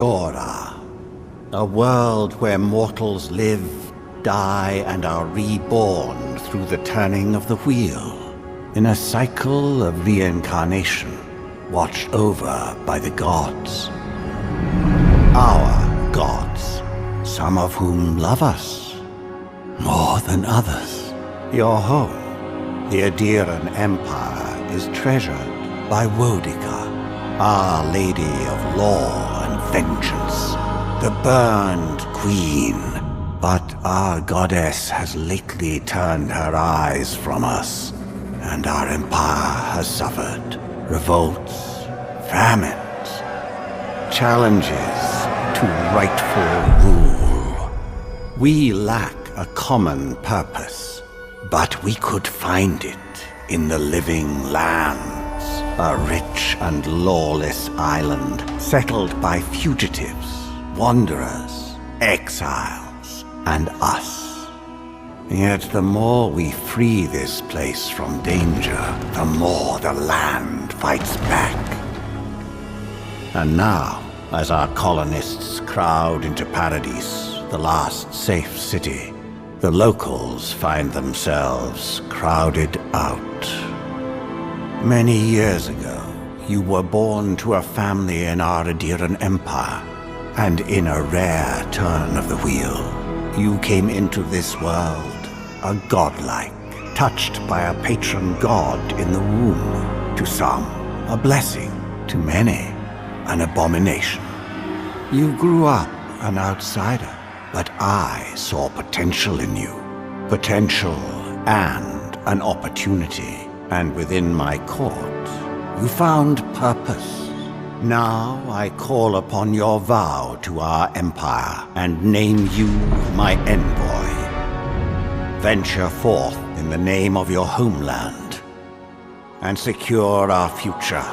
Dora, a world where mortals live, die, and are reborn through the turning of the wheel, in a cycle of reincarnation, watched over by the gods. Our gods, some of whom love us more than others. Your home, the Adiran Empire, is treasured by Wodica, Our Lady of Law and Vengeance, the Burned Queen. But our goddess has lately turned her eyes from us, and our empire has suffered revolts, famines, challenges to rightful rule. We lack a common purpose, but we could find it in the Living Lands, a rich and lawless island settled by fugitives, wanderers, exiles, and us. Yet the more we free this place from danger, the more the land fights back. And now, as our colonists crowd into Paradise, the last safe city, the locals find themselves crowded out. Many years ago, you were born to a family in our Adiran Empire, and in a rare turn of the wheel, you came into this world, a godlike, touched by a patron god in the womb. To some, a blessing; to many, an abomination. You grew up an outsider, but I saw potential in you. Potential and an opportunity. And within my court, you found purpose. Now I call upon your vow to our empire and name you my envoy. Venture forth in the name of your homeland and secure our future.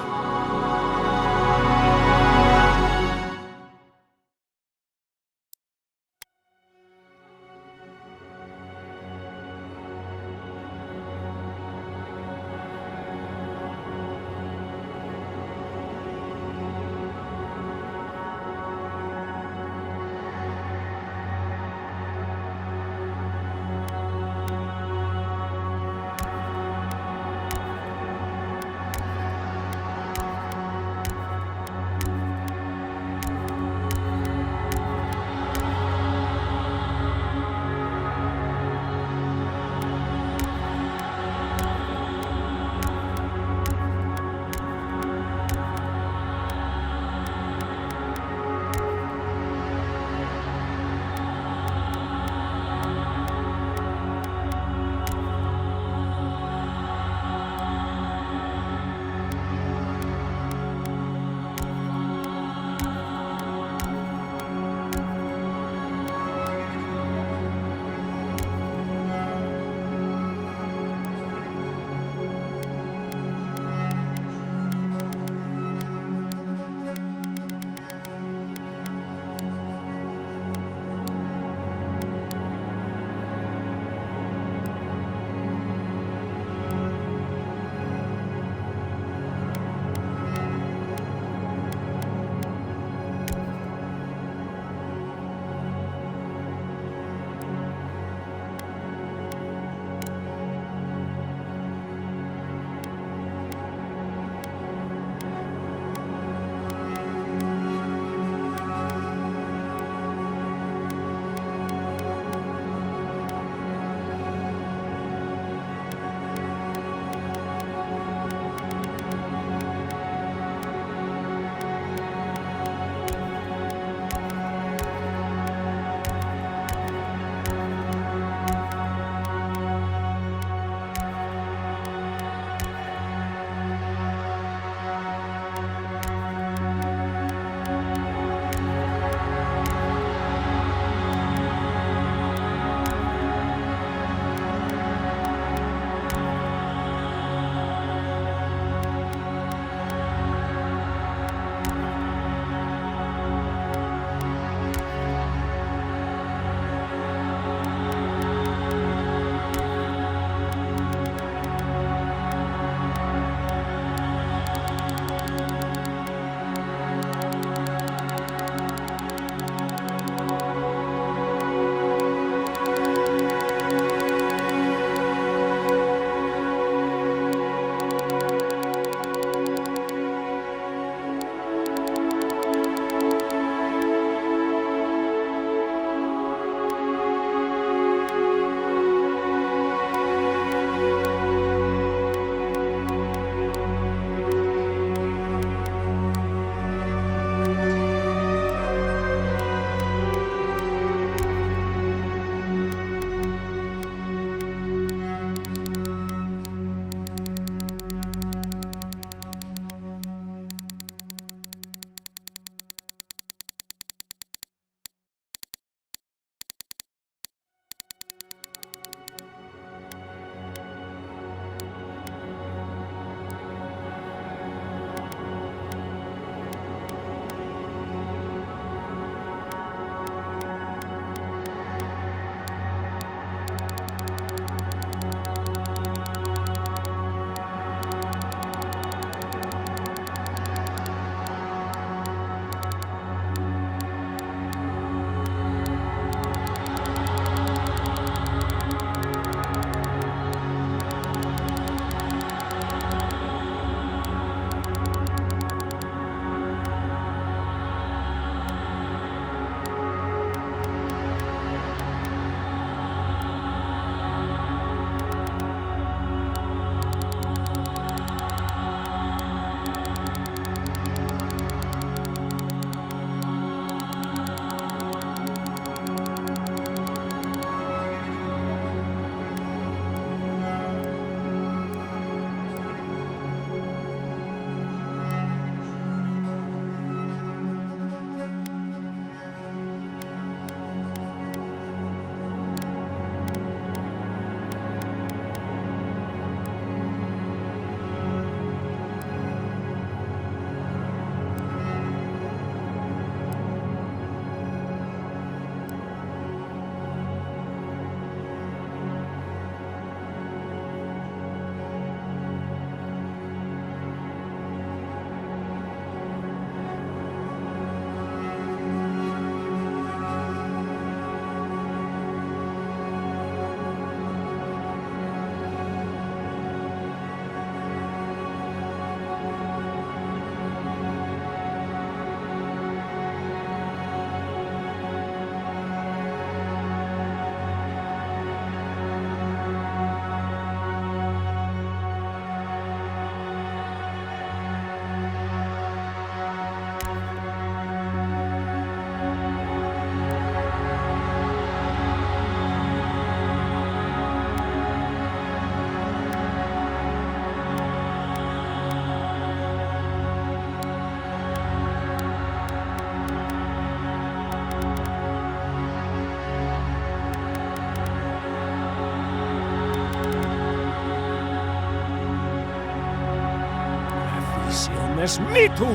mitu!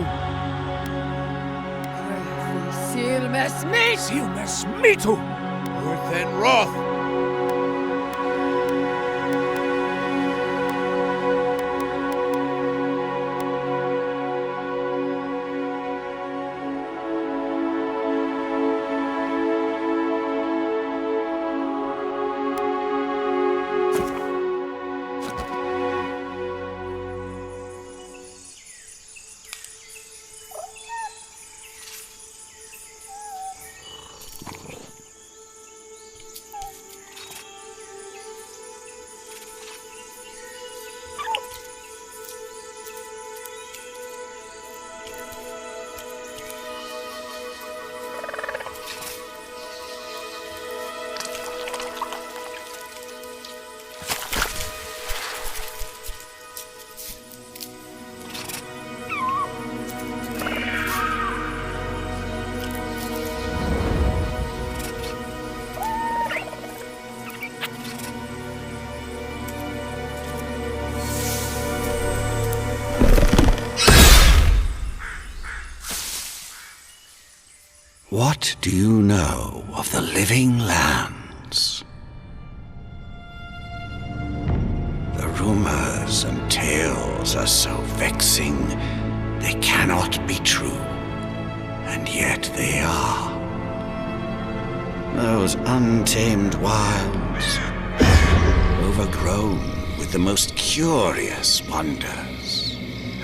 Silmes mit! Silmes mitu! Urthen Roth! What do you know of the living lands? The rumors and tales are so vexing, they cannot be true, and yet they are. Those untamed wilds, overgrown with the most curious wonders,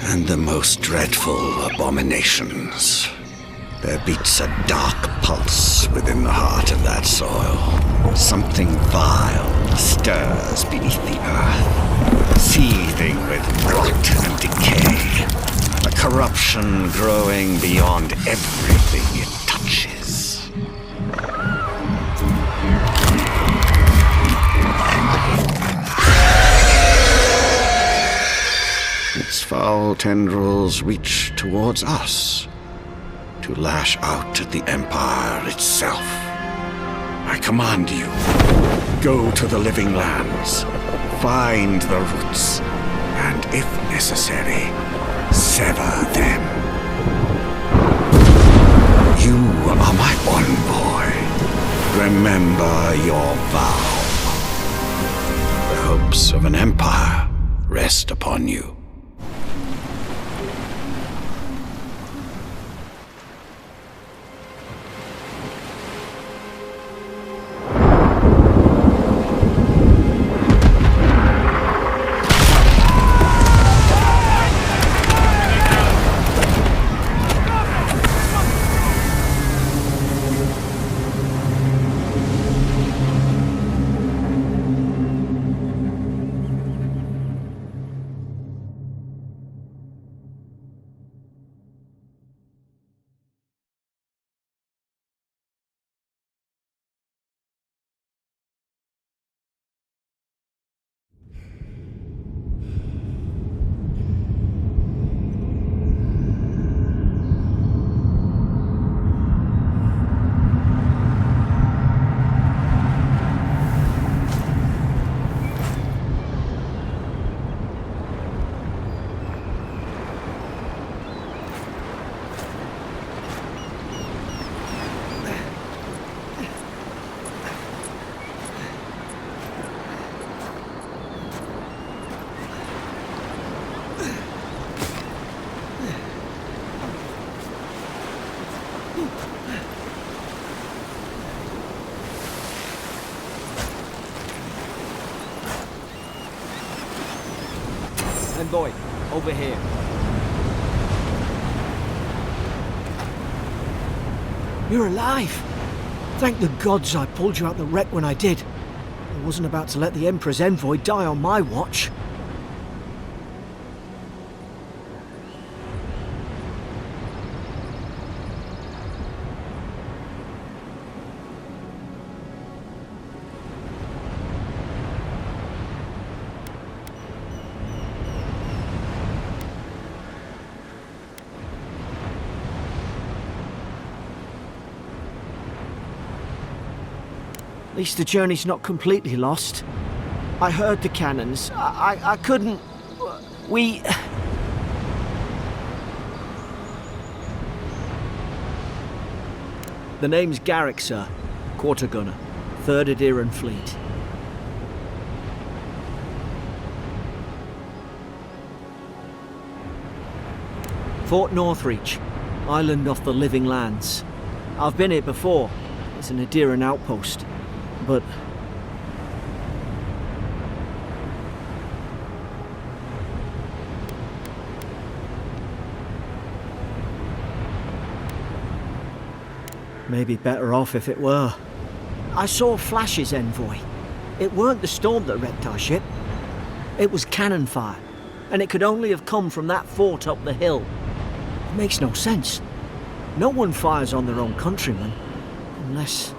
and the most dreadful abominations. There beats a dark pulse within the heart of that soil. Something vile stirs beneath the earth, seething with rot and decay. A corruption growing beyond everything it touches. Its foul tendrils reach towards us, to lash out at the Empire itself. I command you, go to the living lands, find the roots, and if necessary, sever them. You are my envoy. Remember your vow. The hopes of an empire rest upon you. Envoy, over here. You're alive! Thank the gods I pulled you out the wreck when I did. I wasn't about to let the Emperor's envoy die on my watch. At least the journey's not completely lost. I heard the cannons. I couldn't... We... The name's Garrick, sir. Quarter gunner. 3rd Adiran Fleet. Fort Northreach. Island off the Living Lands. I've been here before. It's an Adiran outpost. But... maybe better off if it were. I saw flashes, Envoy. It weren't the storm that wrecked our ship. It was cannon fire, and it could only have come from that fort up the hill. It makes no sense. No one fires on their own countrymen, unless...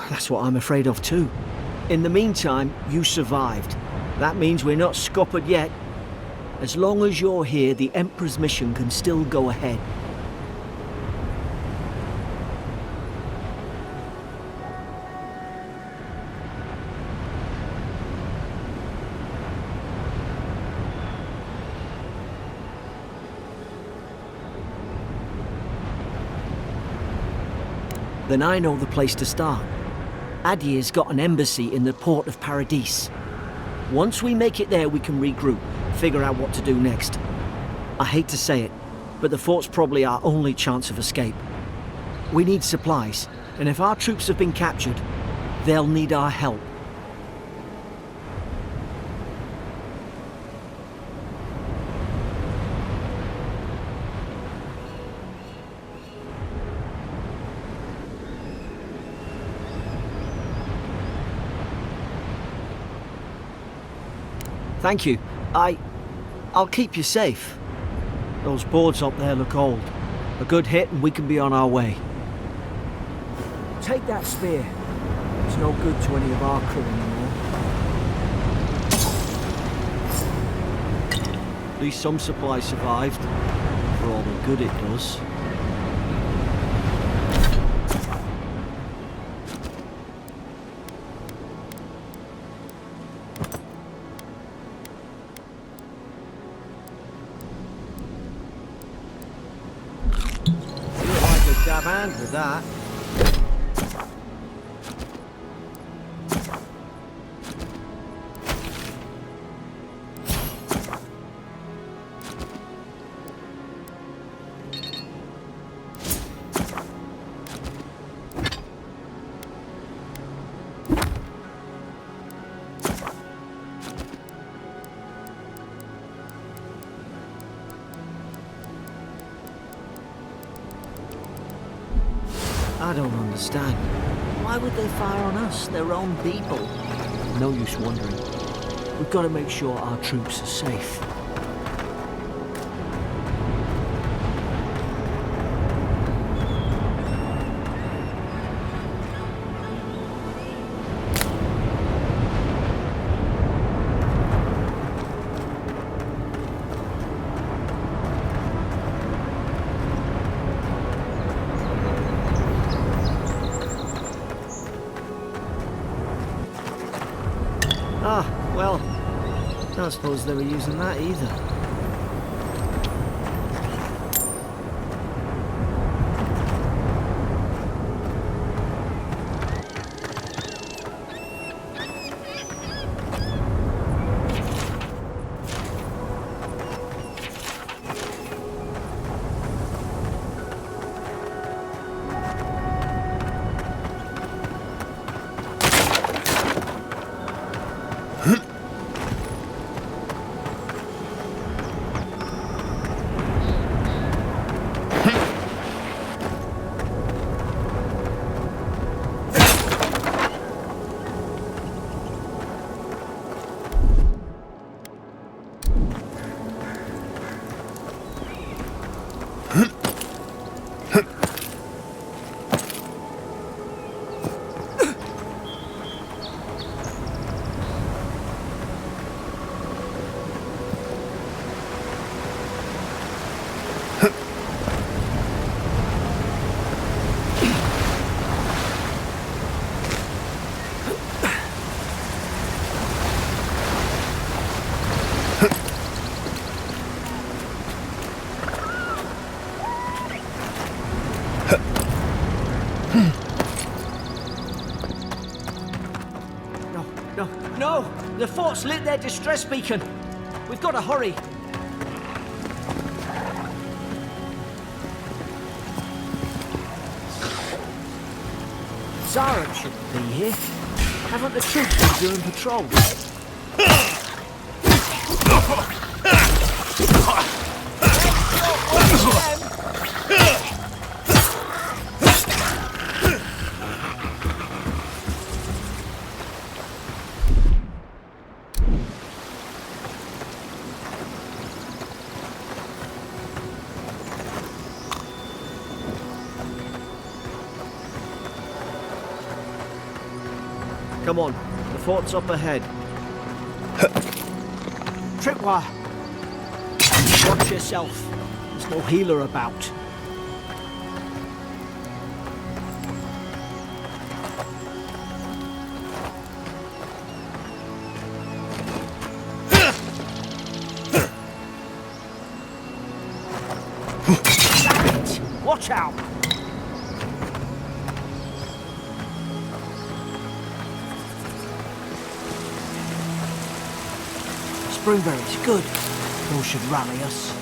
That's what I'm afraid of too. In the meantime, you survived. That means we're not scuppered yet. As long as you're here, the Emperor's mission can still go ahead. Then I know the place to start. Adir's got an embassy in the port of Paradis. Once we make it there, we can regroup, figure out what to do next. I hate to say it, but the fort's probably our only chance of escape. We need supplies, and if our troops have been captured, they'll need our help. Thank you. I'll keep you safe. Those boards up there look old. A good hit and we can be on our way. Take that spear. It's no good to any of our crew anymore. At least some supplies survived, for all the good it does. Dab hand with that. I don't understand. Why would they fire on us, their own people? No use wondering. We've got to make sure our troops are safe. Ah, well, I don't suppose they were using that either. No, no, no! The fort's lit their distress beacon. We've got to hurry. Zara shouldn't be here. Haven't the troops been doing patrols? Come on, the fort's up ahead. Tripwire! Watch yourself. There's no healer about. Damn it! Watch out! Springberries, good. Those should rally us.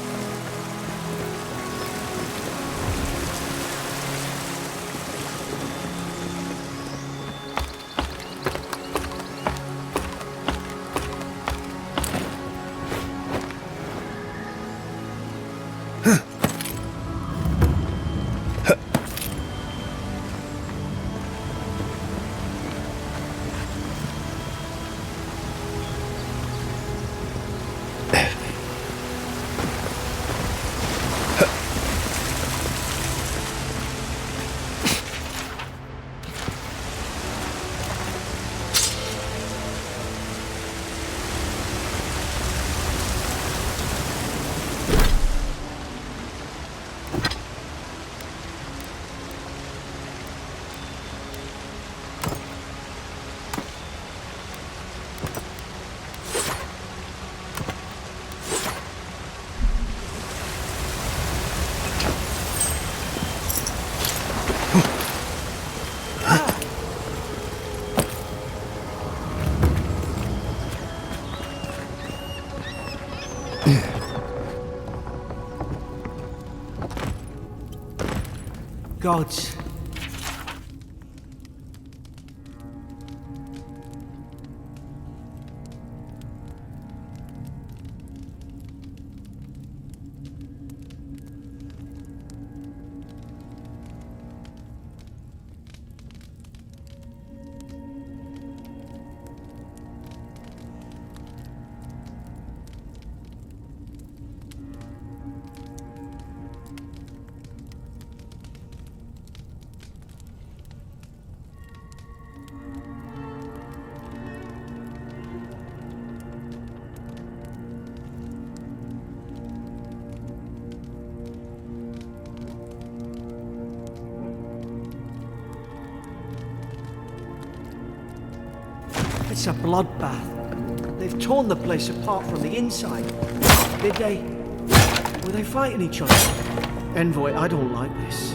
Gods. It's a bloodbath. They've torn the place apart from the inside. Were they fighting each other? Envoy, I don't like this.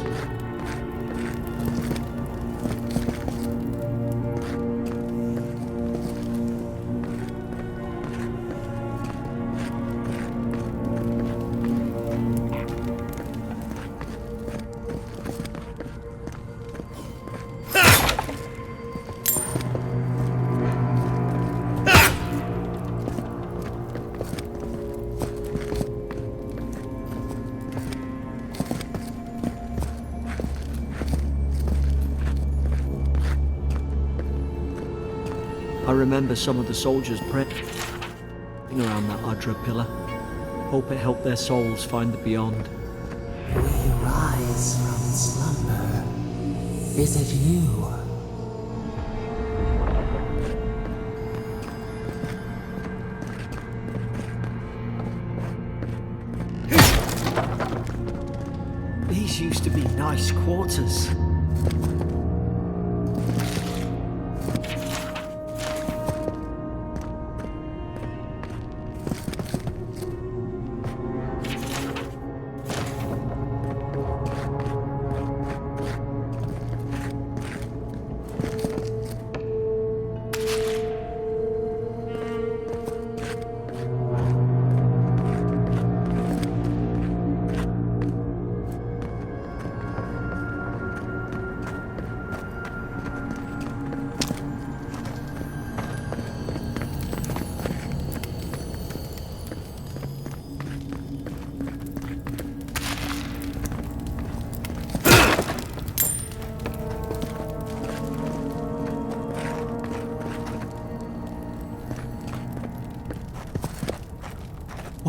I remember some of the soldiers praying around that Adra pillar. Hope it helped their souls find the beyond. We rise from slumber. Is it you? These used to be nice quarters.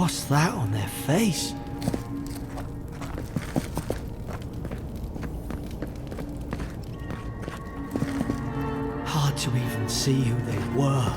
What's that on their face? Hard to even see who they were.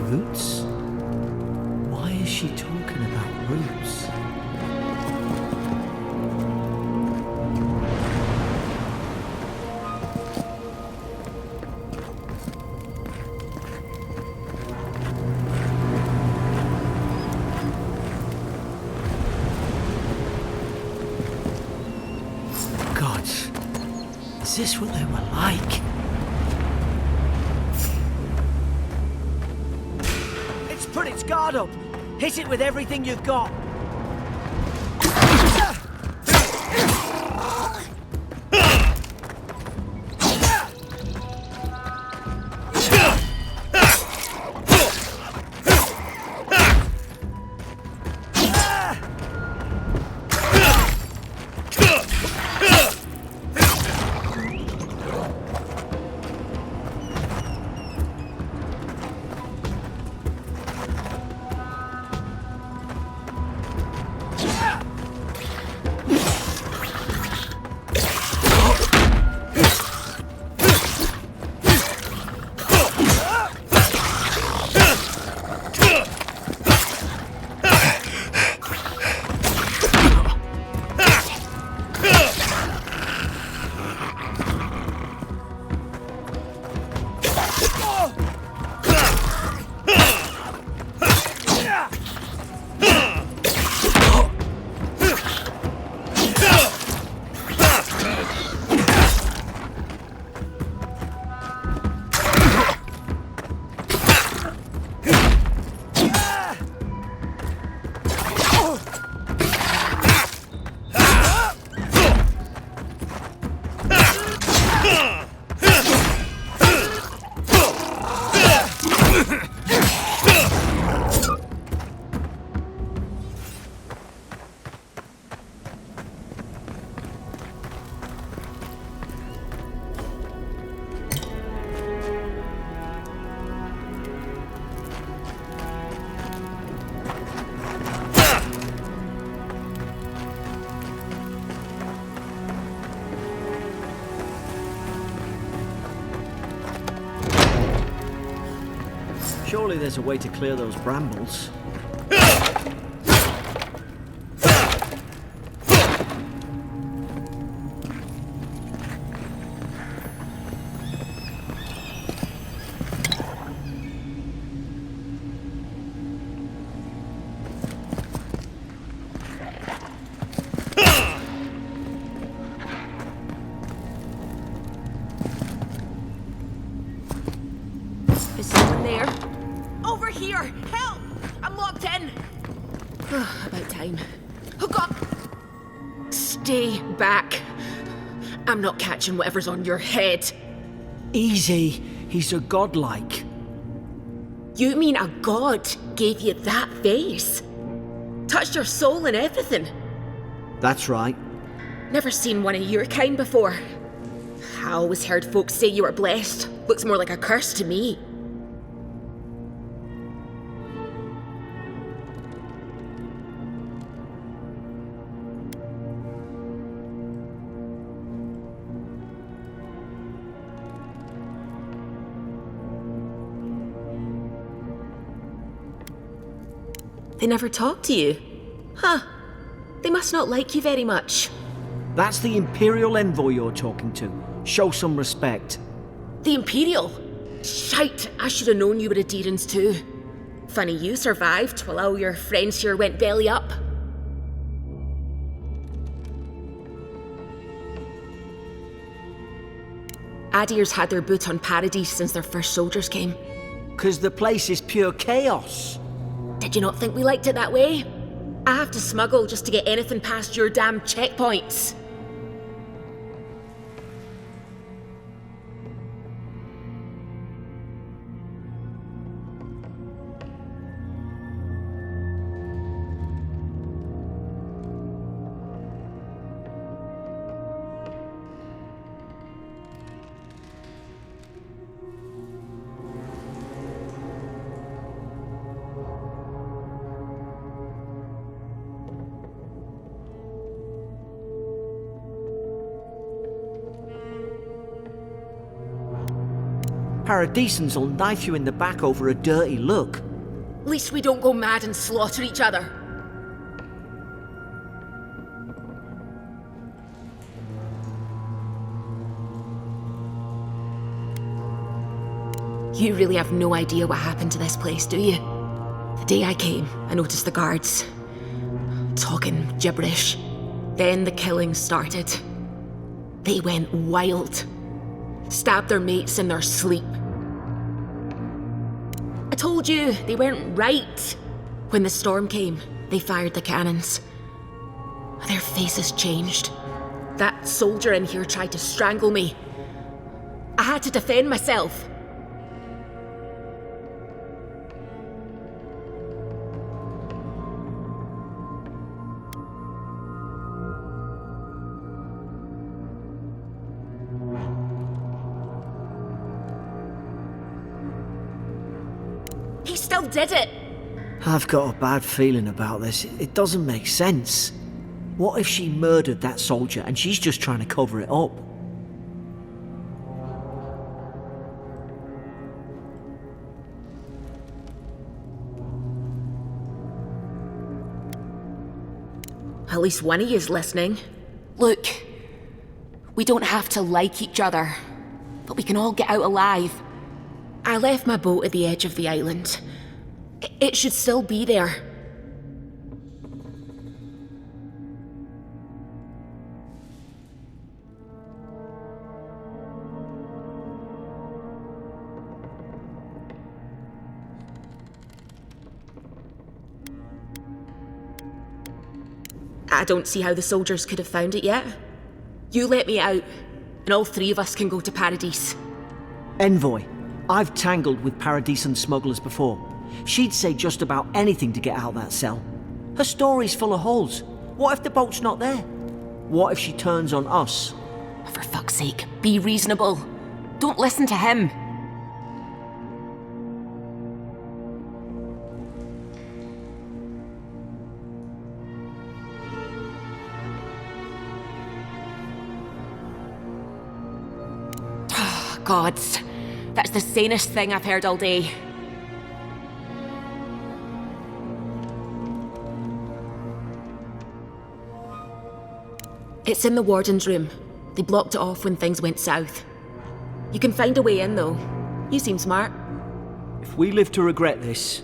Roots? Why is she talking about roots? Gods, is this what they were like? Put its guard up! Hit it with everything you've got! Surely there's a way to clear those brambles. Is someone there? Over here! Help! I'm locked in! About time. Oh God! Stay back. I'm not catching whatever's on your head. Easy. He's a godlike. You mean a god gave you that face? Touched your soul and everything? That's right. Never seen one of your kind before. I always heard folks say you were blessed. Looks more like a curse to me. They never talk to you? Huh. They must not like you very much. That's the Imperial envoy you're talking to. Show some respect. The Imperial? Shite, I should have known you were a Deerans too. Funny you survived while all your friends here went belly up. Adir's had their boot on Paradise since their first soldiers came. 'Cause the place is pure chaos. Did you not think we liked it that way? I have to smuggle just to get anything past your damn checkpoints. Paradisans will knife you in the back over a dirty look. At least we don't go mad and slaughter each other. You really have no idea what happened to this place, do you? The day I came, I noticed the guards talking gibberish. Then the killing started. They went wild. Stabbed their mates in their sleep. I told you, they weren't right. When the storm came, they fired the cannons. Their faces changed. That soldier in here tried to strangle me. I had to defend myself. He still did it! I've got a bad feeling about this. It doesn't make sense. What if she murdered that soldier and she's just trying to cover it up? At least one of you's listening. Look, we don't have to like each other, but we can all get out alive. I left my boat at the edge of the island. It should still be there. I don't see how the soldiers could have found it yet. You let me out, and all three of us can go to Paradis. Envoy, I've tangled with Paradisan smugglers before. She'd say just about anything to get out that cell. Her story's full of holes. What if the boat's not there? What if she turns on us? For fuck's sake, be reasonable. Don't listen to him. Gods, that's the sanest thing I've heard all day. It's in the warden's room. They blocked it off when things went south. You can find a way in, though. You seem smart. If we live to regret this...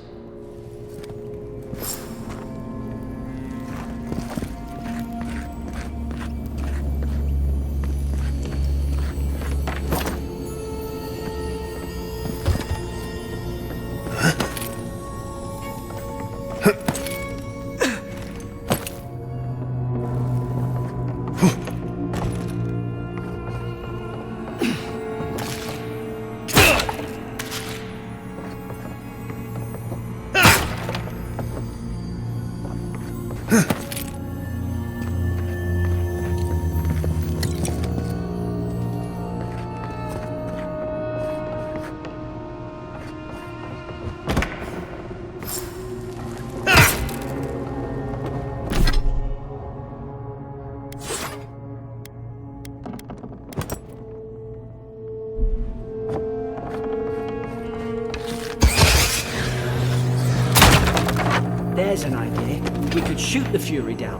There's an idea. We could shoot the Fury down.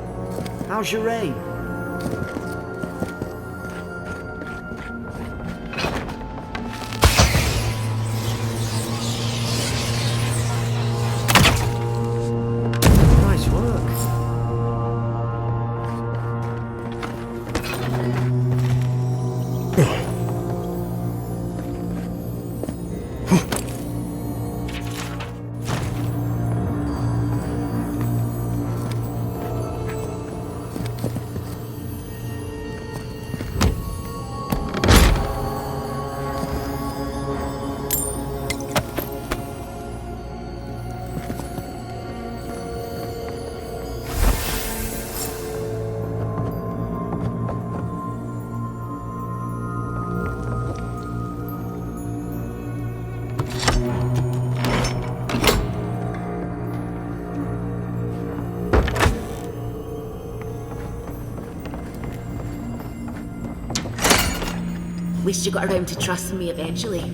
How's your aim? Nice work. At least you got around to trusting me eventually.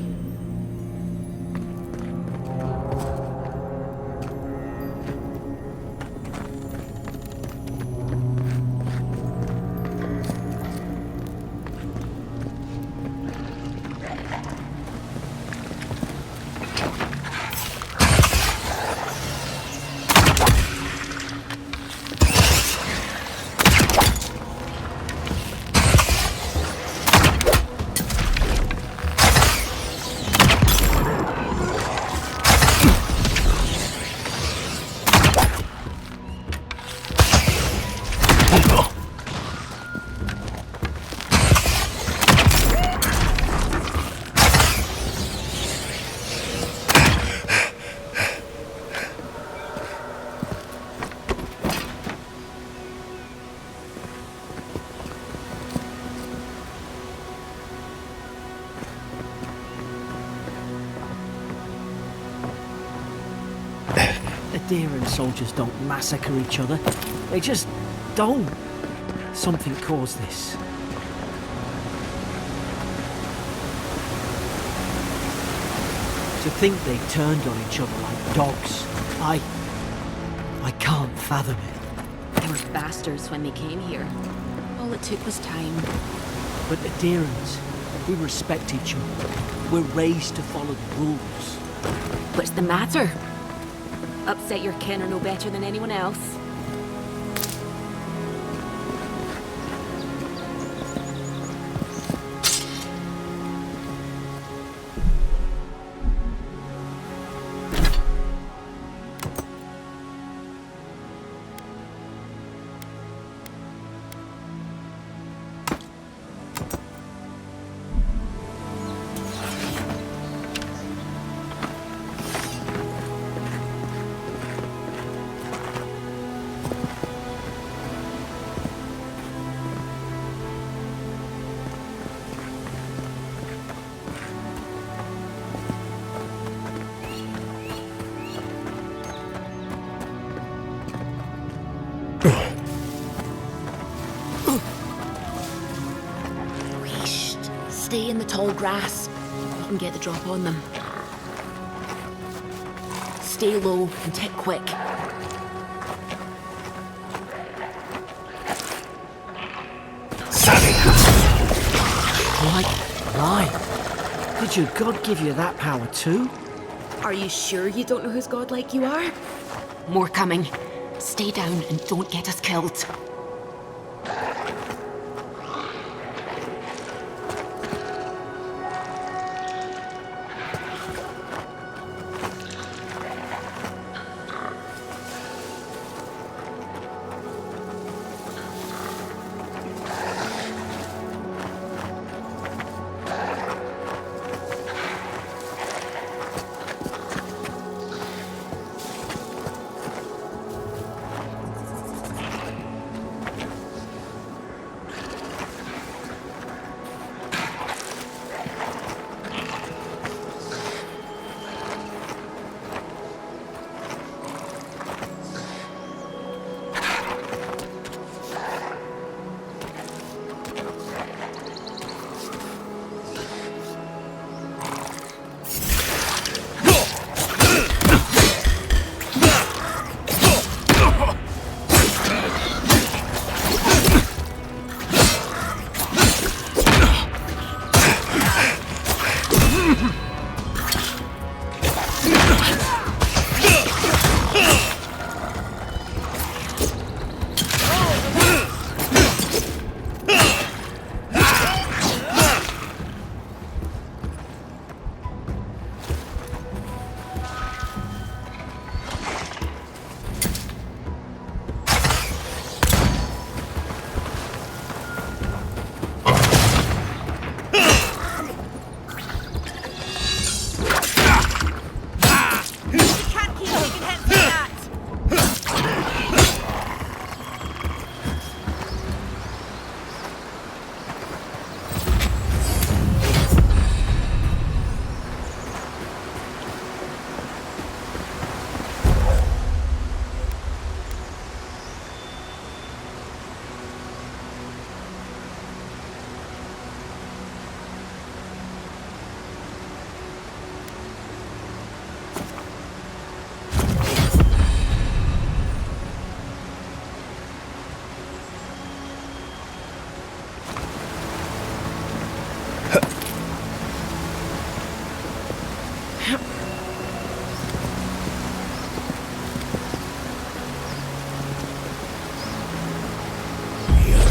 Aedirn soldiers don't massacre each other. They just don't. Something caused this. To think they turned on each other like dogs. I can't fathom it. They were bastards when they came here. All it took was time. But Aedirns, we respect each other. We're raised to follow the rules. What's the matter? Upset your kin are no better than anyone else. Stay in the tall grass. You can get the drop on them. Stay low and tick quick. White lie. Did your god give you that power too? Are you sure you don't know who's godlike you are? More coming. Stay down and don't get us killed.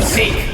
Seek!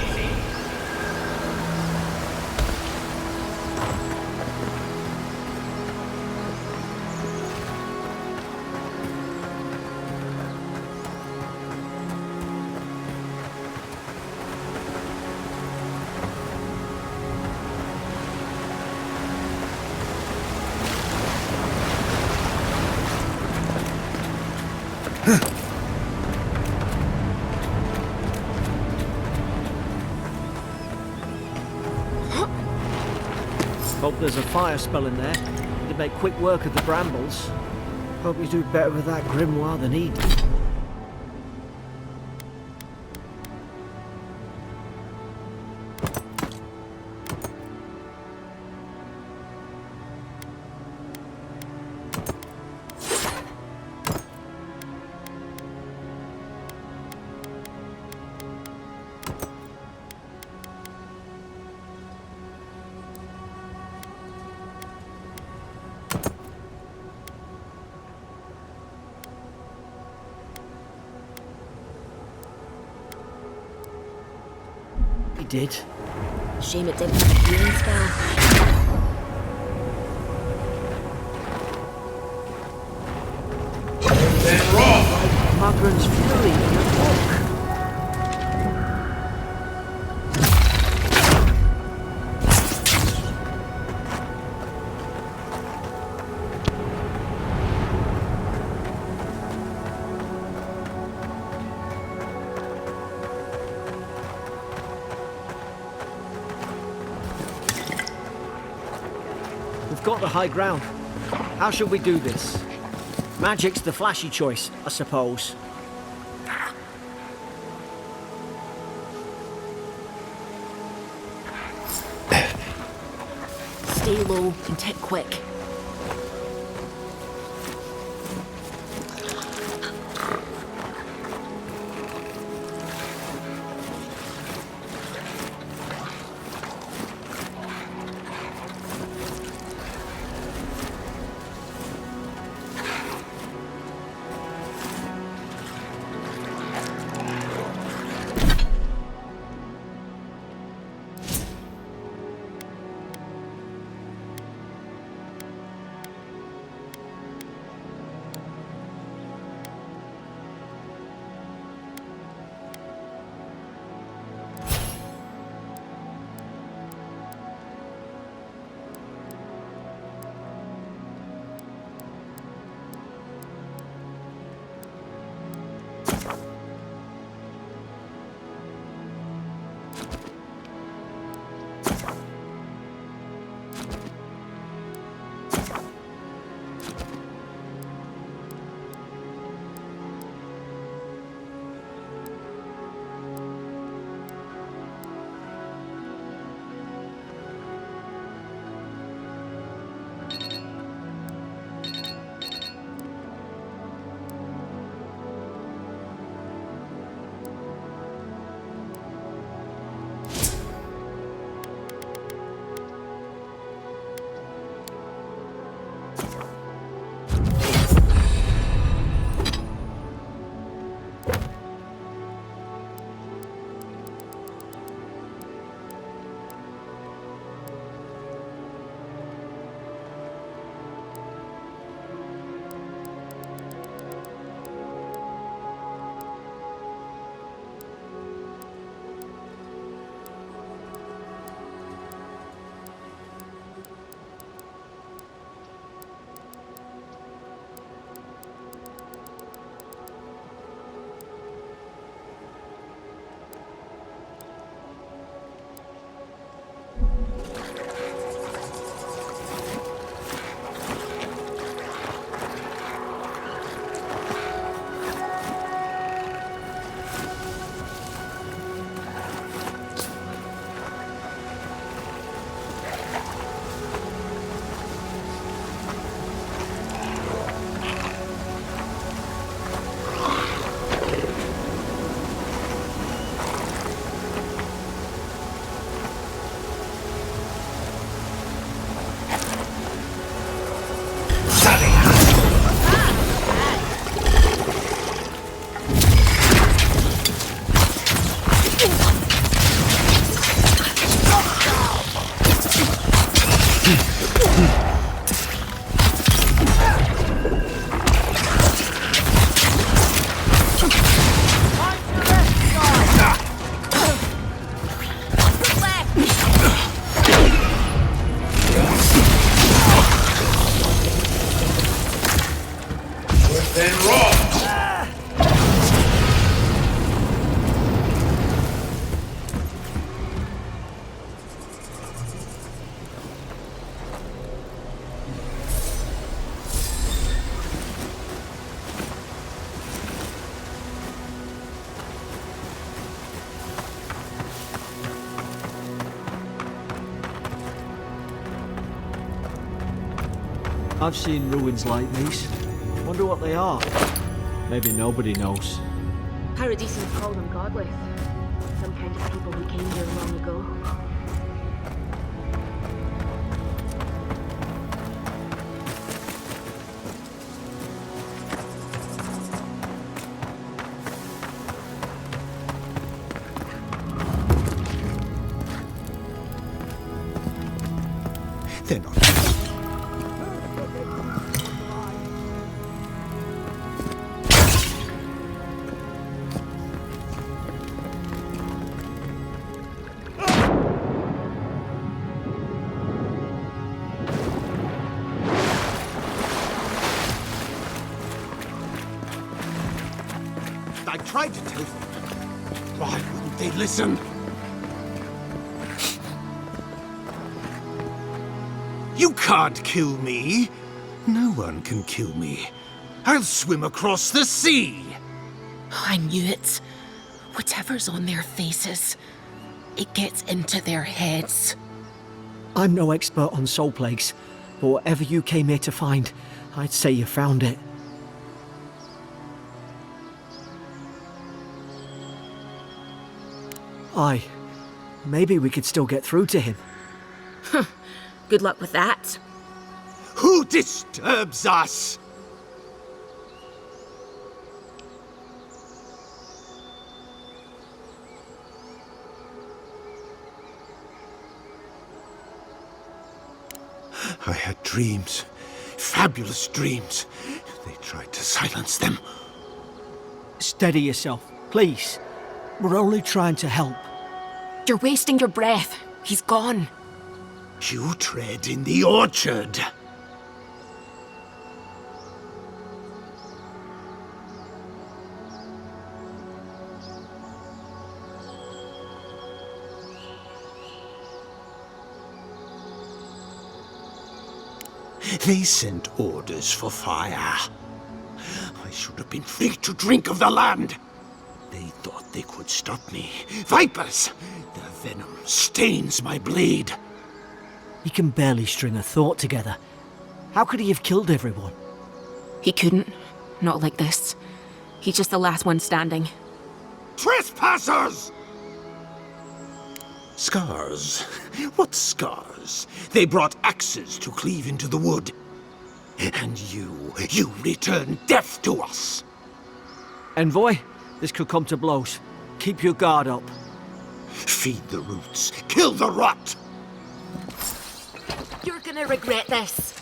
Hope there's a fire spell in there. To make quick work of the brambles. Hope you do better with that grimoire than he did. He did. Shame it didn't have a healing spell. Then Roth! Magran's Fury in a book. We've got the high ground. How should we do this? Magic's the flashy choice, I suppose. Stay low and tick quick. Then run! I've seen ruins like these. Wonder what they are. Maybe nobody knows. Paradisians call them godless. Some kind of people who came here long ago. They're not. I tried to tell them. Why wouldn't they listen? You can't kill me. No one can kill me. I'll swim across the sea. I knew it. Whatever's on their faces, it gets into their heads. I'm no expert on soul plagues, but whatever you came here to find, I'd say you found it. Aye. Maybe we could still get through to him. Good luck with that. Who disturbs us? I had dreams. Fabulous dreams. They tried to silence them. Steady yourself, please. We're only trying to help. You're wasting your breath. He's gone. You tread in the orchard. They sent orders for fire. I should have been free to drink of the land. They thought they could stop me. Vipers! Their venom stains my blade. He can barely string a thought together. How could he have killed everyone? He couldn't. Not like this. He's just the last one standing. Trespassers! Scars? What scars? They brought axes to cleave into the wood. And you return death to us. Envoy, this could come to blows. Keep your guard up. Feed the roots, kill the rot! You're gonna regret this.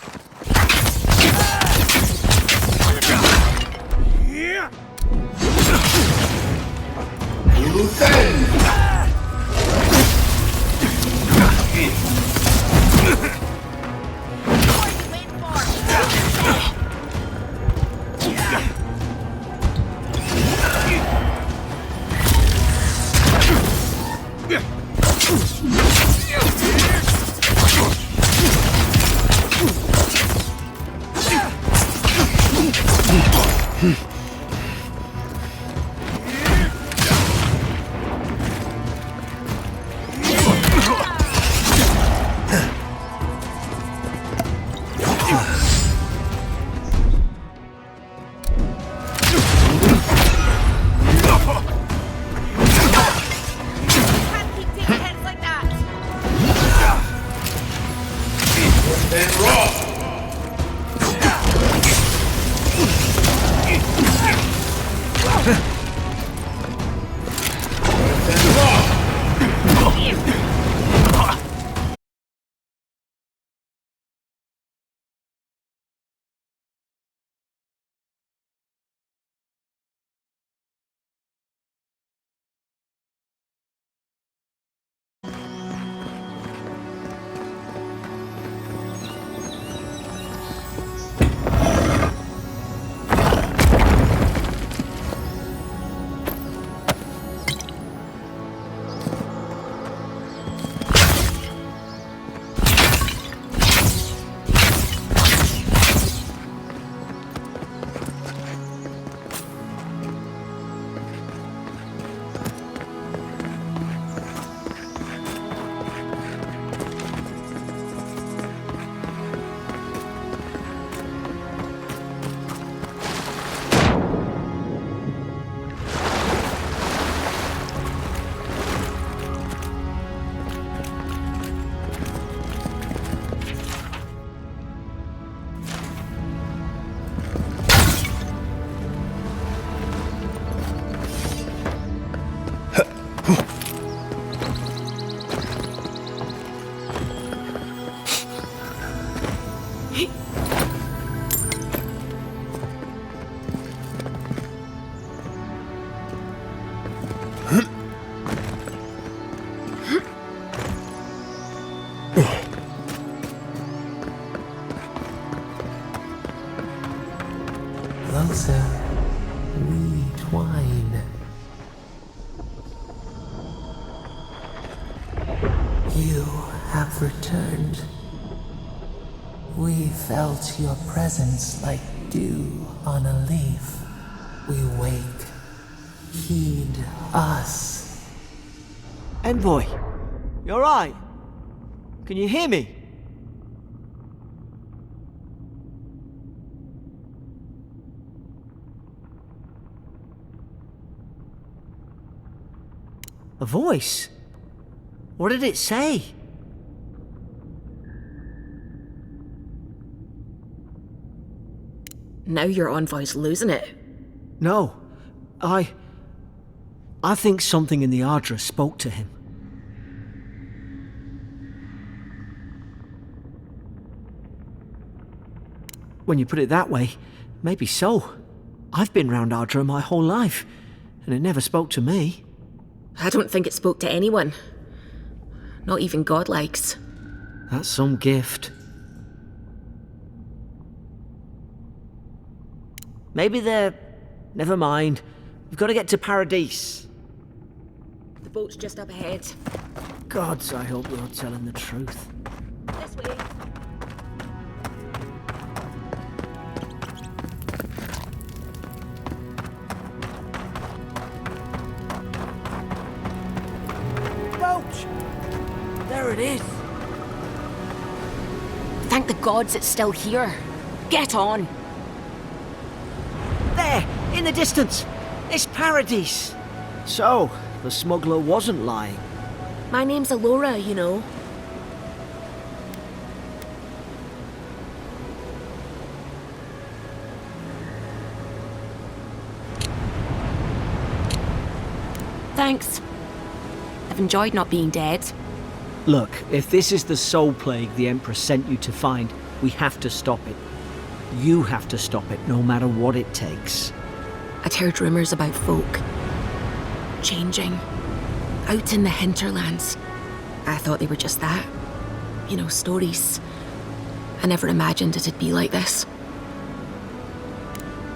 Then run! closer. We twine. You have returned. We felt your presence like dew on a leaf. We wake. Heed us. Envoy, you alright? Can you hear me? A voice? What did it say? Now your envoy's losing it. No, I think something in the Ardra spoke to him. When you put it that way, maybe so. I've been round Ardra my whole life, and it never spoke to me. I don't think it spoke to anyone. Not even godlikes. That's some gift. Maybe they're... Never mind. We've got to get to Paradise. The boat's just up ahead. Gods, I hope you're telling the truth. This way. Boat! There it is. Thank the gods it's still here. Get on. There, in the distance. It's Paradise. So, the smuggler wasn't lying. My name's Alora, you know. Thanks. I've enjoyed not being dead. Look, if this is the soul plague the Emperor sent you to find, we have to stop it. You have to stop it, no matter what it takes. I'd heard rumours about folk changing out in the hinterlands. I thought they were just that. You know, stories. I never imagined it'd be like this.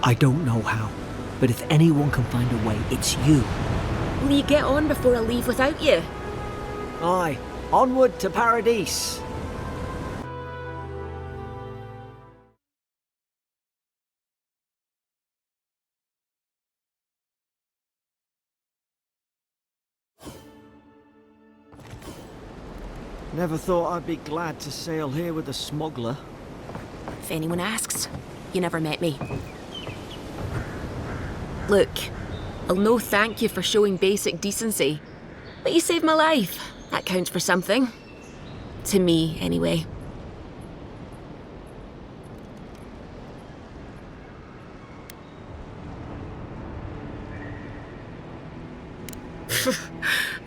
I don't know how, but if anyone can find a way, it's you. Will you get on before I leave without you? Aye, onward to Paradise. Never thought I'd be glad to sail here with a smuggler. If anyone asks, you never met me. Look, I'll no thank you for showing basic decency, but you saved my life. That counts for something. To me, anyway.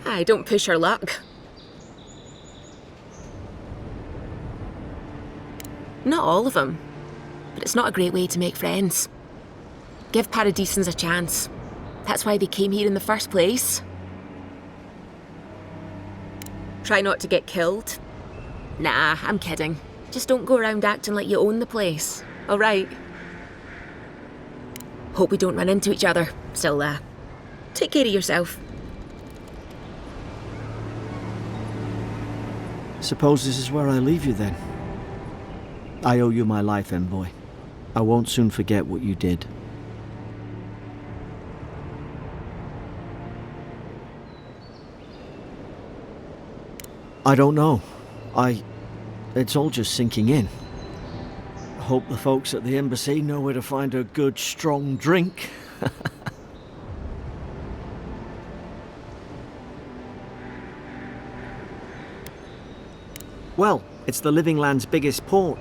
I don't push her luck. Not all of them, but it's not a great way to make friends. Give Paradisans a chance. That's why they came here in the first place. Try not to get killed. Nah, I'm kidding. Just don't go around acting like you own the place, alright? Hope we don't run into each other. Still, take care of yourself. Suppose this is where I leave you then. I owe you my life, Envoy. I won't soon forget what you did. I don't know. It's all just sinking in. I hope the folks at the embassy know where to find a good, strong drink. Well, it's the Living Land's biggest port.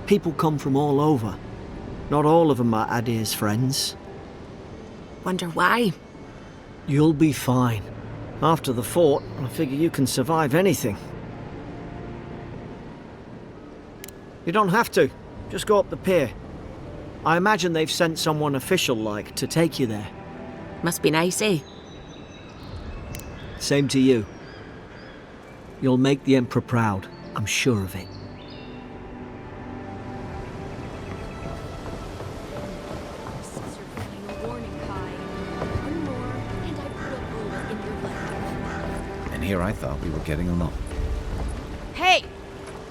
People come from all over. Not all of them are Adir's friends. Wonder why? You'll be fine. After the fort, I figure you can survive anything. You don't have to. Just go up the pier. I imagine they've sent someone official-like to take you there. Must be nice, eh? Same to you. You'll make the Emperor proud. I'm sure of it. here, I thought we were getting along. Hey!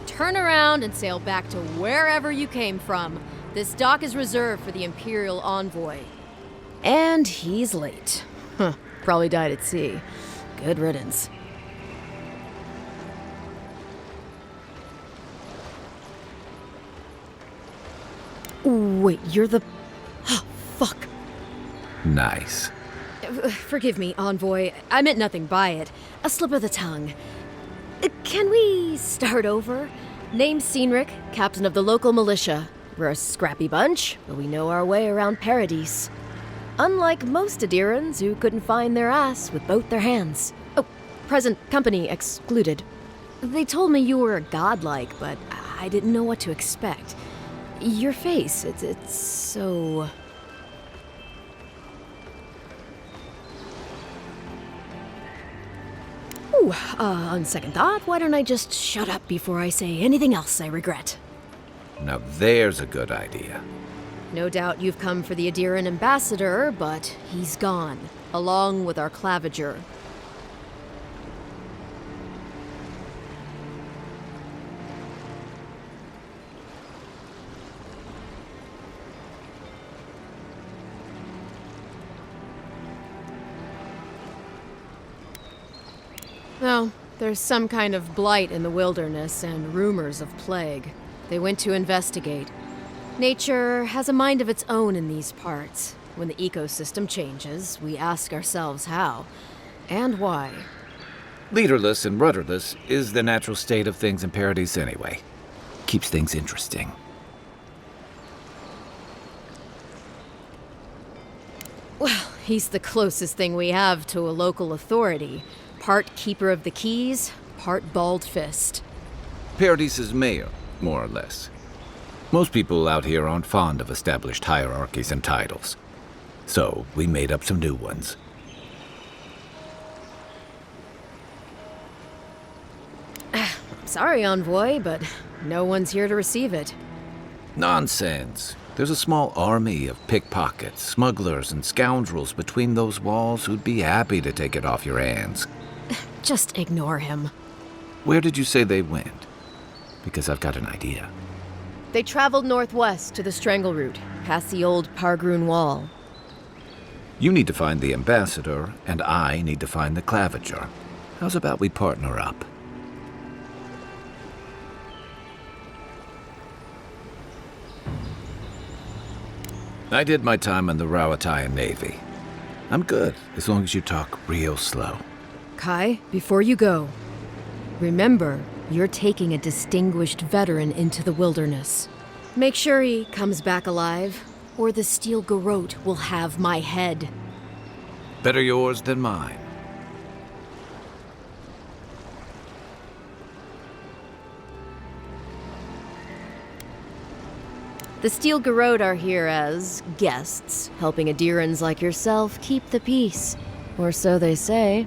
Turn around and sail back to wherever you came from. This dock is reserved for the Imperial Envoy. And he's late. Huh, probably died at sea. Good riddance. Wait, you're the... Oh, fuck. Nice. Forgive me, Envoy. I meant nothing by it. A slip of the tongue. Can we start over? Name's Cynric, captain of the local militia. We're a scrappy bunch, but we know our way around Paradise. Unlike most Adirans who couldn't find their ass with both their hands. Oh, present company excluded. They told me you were godlike, but I didn't know what to expect. Your face, it's so... Ooh, on second thought, why don't I just shut up before I say anything else I regret? Now there's a good idea. No doubt you've come for the Adiran ambassador, but he's gone, along with our claviger. Well, there's some kind of blight in the wilderness and rumors of plague. They went to investigate. Nature has a mind of its own in these parts. When the ecosystem changes, we ask ourselves how and why. Leaderless and rudderless is the natural state of things in Paradise anyway. Keeps things interesting. Well, he's the closest thing we have to a local authority. Part keeper of the keys, part bald fist. Paradise's mayor, more or less. Most people out here aren't fond of established hierarchies and titles. So, we made up some new ones. Sorry, Envoy, but no one's here to receive it. Nonsense. There's a small army of pickpockets, smugglers, and scoundrels between those walls who'd be happy to take it off your hands. Just ignore him. Where did you say they went? Because I've got an idea. They traveled northwest to the Strangle Route, past the old Pargroon Wall. You need to find the ambassador, and I need to find the claviger. How's about we partner up? I did my time in the Rawatayan Navy. I'm good, as long as you talk real slow. Kai, before you go, remember, you're taking a distinguished veteran into the wilderness. Make sure he comes back alive, or the Steel Garrote will have my head. Better yours than mine. The Steel Garrote are here as guests, helping Adirans like yourself keep the peace. Or so they say.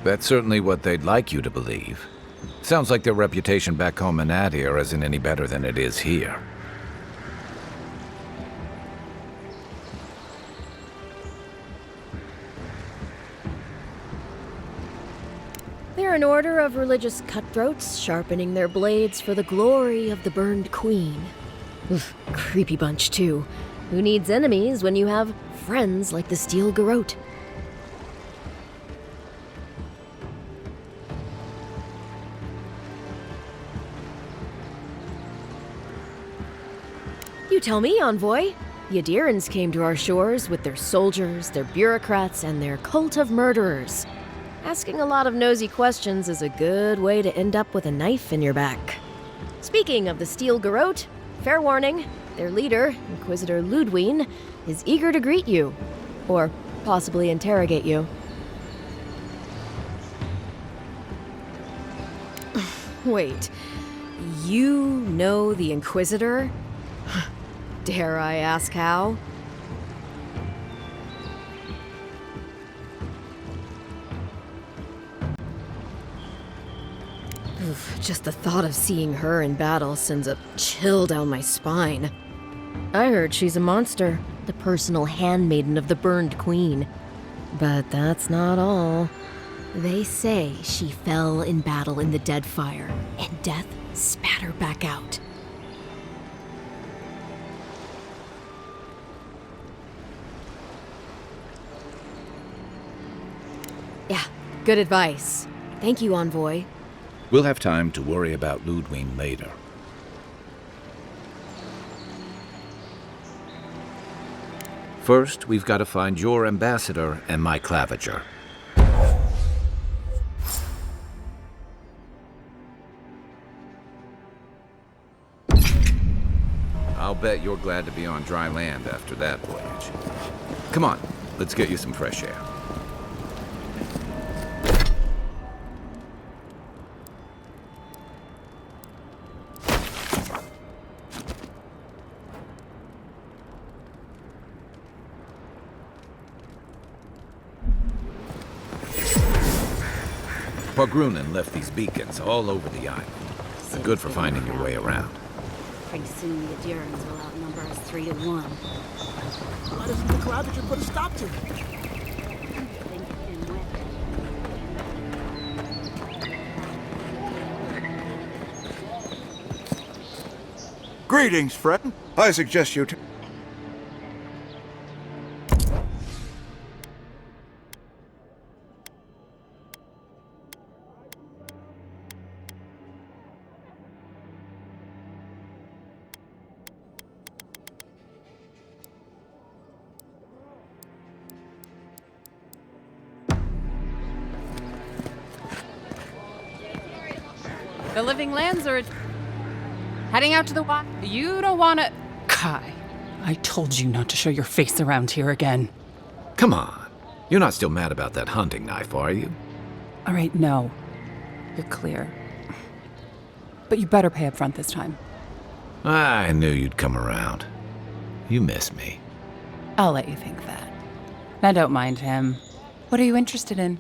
That's certainly what they'd like you to believe. Sounds like their reputation back home in Adir isn't any better than it is here. They're an order of religious cutthroats, sharpening their blades for the glory of the burned queen. Oof, creepy bunch, too. Who needs enemies when you have friends like the Steel Garrote? You tell me, Envoy. The Adirans came to our shores with their soldiers, their bureaucrats, and their cult of murderers. Asking a lot of nosy questions is a good way to end up with a knife in your back. Speaking of the Steel Garrote, fair warning, their leader, Inquisitor Ludwine, is eager to greet you. Or possibly interrogate you. Wait, you know the Inquisitor? Dare I ask how? Oof, just the thought of seeing her in battle sends a chill down my spine. I heard she's a monster, the personal handmaiden of the Burned Queen. But that's not all. They say she fell in battle in the Deadfire, and death spat her back out. Yeah, good advice. Thank you, Envoy. We'll have time to worry about Ludwig later. First, we've got to find your ambassador and my claviger. I'll bet you're glad to be on dry land after that voyage. Come on, let's get you some fresh air. Pogrunen left these beacons all over the island. They're good for finding your way around. Pretty soon the Adirans will outnumber us 3 to 1. Why doesn't the Claviger put a stop to it? Greetings, friend. I suggest you to... The Living Lands are heading out to the water. You don't want to... Kai, I told you not to show your face around here again. Come on. You're not still mad about that hunting knife, are you? All right, no. You're clear. But you better pay up front this time. I knew you'd come around. You miss me. I'll let you think that. Now don't mind him. What are you interested in?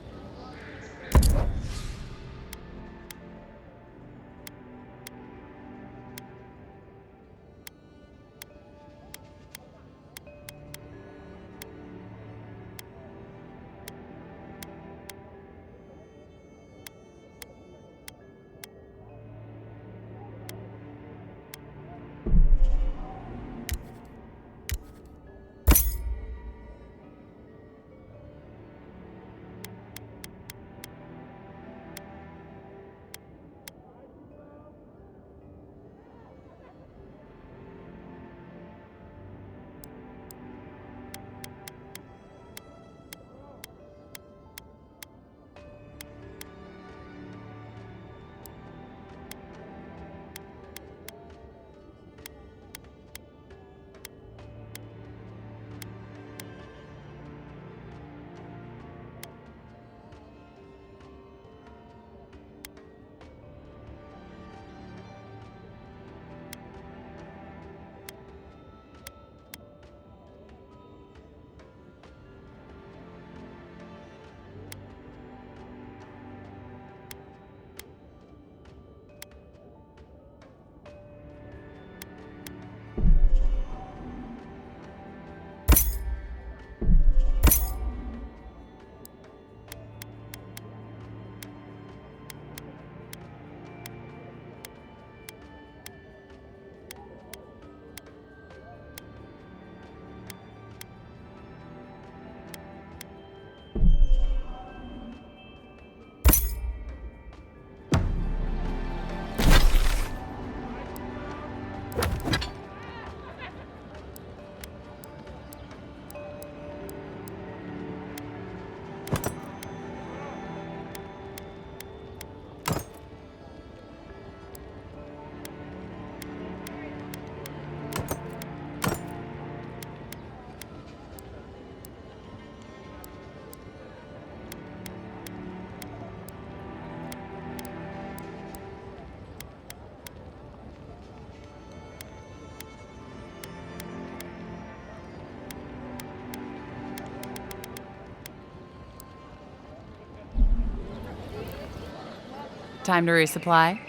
Time to resupply?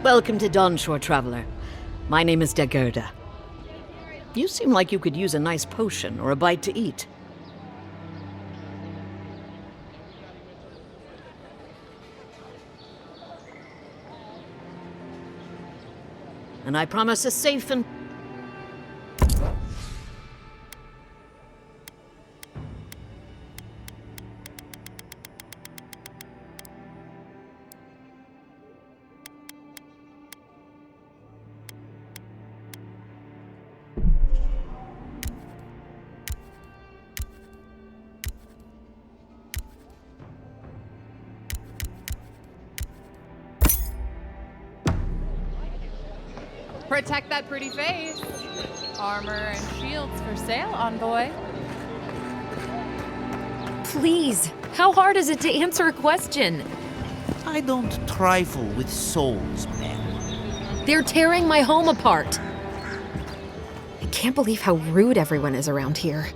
Welcome to Dawnshore, traveler. My name is Dagerda. You seem like you could use a nice potion or a bite to eat. And I promise a safe and... Protect that pretty face. Armor and shields for sale, envoy. Please, how hard is it to answer a question? I don't trifle with souls, man. They're tearing my home apart. I can't believe how rude everyone is around here.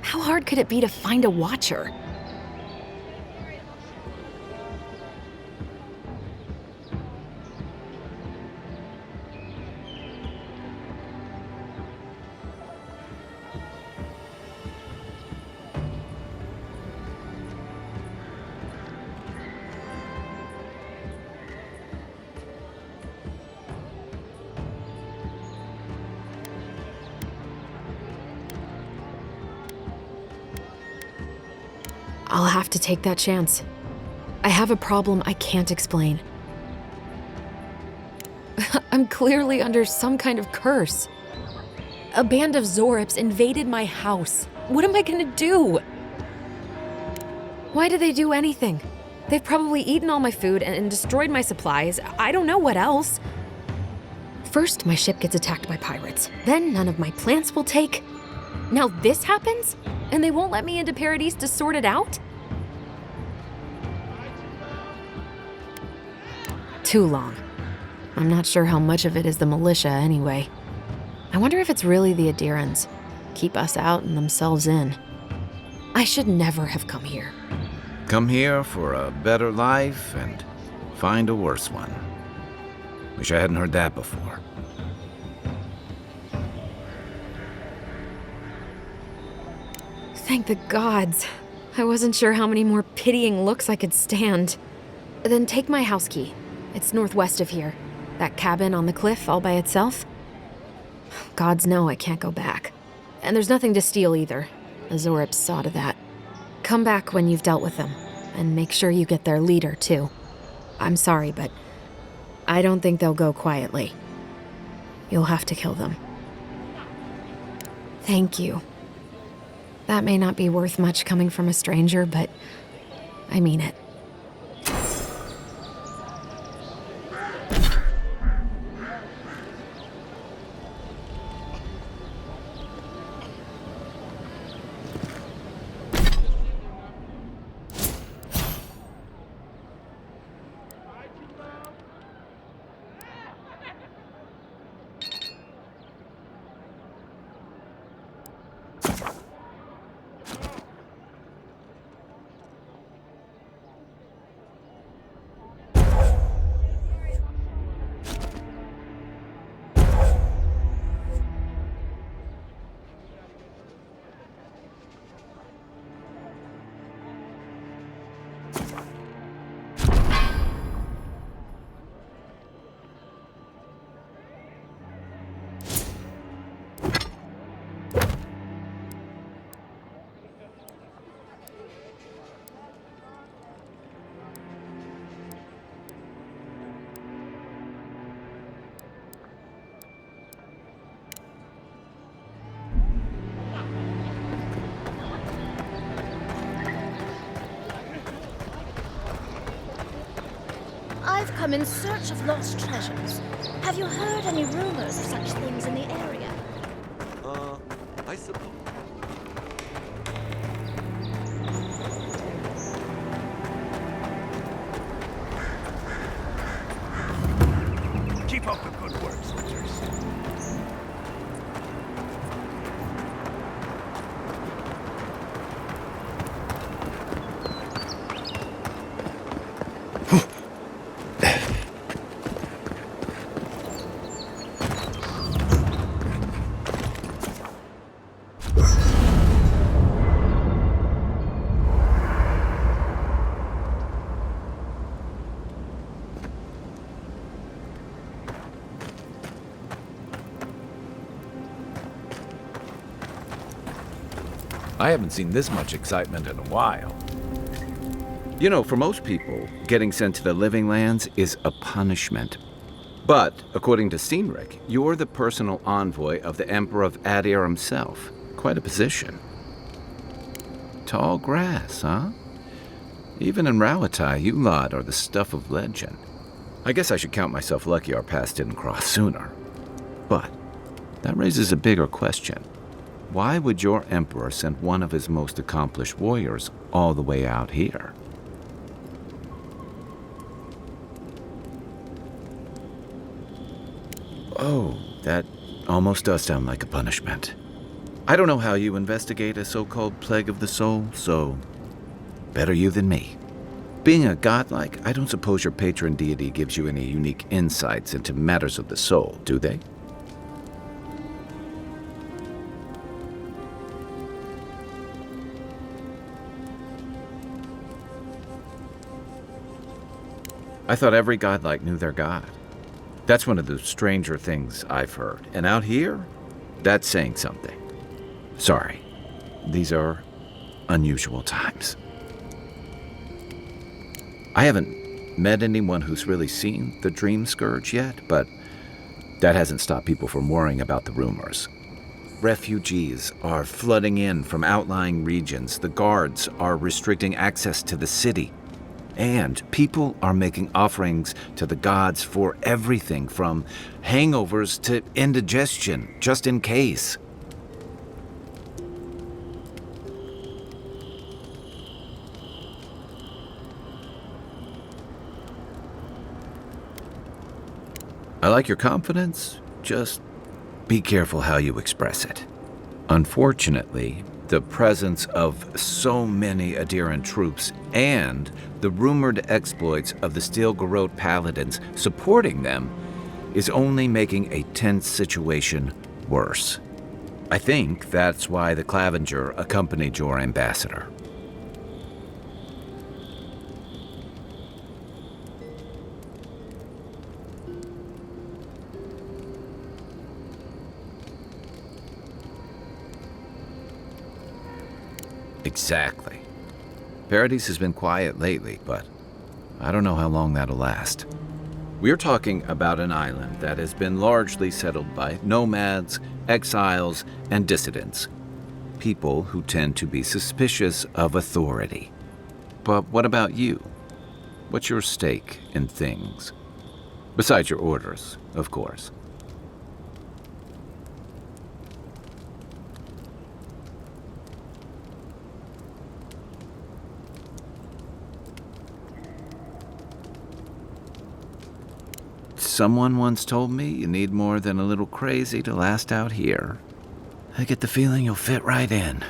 How hard could it be to find a watcher? I'll have to take that chance. I have a problem I can't explain. I'm clearly under some kind of curse. A band of Zorips invaded my house. What am I gonna do? Why do they do anything? They've probably eaten all my food and destroyed my supplies. I don't know what else. First, my ship gets attacked by pirates. Then none of my plants will take. Now this happens? And they won't let me into Paradise to sort it out? Too long. I'm not sure how much of it is the militia anyway. I wonder if it's really the Adirans. Keep us out and themselves in. I should never have come here. Come here for a better life and find a worse one. Wish I hadn't heard that before. Thank the gods. I wasn't sure how many more pitying looks I could stand. Then take my house key. It's northwest of here. That cabin on the cliff all by itself. Gods know I can't go back. And there's nothing to steal either. The Zorips saw to that. Come back when you've dealt with them. And make sure you get their leader, too. I'm sorry, but I don't think they'll go quietly. You'll have to kill them. Thank you. That may not be worth much coming from a stranger, but I mean it. I've come in search of lost treasures. Have you heard any rumors of such things in the area? I suppose. Keep up the good work, soldiers. I haven't seen this much excitement in a while. You know, for most people, getting sent to the Living Lands is a punishment. But, according to Cynric, you're the personal envoy of the Emperor of Adir himself. Quite a position. Tall grass, huh? Even in Rauatai, you lot are the stuff of legend. I guess I should count myself lucky our paths didn't cross sooner. But that raises a bigger question. Why would your emperor send one of his most accomplished warriors all the way out here? Oh, that almost does sound like a punishment. I don't know how you investigate a so-called plague of the soul, so better you than me. Being a godlike, I don't suppose your patron deity gives you any unique insights into matters of the soul, do they? I thought every godlike knew their god. That's one of the stranger things I've heard. And out here, that's saying something. Sorry, these are unusual times. I haven't met anyone who's really seen the Dream Scourge yet, but that hasn't stopped people from worrying about the rumors. Refugees are flooding in from outlying regions. The guards are restricting access to the city. And people are making offerings to the gods for everything from hangovers to indigestion, just in case. I like your confidence, just be careful how you express it. Unfortunately, the presence of so many Adiran troops and the rumored exploits of the Steel Garrote paladins supporting them is only making a tense situation worse. I think that's why the Clavenger accompanied your ambassador. Exactly. Paradise has been quiet lately, but I don't know how long that'll last. We're talking about an island that has been largely settled by nomads, exiles, and dissidents. People who tend to be suspicious of authority. But what about you? What's your stake in things? Besides your orders, of course. Someone once told me you need more than a little crazy to last out here. I get the feeling you'll fit right in.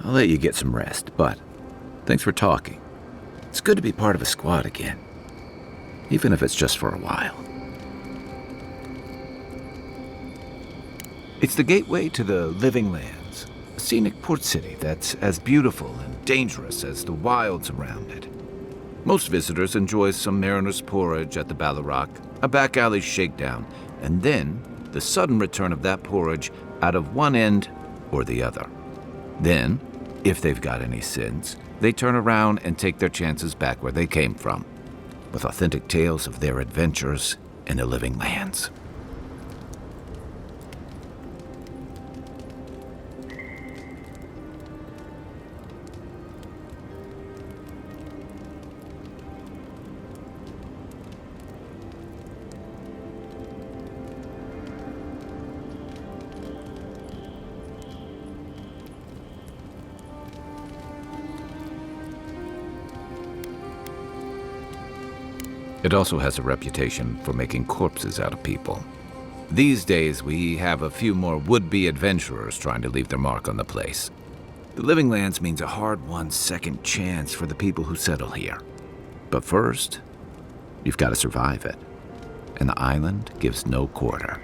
I'll let you get some rest, but thanks for talking. It's good to be part of a squad again, even if it's just for a while. It's the gateway to the Living Lands, a scenic port city that's as beautiful and dangerous as the wilds around it. Most visitors enjoy some mariner's porridge at the Ballarrock, a back alley shakedown, and then the sudden return of that porridge out of one end or the other. Then, if they've got any sins, they turn around and take their chances back where they came from, with authentic tales of their adventures in the Living Lands. It also has a reputation for making corpses out of people. These days, we have a few more would-be adventurers trying to leave their mark on the place. The Living Lands means a hard-won second chance for the people who settle here. But first, you've got to survive it. And the island gives no quarter.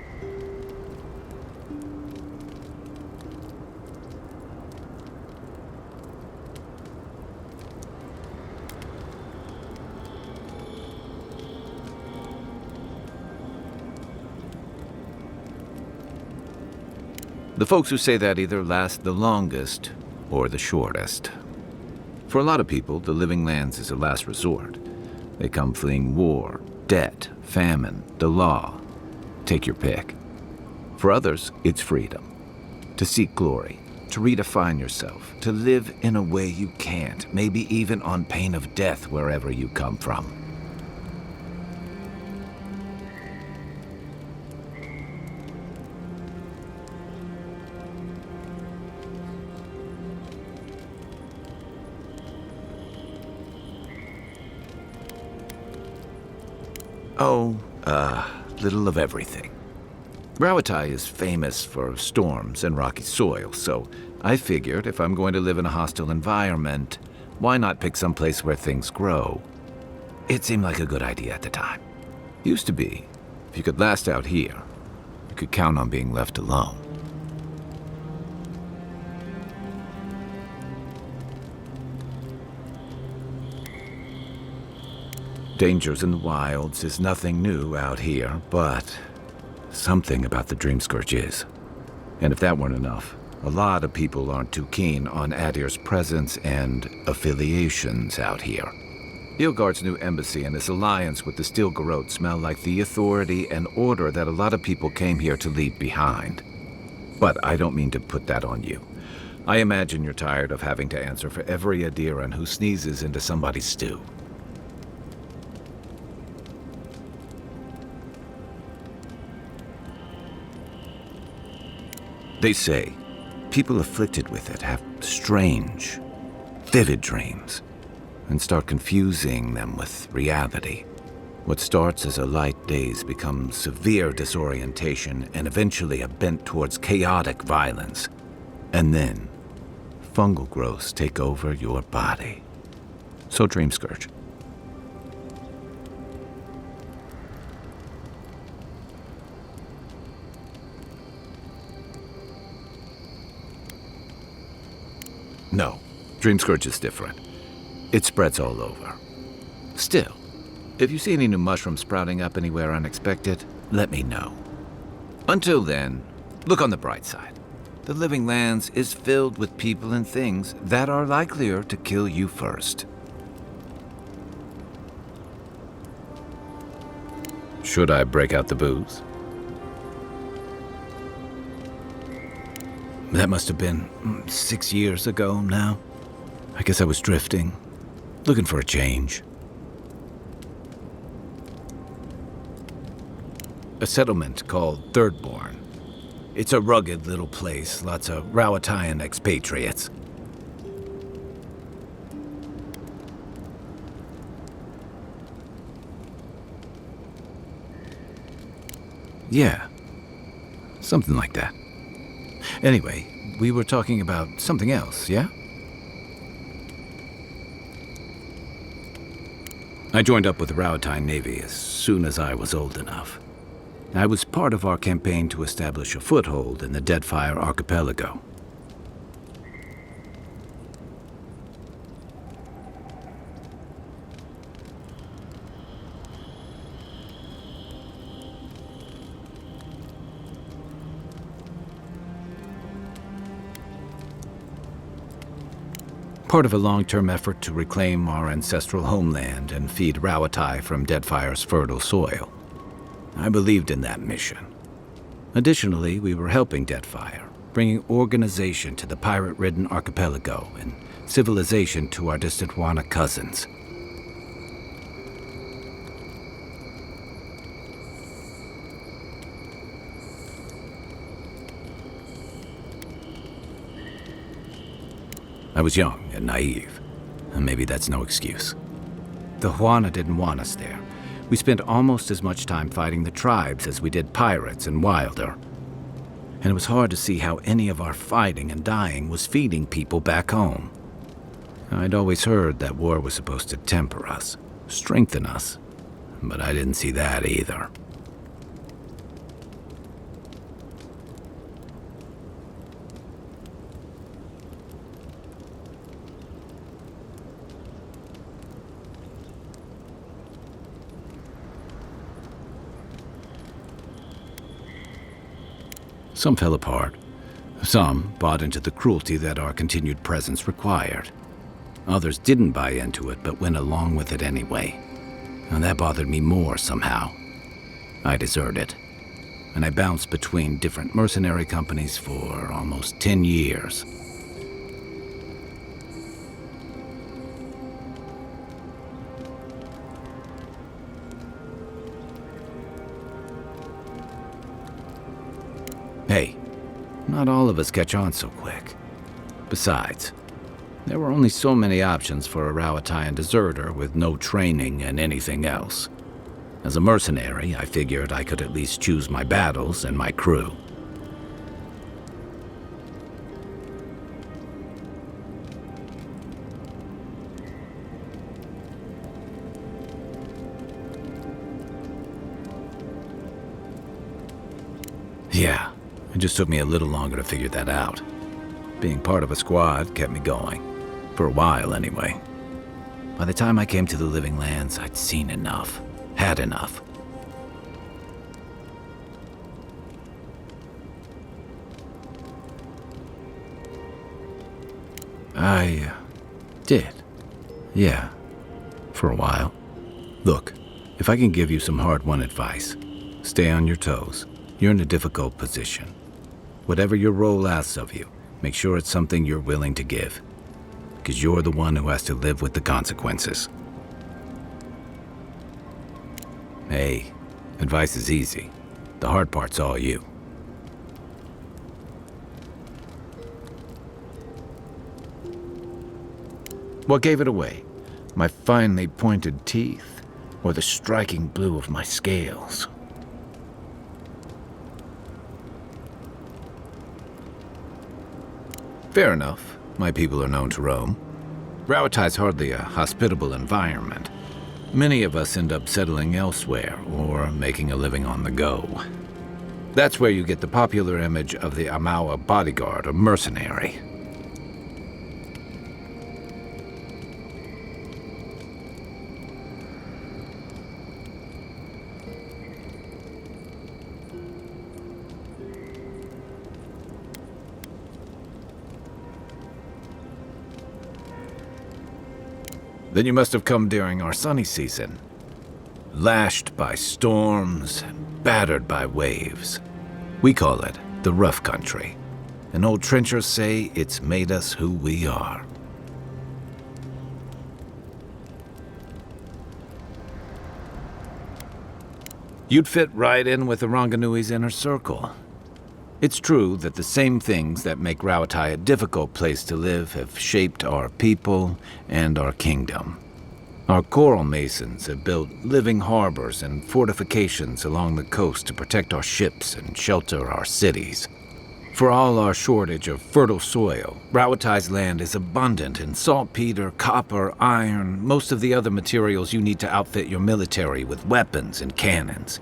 The folks who say that either last the longest or the shortest. For a lot of people, the Living Lands is a last resort. They come fleeing war, debt, famine, the law. Take your pick. For others, it's freedom. To seek glory, to redefine yourself, to live in a way you can't, maybe even on pain of death wherever you come from. Oh, little of everything. Rauatai is famous for storms and rocky soil, so I figured if I'm going to live in a hostile environment, why not pick some place where things grow? It seemed like a good idea at the time. Used to be. If you could last out here, you could count on being left alone. Dangers in the wilds is nothing new out here, but something about the Dreamscourge is. And if that weren't enough, a lot of people aren't too keen on Adir's presence and affiliations out here. Nilfgaard's new embassy and his alliance with the Steel Garrote smell like the authority and order that a lot of people came here to leave behind. But I don't mean to put that on you. I imagine you're tired of having to answer for every Adiran who sneezes into somebody's stew. They say people afflicted with it have strange, vivid dreams and start confusing them with reality. What starts as a light daze becomes severe disorientation and eventually a bent towards chaotic violence. And then, fungal growths take over your body. So Dreamscourge. No, Dreamscourge is different. It spreads all over. Still, if you see any new mushrooms sprouting up anywhere unexpected, let me know. Until then, look on the bright side. The Living Lands is filled with people and things that are likelier to kill you first. Should I break out the booze? That must have been 6 years ago now. I guess I was drifting, looking for a change. A settlement called Thirdborn. It's a rugged little place, lots of Rauataian expatriates. Yeah, something like that. Anyway, we were talking about something else, yeah? I joined up with the Rauatai Navy as soon as I was old enough. I was part of our campaign to establish a foothold in the Deadfire Archipelago. Part of a long-term effort to reclaim our ancestral homeland and feed Rauatai from Deadfire's fertile soil. I believed in that mission. Additionally, we were helping Deadfire, bringing organization to the pirate-ridden archipelago and civilization to our distant Wana cousins. I was young and naive, and maybe that's no excuse. The Huana didn't want us there. We spent almost as much time fighting the tribes as we did pirates and Wilder. And it was hard to see how any of our fighting and dying was feeding people back home. I'd always heard that war was supposed to temper us, strengthen us, but I didn't see that either. Some fell apart. Some bought into the cruelty that our continued presence required. Others didn't buy into it, but went along with it anyway. And that bothered me more somehow. I deserted. And I bounced between different mercenary companies for almost 10 years. Hey, not all of us catch on so quick. Besides, there were only so many options for a Rauatayan deserter with no training and anything else. As a mercenary, I figured I could at least choose my battles and my crew. Yeah. It just took me a little longer to figure that out. Being part of a squad kept me going. For a while, anyway. By the time I came to the Living Lands, I'd seen enough. Had enough. I did. Yeah. For a while. Look, if I can give you some hard-won advice, stay on your toes. You're in a difficult position. Whatever your role asks of you, make sure it's something you're willing to give. Because you're the one who has to live with the consequences. Hey, advice is easy. The hard part's all you. What gave it away? My finely pointed teeth, or the striking blue of my scales? Fair enough. My people are known to roam. Rauatai's hardly a hospitable environment. Many of us end up settling elsewhere, or making a living on the go. That's where you get the popular image of the Amaua bodyguard or mercenary. Then you must have come during our sunny season. Lashed by storms and battered by waves. We call it the rough country. And old trenchers say it's made us who we are. You'd fit right in with the Ronganui's inner circle. It's true that the same things that make Rauatai a difficult place to live have shaped our people and our kingdom. Our coral masons have built living harbors and fortifications along the coast to protect our ships and shelter our cities. For all our shortage of fertile soil, Rauatai's land is abundant in saltpeter, copper, iron, most of the other materials you need to outfit your military with weapons and cannons.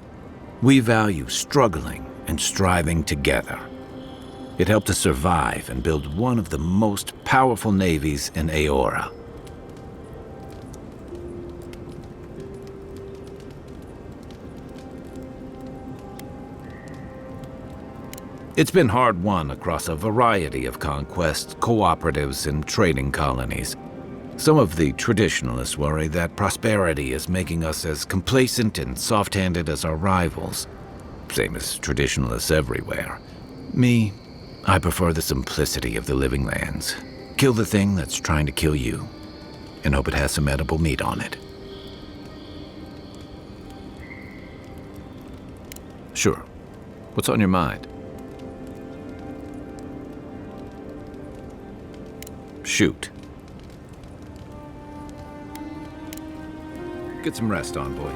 We value struggling and striving together. It helped us survive and build one of the most powerful navies in Eora. It's been hard won across a variety of conquests, cooperatives, and trading colonies. Some of the traditionalists worry that prosperity is making us as complacent and soft-handed as our rivals. Same as traditionalists everywhere. Me, I prefer the simplicity of the Living Lands. Kill the thing that's trying to kill you, and hope it has some edible meat on it. Sure. What's on your mind? Shoot. Get some rest, Envoy.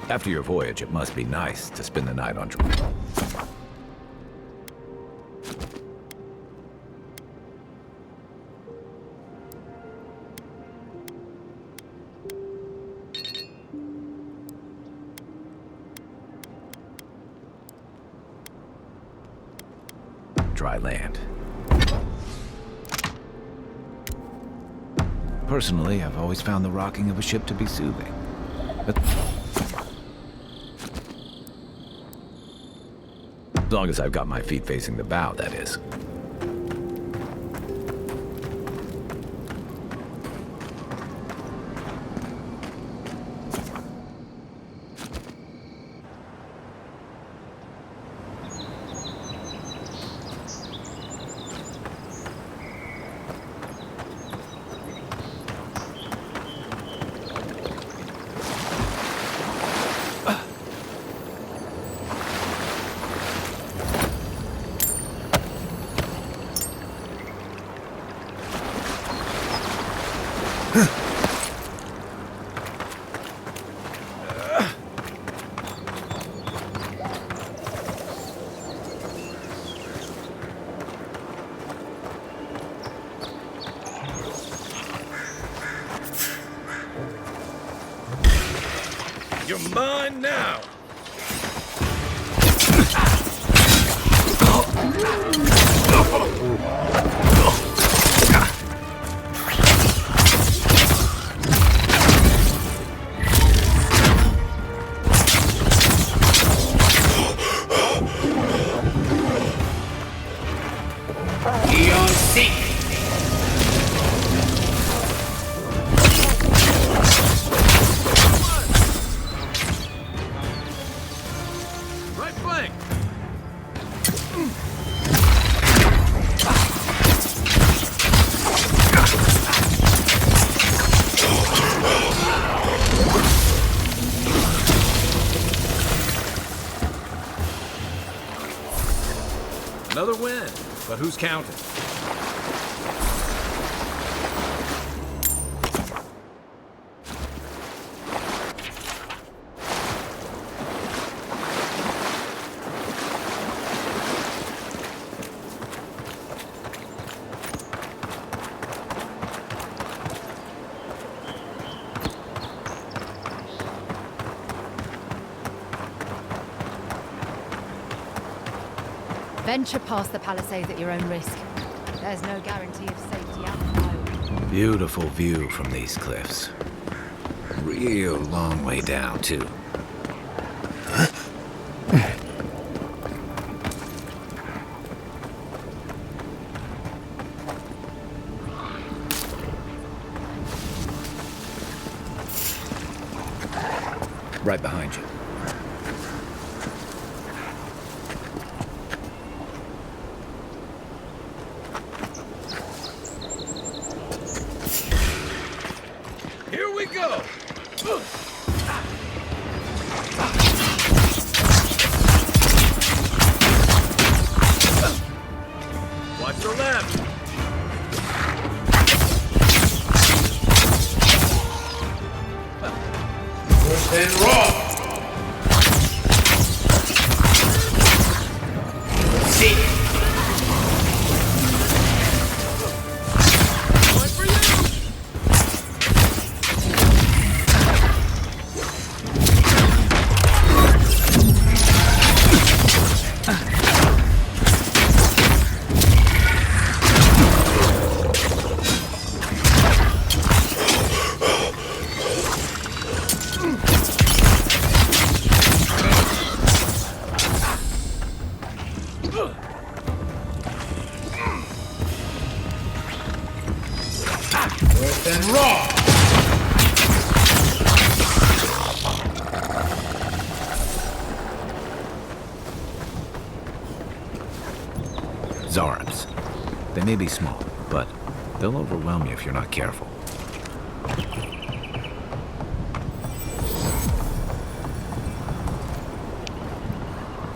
After your voyage, it must be nice to spend the night on dry land. Personally, I've always found the rocking of a ship to be soothing. But as long as I've got my feet facing the bow, that is. You're mine now! Eon Seek! Right flank! Another win, but who's counting? Venture past the palisades at your own risk. There's no guarantee of safety out in the open. Beautiful view from these cliffs. Real long way down, too. Right behind you. Here we go! Watch your left! First and raw! Seek! First and raw! Zarabs. They may be small, but they'll overwhelm you if you're not careful.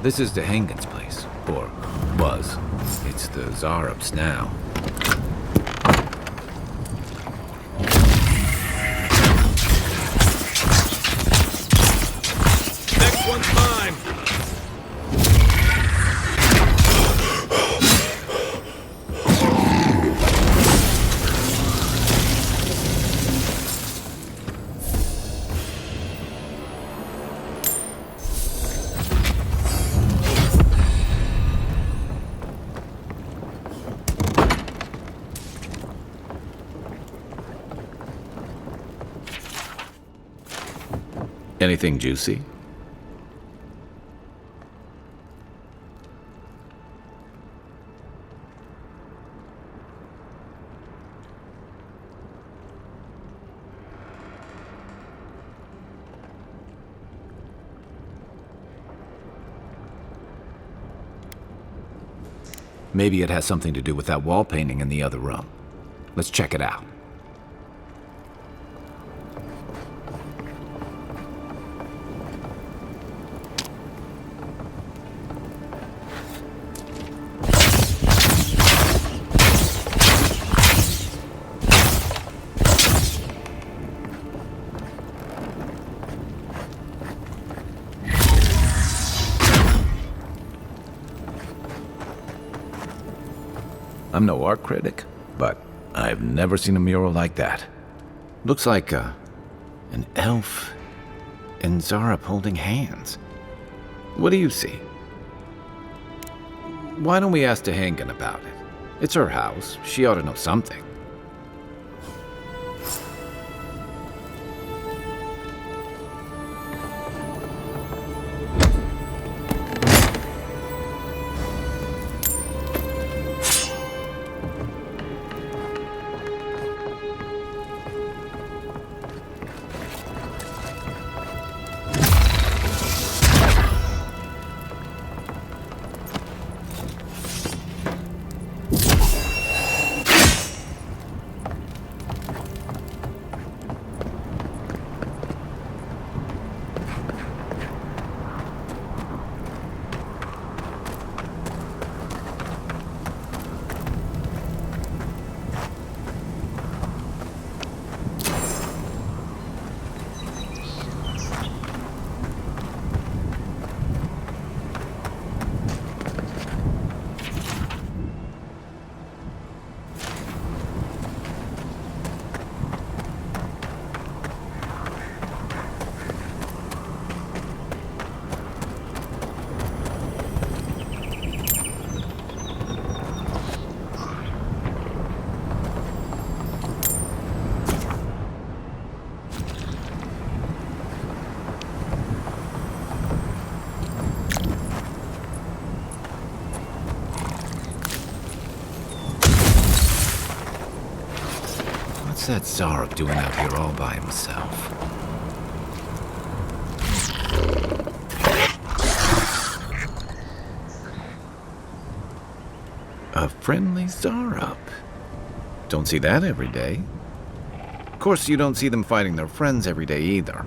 This is Dehangan's place, or was. It's the Zarabs now. Anything juicy? Maybe it has something to do with that wall painting in the other room. Let's check it out. I'm no art critic, but I've never seen a mural like that. Looks like an elf and Zara holding hands. What do you see? Why don't we ask Tehangan about it? It's her house. She ought to know something. What's that Zarok doing out here all by himself? A friendly Zarok. Don't see that every day. Of course, you don't see them fighting their friends every day either.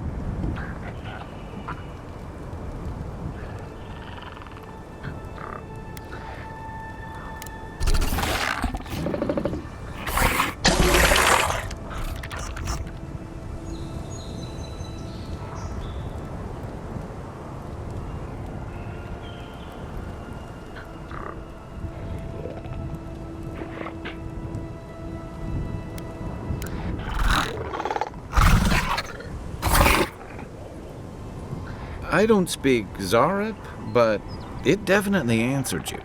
I don't speak Zarep, but it definitely answered you.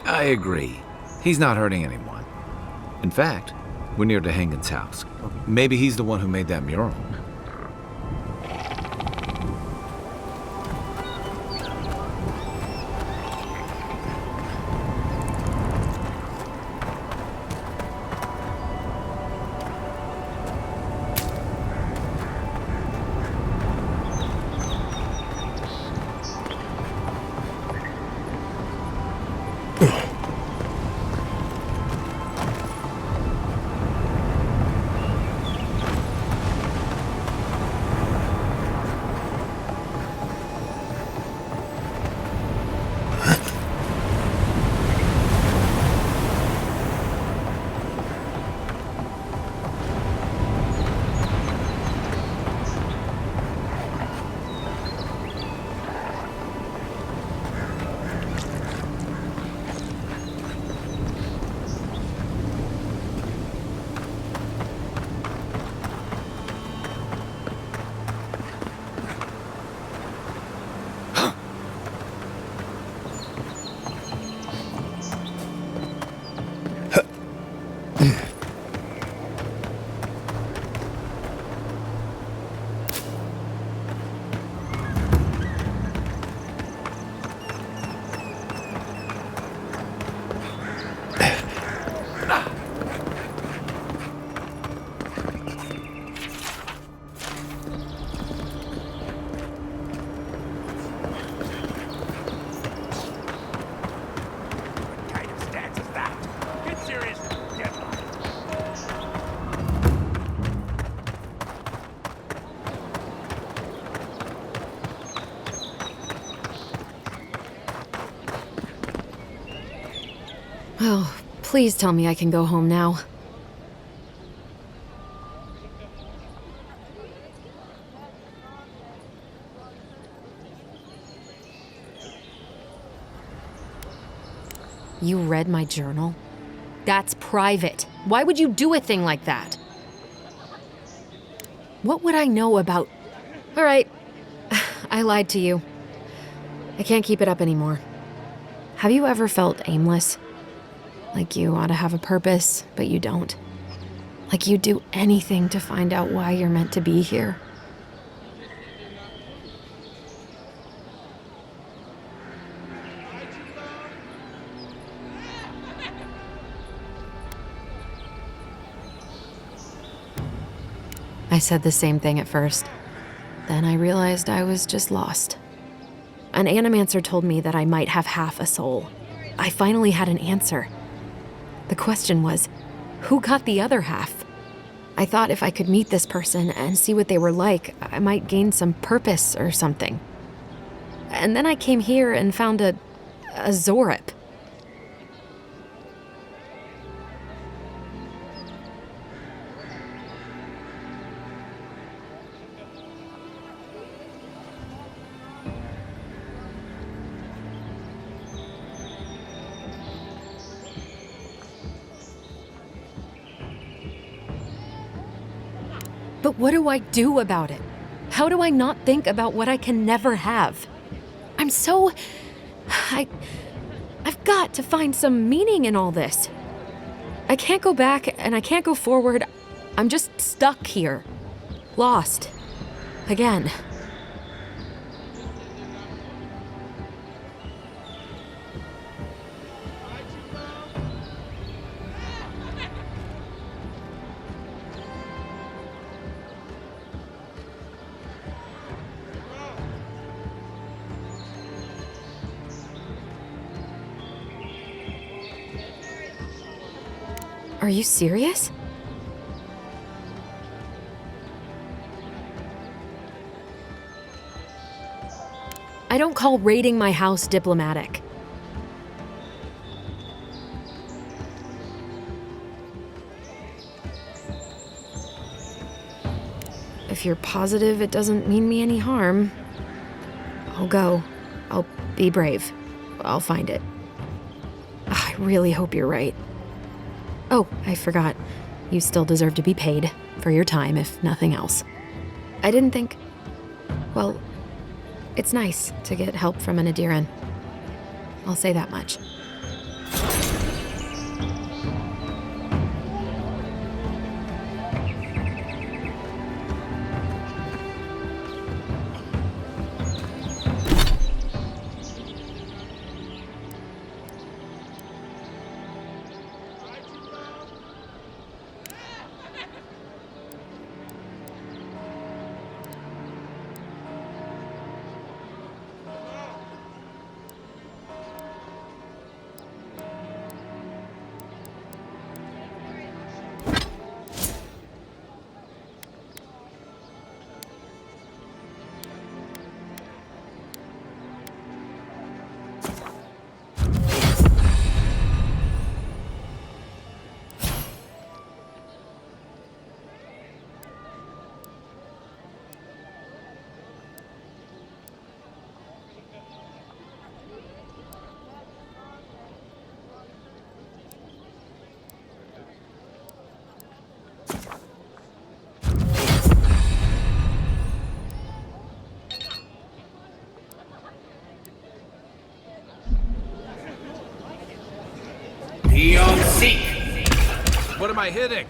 I agree. He's not hurting anyone. In fact, we're near Tehangan's house. Maybe he's the one who made that mural. Oh, please tell me I can go home now. You read my journal? That's private. Why would you do a thing like that? What would I know about... All right, I lied to you. I can't keep it up anymore. Have you ever felt aimless? Like you ought to have a purpose, but you don't? Like you'd do anything to find out why you're meant to be here? I said the same thing at first. Then I realized I was just lost. An animancer told me that I might have half a soul. I finally had an answer. The question was, who got the other half? I thought if I could meet this person and see what they were like, I might gain some purpose or something. And then I came here and found a Zorip. But what do I do about it? How do I not think about what I can never have? I'm so... I've got to find some meaning in all this. I can't go back and I can't go forward. I'm just stuck here. Lost. Again. Are you serious? I don't call raiding my house diplomatic. If you're positive it doesn't mean me any harm, I'll go. I'll be brave. I'll find it. I really hope you're right. Oh, I forgot. You still deserve to be paid for your time, if nothing else. I didn't think... Well, it's nice to get help from an Adiran. I'll say that much. Beyond seek. What am I hitting?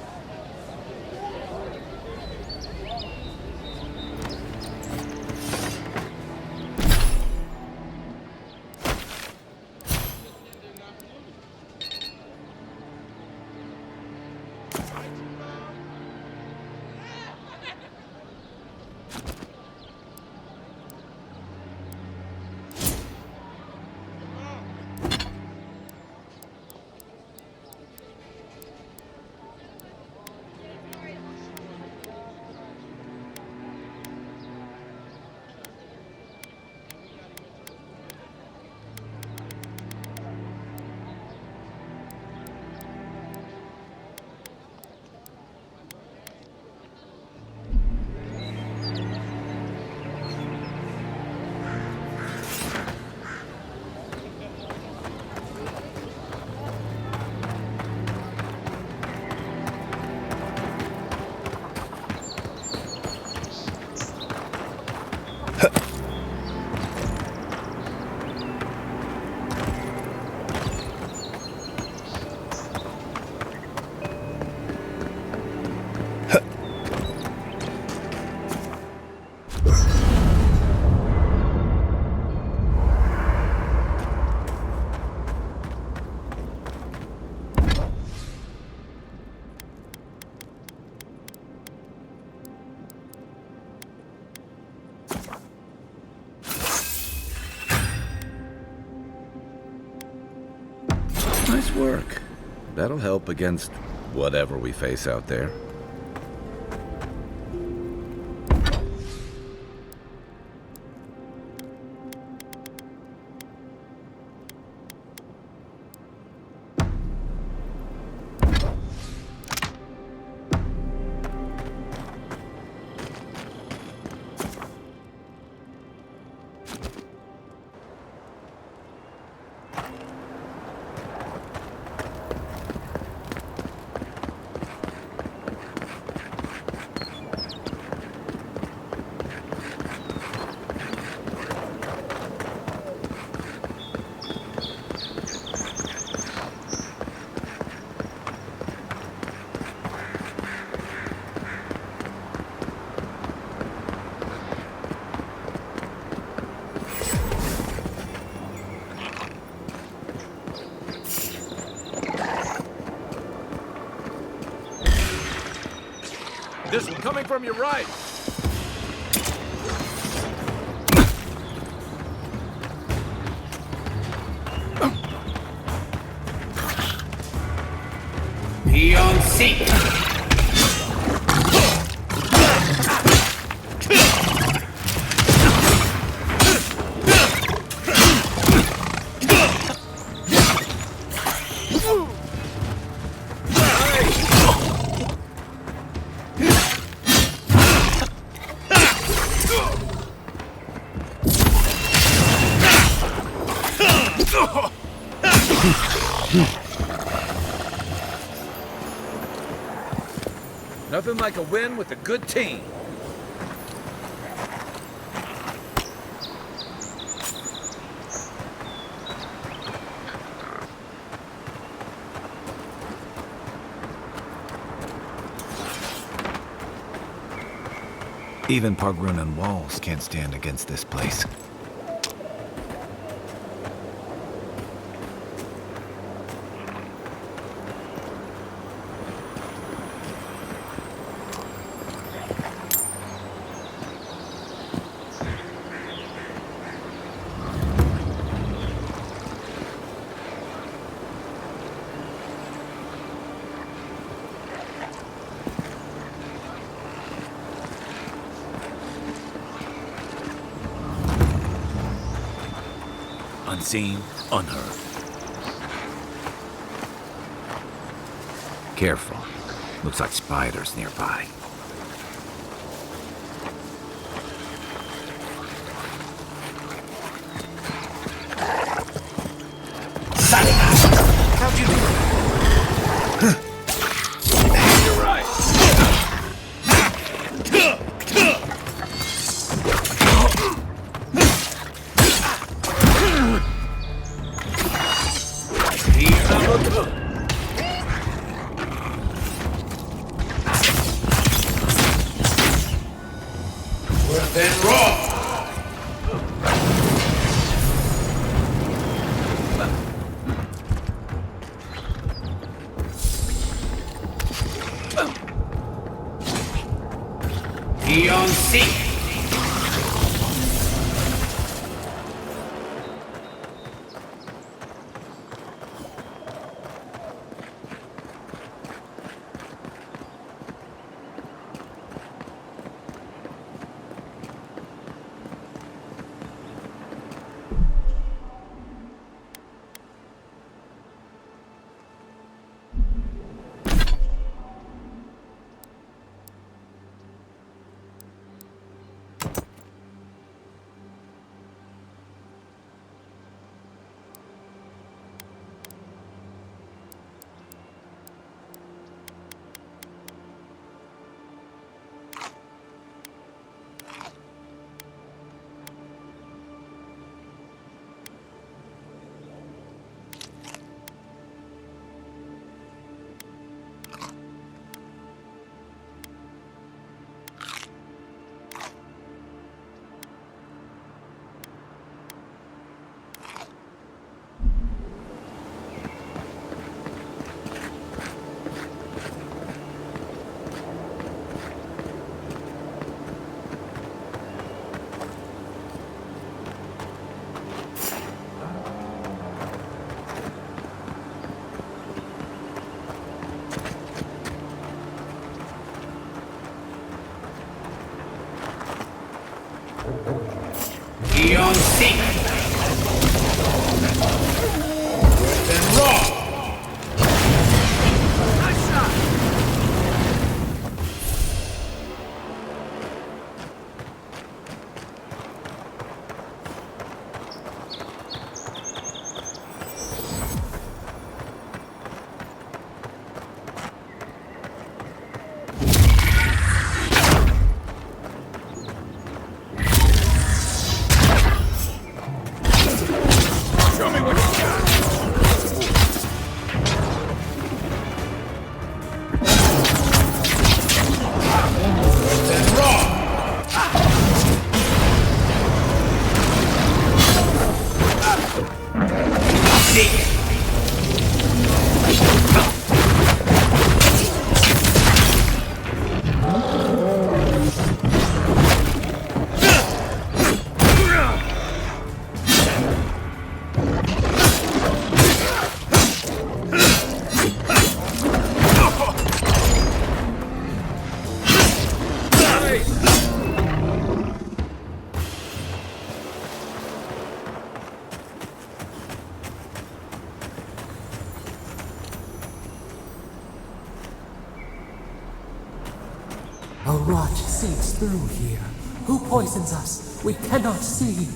Nice work. That'll help against whatever we face out there. This one coming from your right. Beyond seek. Nothing like a win with a good team. Even Pargrunan walls can't stand against this place. Unseen, unheard. Careful. Looks like spiders nearby. How'd you do that? You're right. Then raw. Beyond seek. A rot seeps through here. Who poisons us? We cannot see.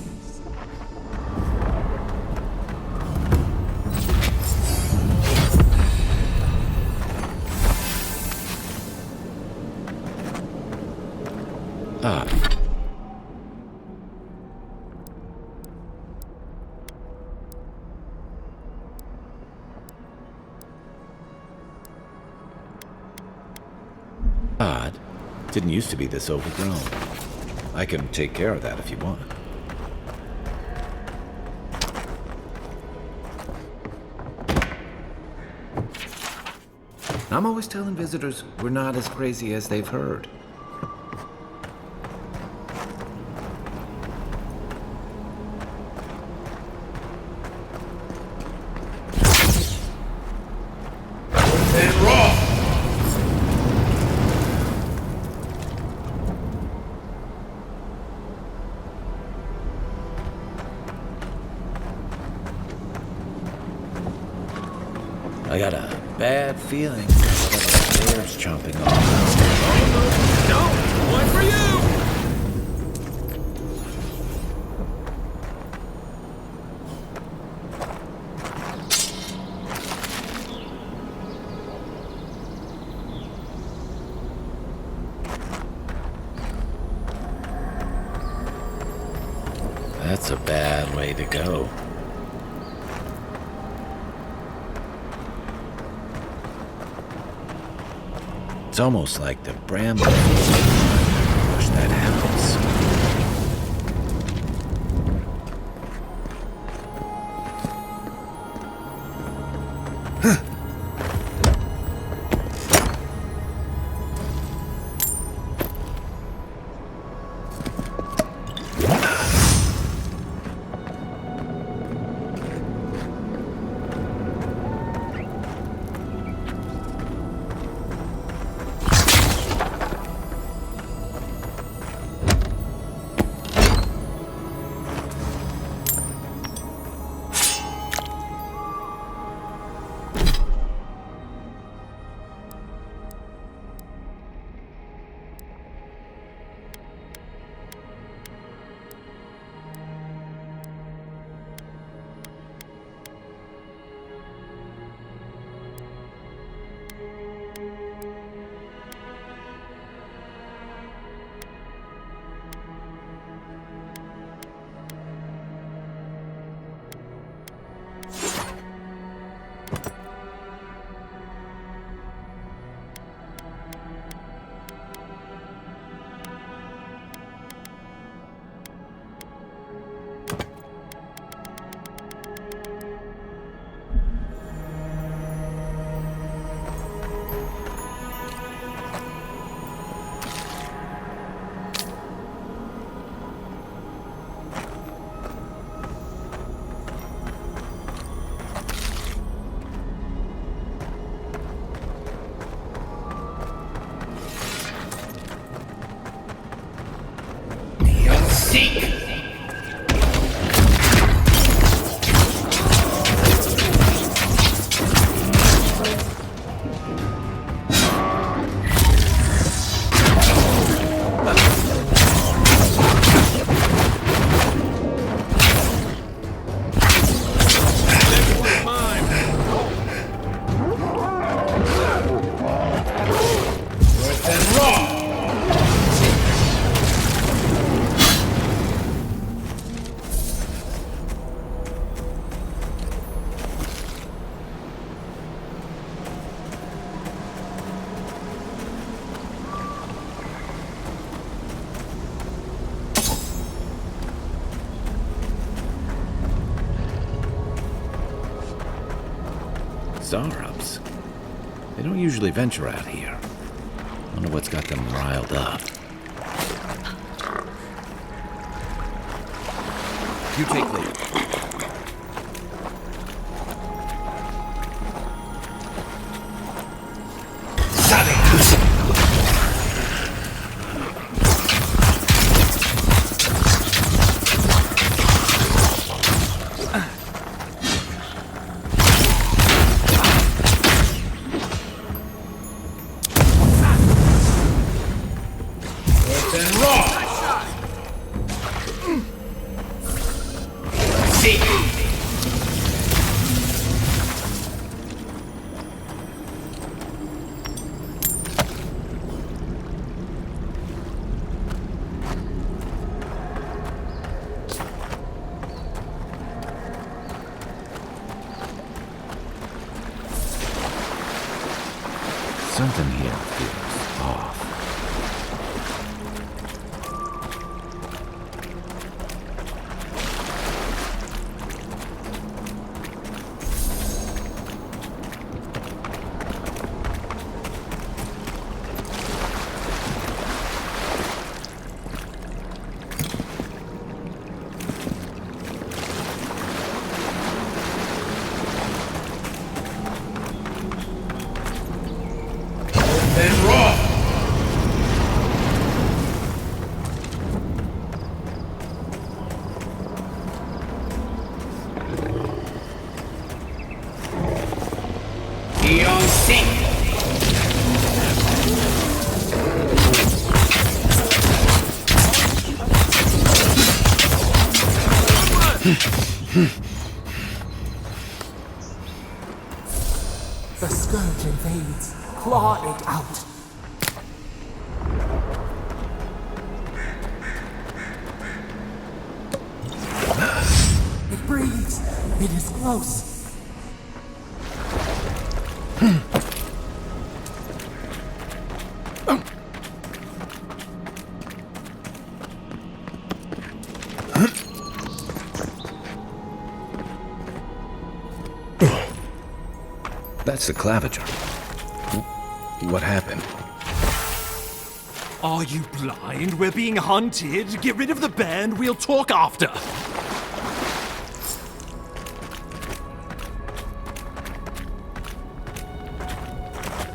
Odd. Didn't used to be this overgrown. I can take care of that if you want. I'm always telling visitors we're not as crazy as they've heard. I got a bad feeling that bear's chomping off. No! One for you! That's a bad way to go. It's almost like the bramble push that happens. Zarubs. They don't usually venture out here. Wonder what's got them riled up. You take lead. Something here feels off. The scourge invades. Claw it out. It breathes. It is close. That's the Claviger. What happened? Are you blind? We're being hunted. Get rid of the band. We'll talk after.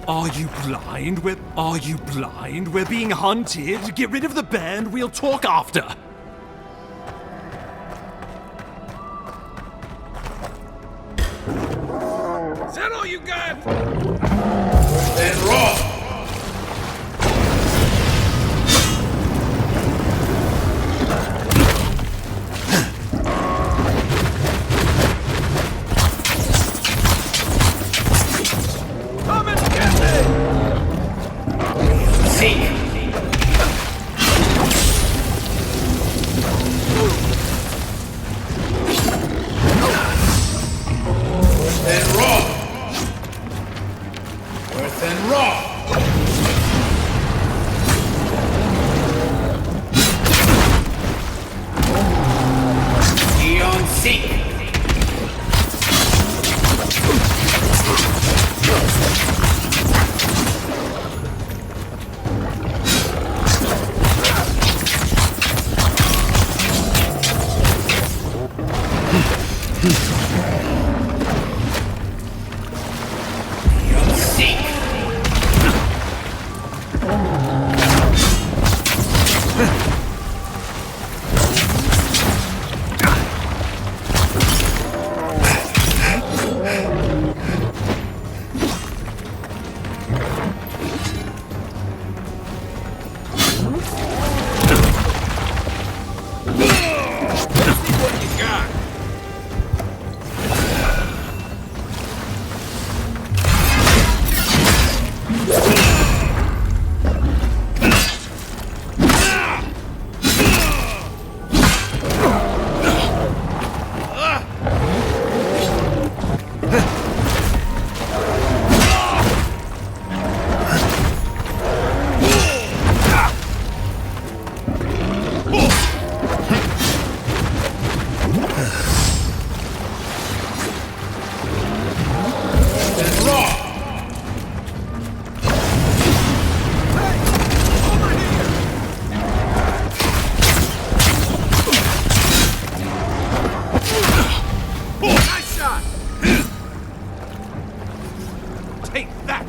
Are you blind? We're being hunted. Get rid of the band. We'll talk after. Is that all you got? Then raw! Come and get me! Seek! Then raw! Worse than raw! Eon Seek!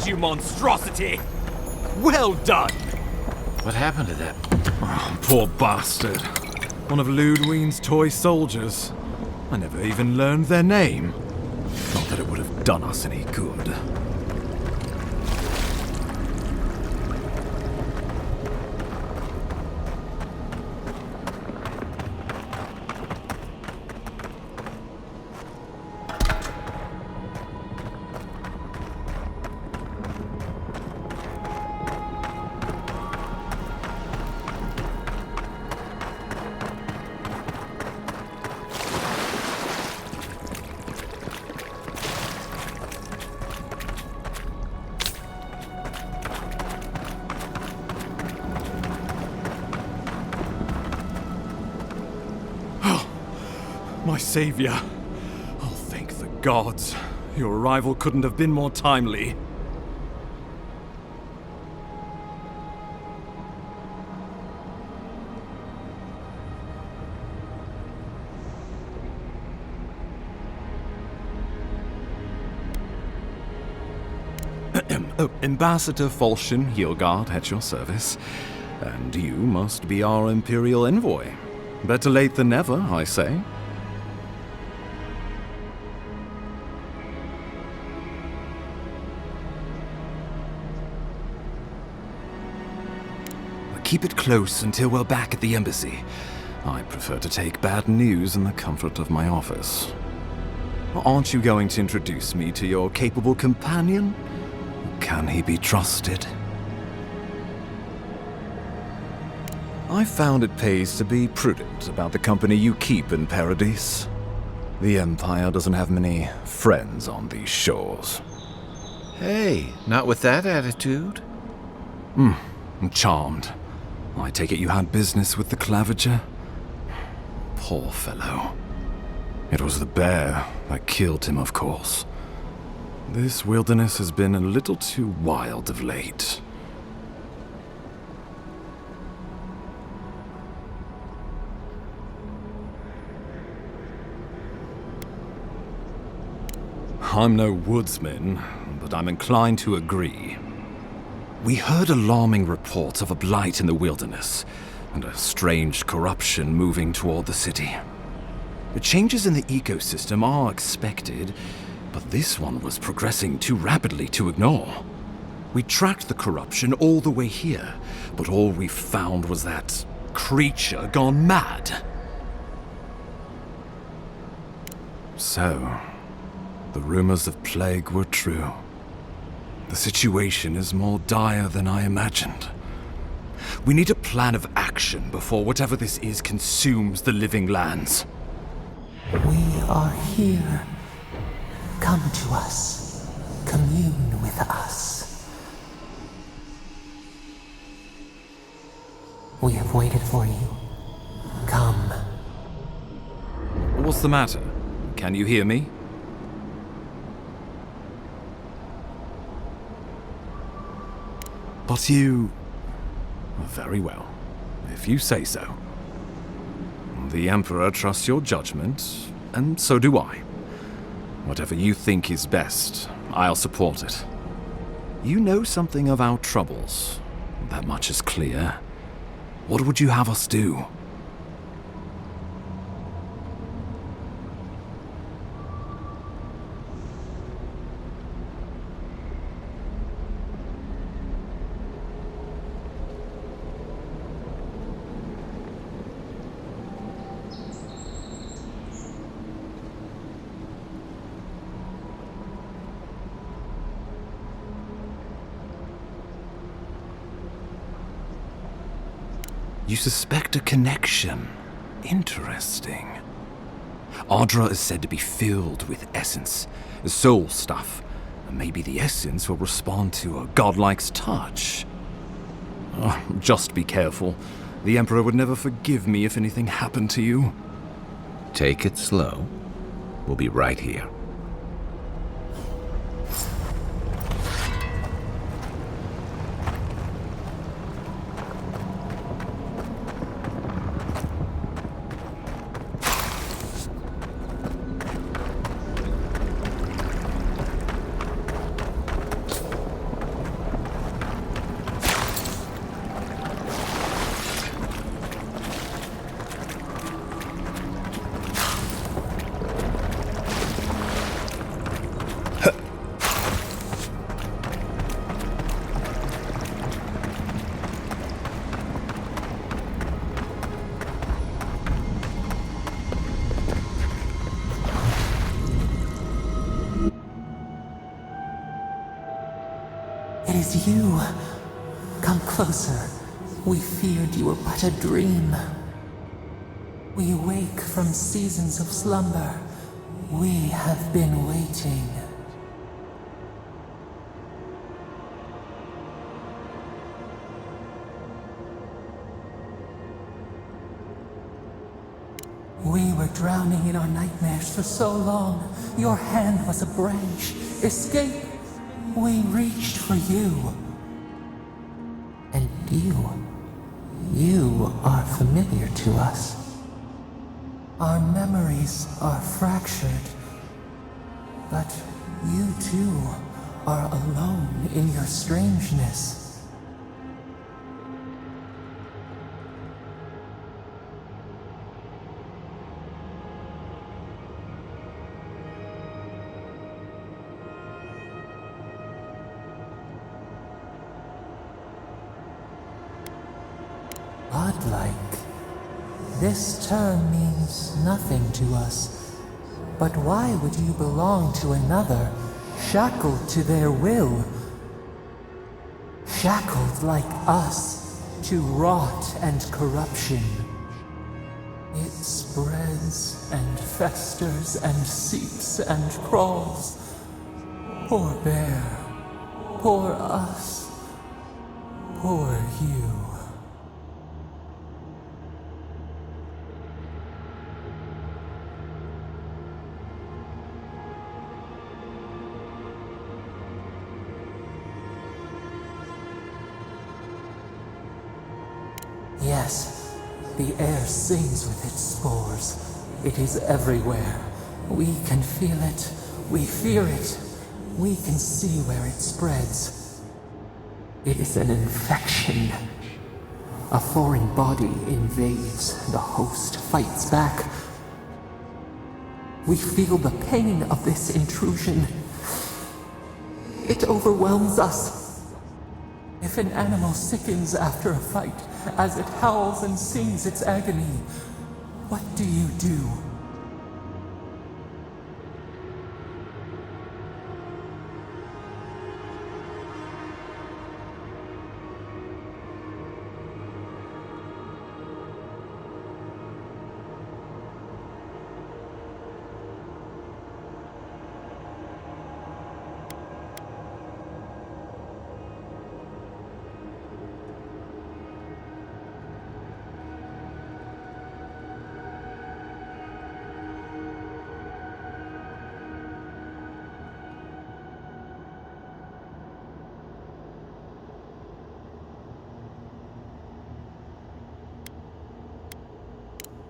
you monstrosity! Well done! What happened to that? Oh, poor bastard. One of Ludwine's toy soldiers. I never even learned their name. Not that it would have done us any good. My savior. Oh, thank the gods. Your arrival couldn't have been more timely. Ambassador Falchion Hildegard at your service. And you must be our Imperial envoy. Better late than never, I say. Keep it close until we're back at the embassy. I prefer to take bad news in the comfort of my office. Aren't you going to introduce me to your capable companion? Can he be trusted? I found it pays to be prudent about the company you keep in Paradise. The Empire doesn't have many friends on these shores. Hey, not with that attitude. I'm charmed. I take it you had business with the Claviger? Poor fellow. It was the bear that killed him, of course. This wilderness has been a little too wild of late. I'm no woodsman, but I'm inclined to agree. We heard alarming reports of a blight in the wilderness, and a strange corruption moving toward the city. The changes in the ecosystem are expected, but this one was progressing too rapidly to ignore. We tracked the corruption all the way here, but all we found was that creature gone mad. So, the rumors of plague were true. The situation is more dire than I imagined. We need a plan of action before whatever this is consumes the living lands. We are here. Come to us. Commune with us. We have waited for you. Come. What's the matter? Can you hear me? But you... Very well, if you say so. The Emperor trusts your judgment, and so do I. Whatever you think is best, I'll support it. You know something of our troubles. That much is clear. What would you have us do? You suspect a connection. Interesting. Ardra is said to be filled with essence, soul stuff. And maybe the essence will respond to a godlike's touch. Oh, just be careful. The Emperor would never forgive me if anything happened to you. Take it slow. We'll be right here. is you. Come closer. We feared you were but a dream. We wake from seasons of slumber. We have been waiting. We were drowning in our nightmares for so long. Your hand was a branch. Escape! We reached for you. And you are familiar to us. Our memories are fractured. But you too are alone in your strangeness. Godlike. This term means nothing to us. But why would you belong to another, shackled to their will? Shackled like us to rot and corruption. It spreads and festers and seeps and crawls. Poor bear, poor us, poor you. Yes, the air sings with its spores. It is everywhere. We can feel it. We fear it. We can see where it spreads. It is an infection. A foreign body invades. The host fights back. We feel the pain of this intrusion. It overwhelms us. If an animal sickens after a fight, as it howls and sings its agony, what do you do?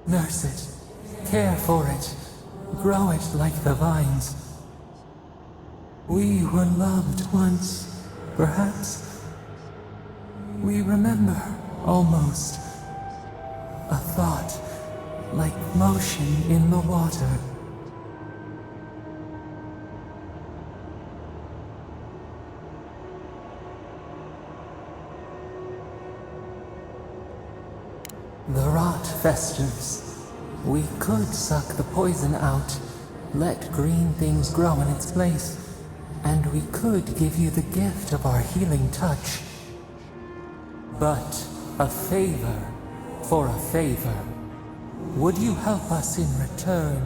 Nurse it, care for it, grow it like the vines. We were loved once, perhaps. We remember, almost. A thought, like motion in the water. The rot festers. We could suck the poison out, let green things grow in its place, and we could give you the gift of our healing touch. But a favor for a favor. Would you help us in return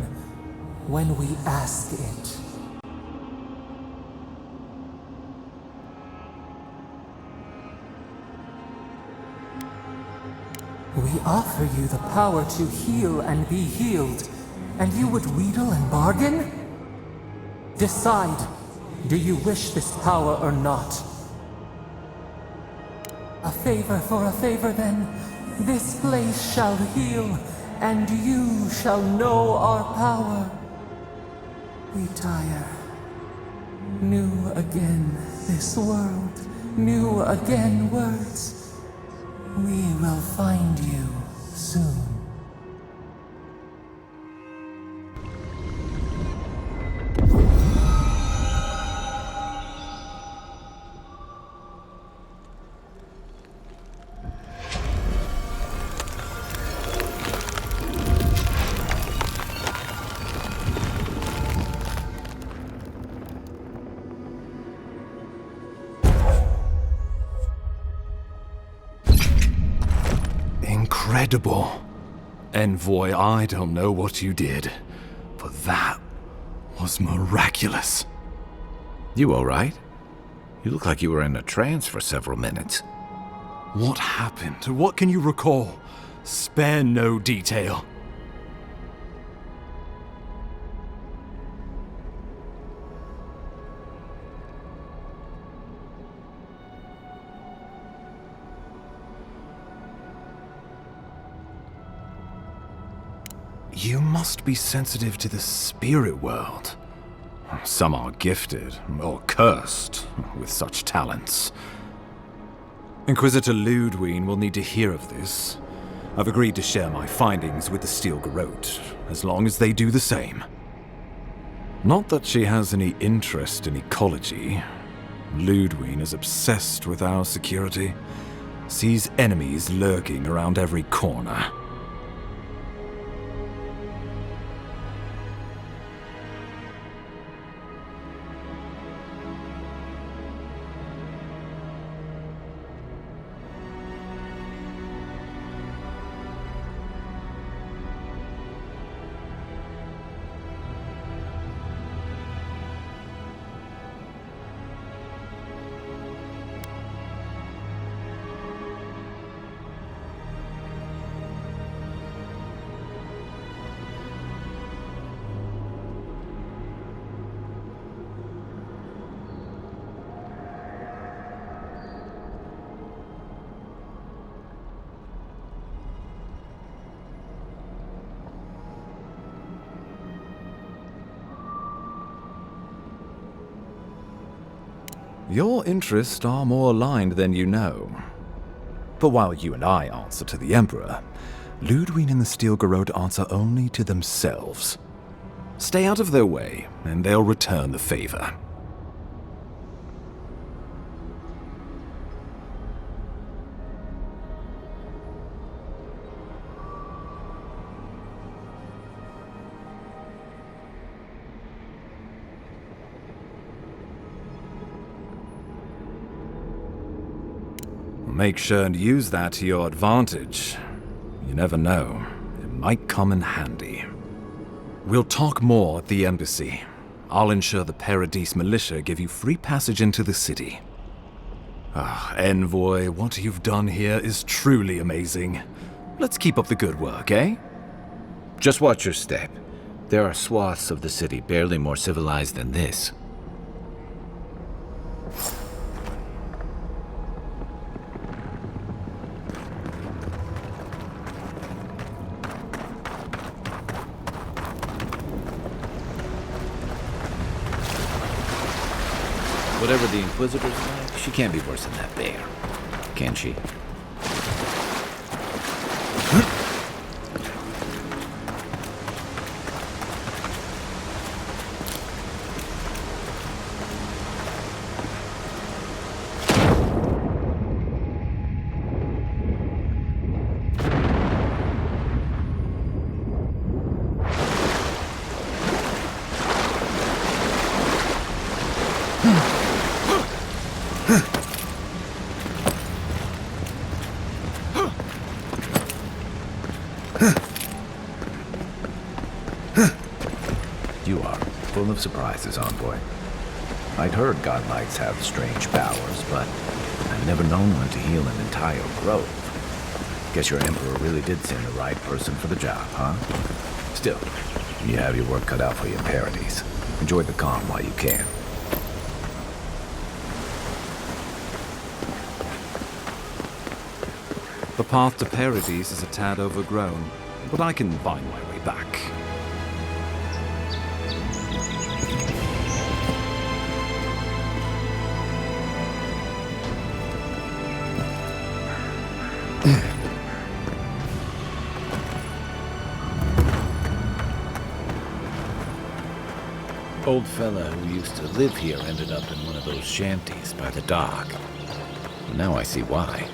when we ask it? We offer you the power to heal and be healed, and you would wheedle and bargain? Decide, do you wish this power or not? A favor for a favor then. This place shall heal, and you shall know our power. We tire. New again this world, new again words. We will find you soon. incredible. Envoy, I don't know what you did, but that was miraculous. You all right? You look like you were in a trance for several minutes. What happened? What can you recall? Spare no detail. You must be sensitive to the spirit world. Some are gifted, or cursed, with such talents. Inquisitor Ludwine will need to hear of this. I've agreed to share my findings with the Steel Garrote, as long as they do the same. Not that she has any interest in ecology. Ludwine is obsessed with our security, sees enemies lurking around every corner. Your interests are more aligned than you know. But while you and I answer to the Emperor, Ludwine and the Steel Garrote answer only to themselves. Stay out of their way, and they'll return the favor. Make sure and use that to your advantage. You never know. It might come in handy. We'll talk more at the embassy. I'll ensure the Paradis militia give you free passage into the city. Envoy, what you've done here is truly amazing. Let's keep up the good work, eh? Just watch your step. There are swaths of the city barely more civilized than this. Whatever the Inquisitor's like, she can't be worse than that bear. Can she? You are full of surprises, Envoy. I'd heard godlights have strange powers, but I've never known one to heal an entire grove. Guess your Emperor really did send the right person for the job, huh? Still, you have your work cut out for you in Paradis. Enjoy the calm while you can. The path to Paradis is a tad overgrown, but I can find my way back. Old fella who used to live here ended up in one of those shanties by the dock. Now I see why.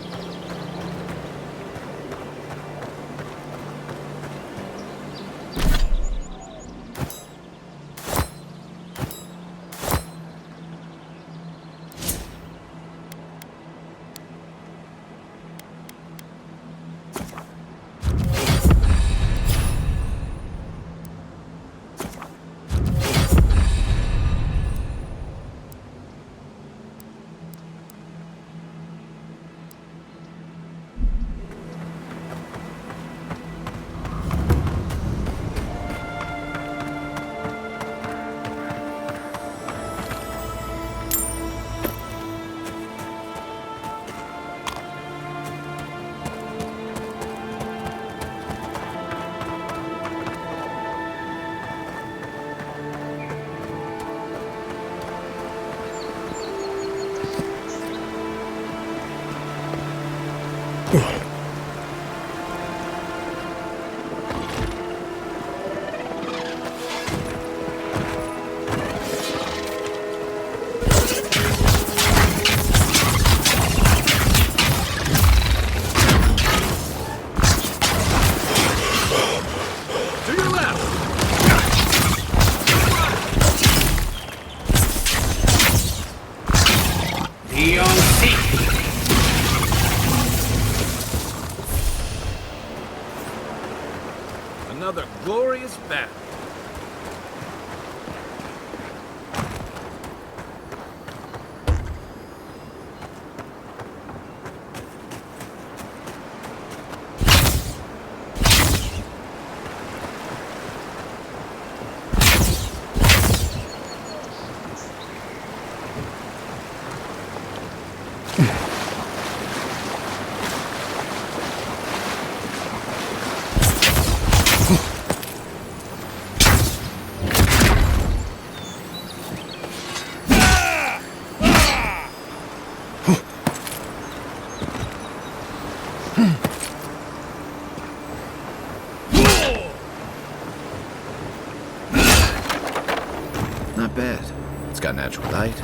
Not bad. It's got natural light,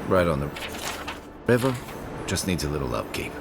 right on the river. Just needs a little upkeep.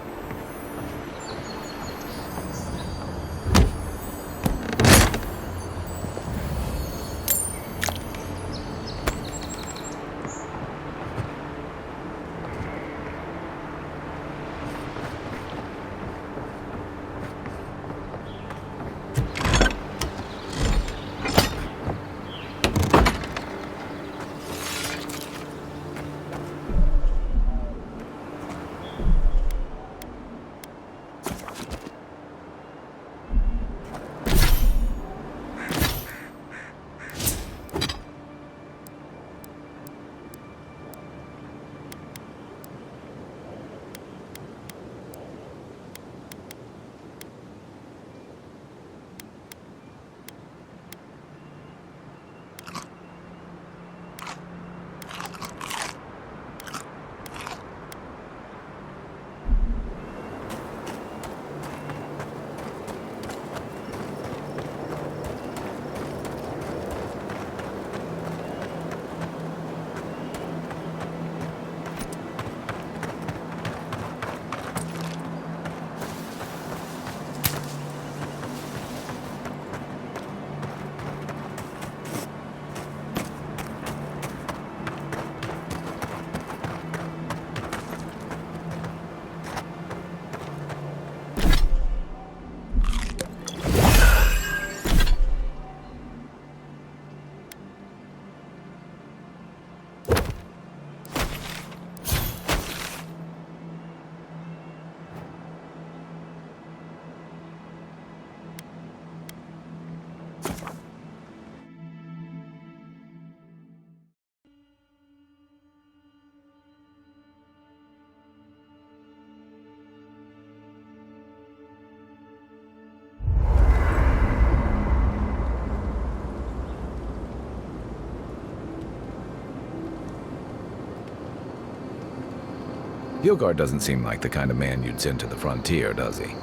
Hildegard doesn't seem like the kind of man you'd send to the frontier, does he?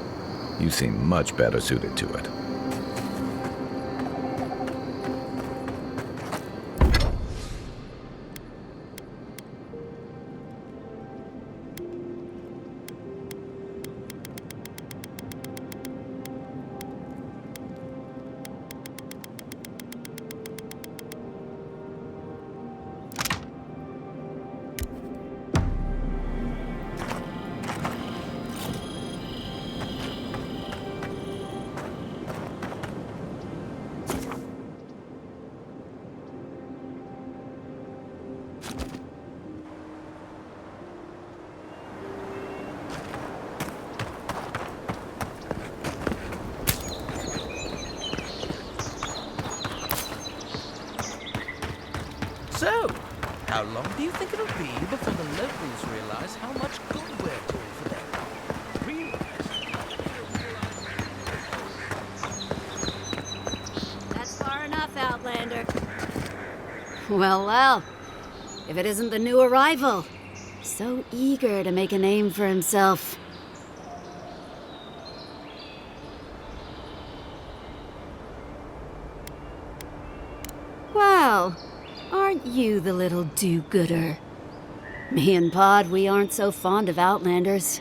You seem much better suited to it. So, how long do you think it'll be before the locals realize how much good we're doing for them? That's far enough, Outlander. Well, well. If it isn't the new arrival. So eager to make a name for himself. Well, aren't you the little do-gooder? Me and Pod, we aren't so fond of Outlanders.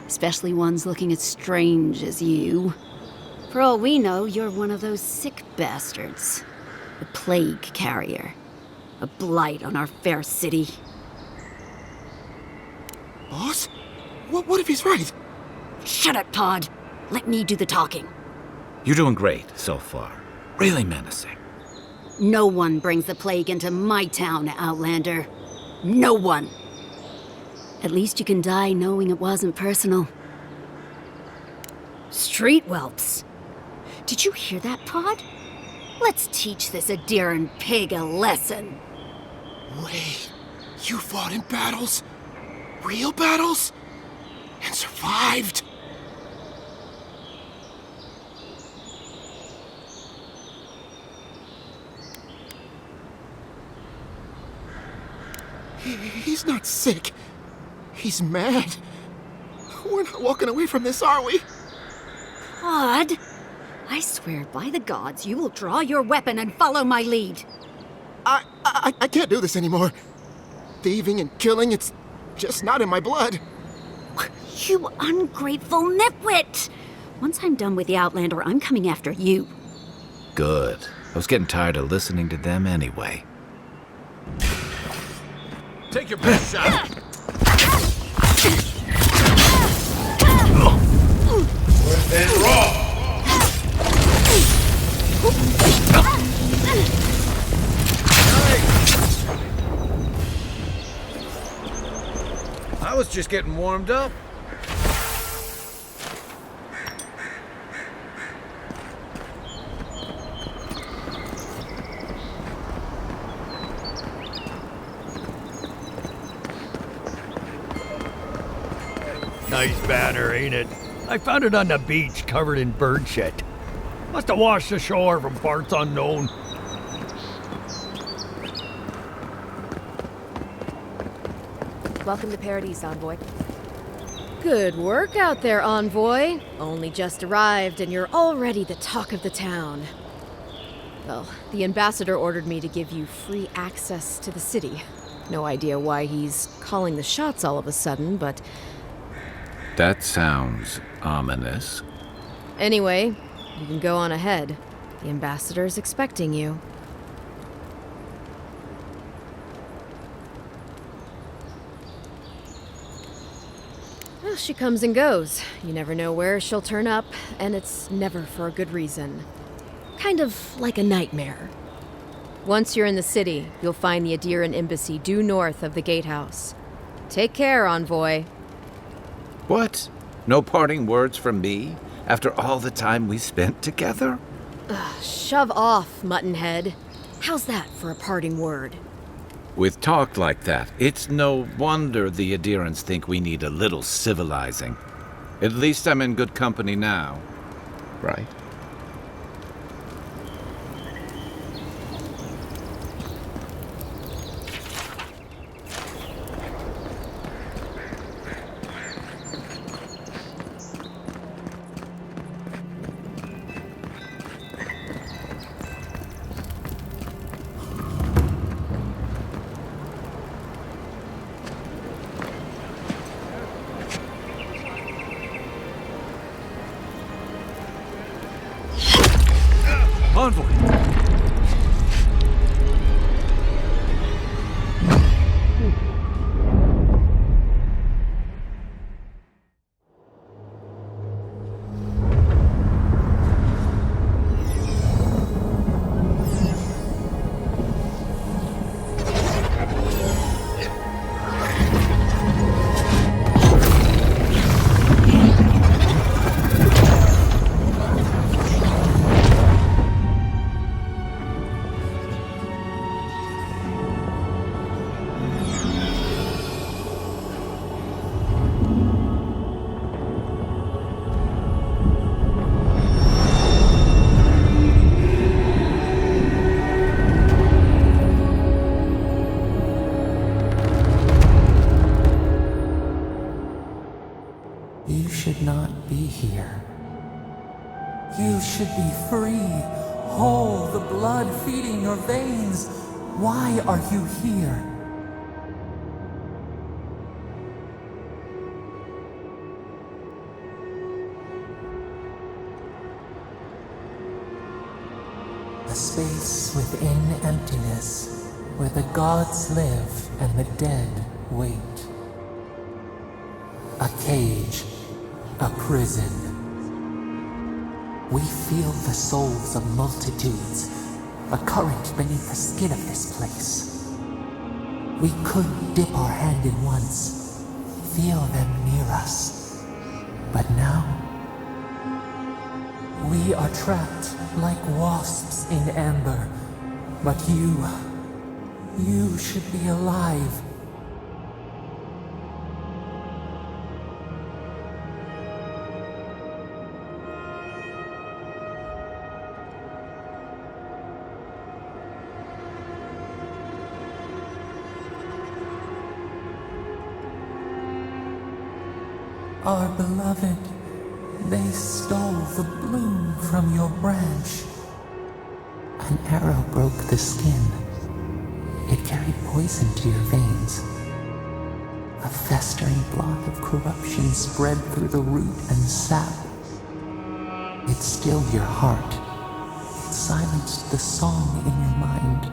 Especially ones looking as strange as you. For all we know, you're one of those sick bastards. A plague carrier. A blight on our fair city. Boss? What if he's right? Shut it, Pod. Let me do the talking. You're doing great so far. Really menacing. No one brings the plague into my town, Outlander. No one. At least you can die knowing it wasn't personal. Street whelps. Did you hear that, Pod? Let's teach this Adiran pig a lesson. Wait, you fought in battles? Real battles? And survived? He's not sick. He's mad. We're not walking away from this, are we? Pod, I swear by the gods you will draw your weapon and follow my lead. I can't do this anymore. Thieving and killing, it's just not in my blood. You ungrateful nitwit! Once I'm done with the Outlander, I'm coming after you. Good. I was getting tired of listening to them anyway. Take your best shot. And raw. I was just getting warmed up. Nice banner, ain't it? I found it on the beach, covered in bird shit. Must have washed ashore from parts unknown. Welcome to Paradise, Envoy. Good work out there, Envoy. Only just arrived, and you're already the talk of the town. Well, the ambassador ordered me to give you free access to the city. No idea why he's calling the shots all of a sudden, but... That sounds ominous. Anyway, you can go on ahead. The ambassador's expecting you. Well, she comes and goes. You never know where she'll turn up, and it's never for a good reason. Kind of like a nightmare. Once you're in the city, you'll find the Adiran embassy due north of the gatehouse. Take care, Envoy. What? No parting words from me? After all the time we spent together? Ugh, shove off, Muttonhead. How's that for a parting word? With talk like that, it's no wonder the Adirans think we need a little civilizing. At least I'm in good company now, right? Envoy! You should not be here. You should be free, whole, the blood feeding your veins. Why are you here? A space within emptiness, where the gods live and the dead wait. A cage, a prison. We feel the souls of multitudes, a current beneath the skin of this place. We could dip our hand in once, feel them near us. But now, we are trapped like wasps in amber. But you should be alive. Our beloved, they stole the bloom from your branch. An arrow broke the skin. poison to your veins. A festering blot of corruption spread through the root and sap. It stilled your heart. It silenced the song in your mind.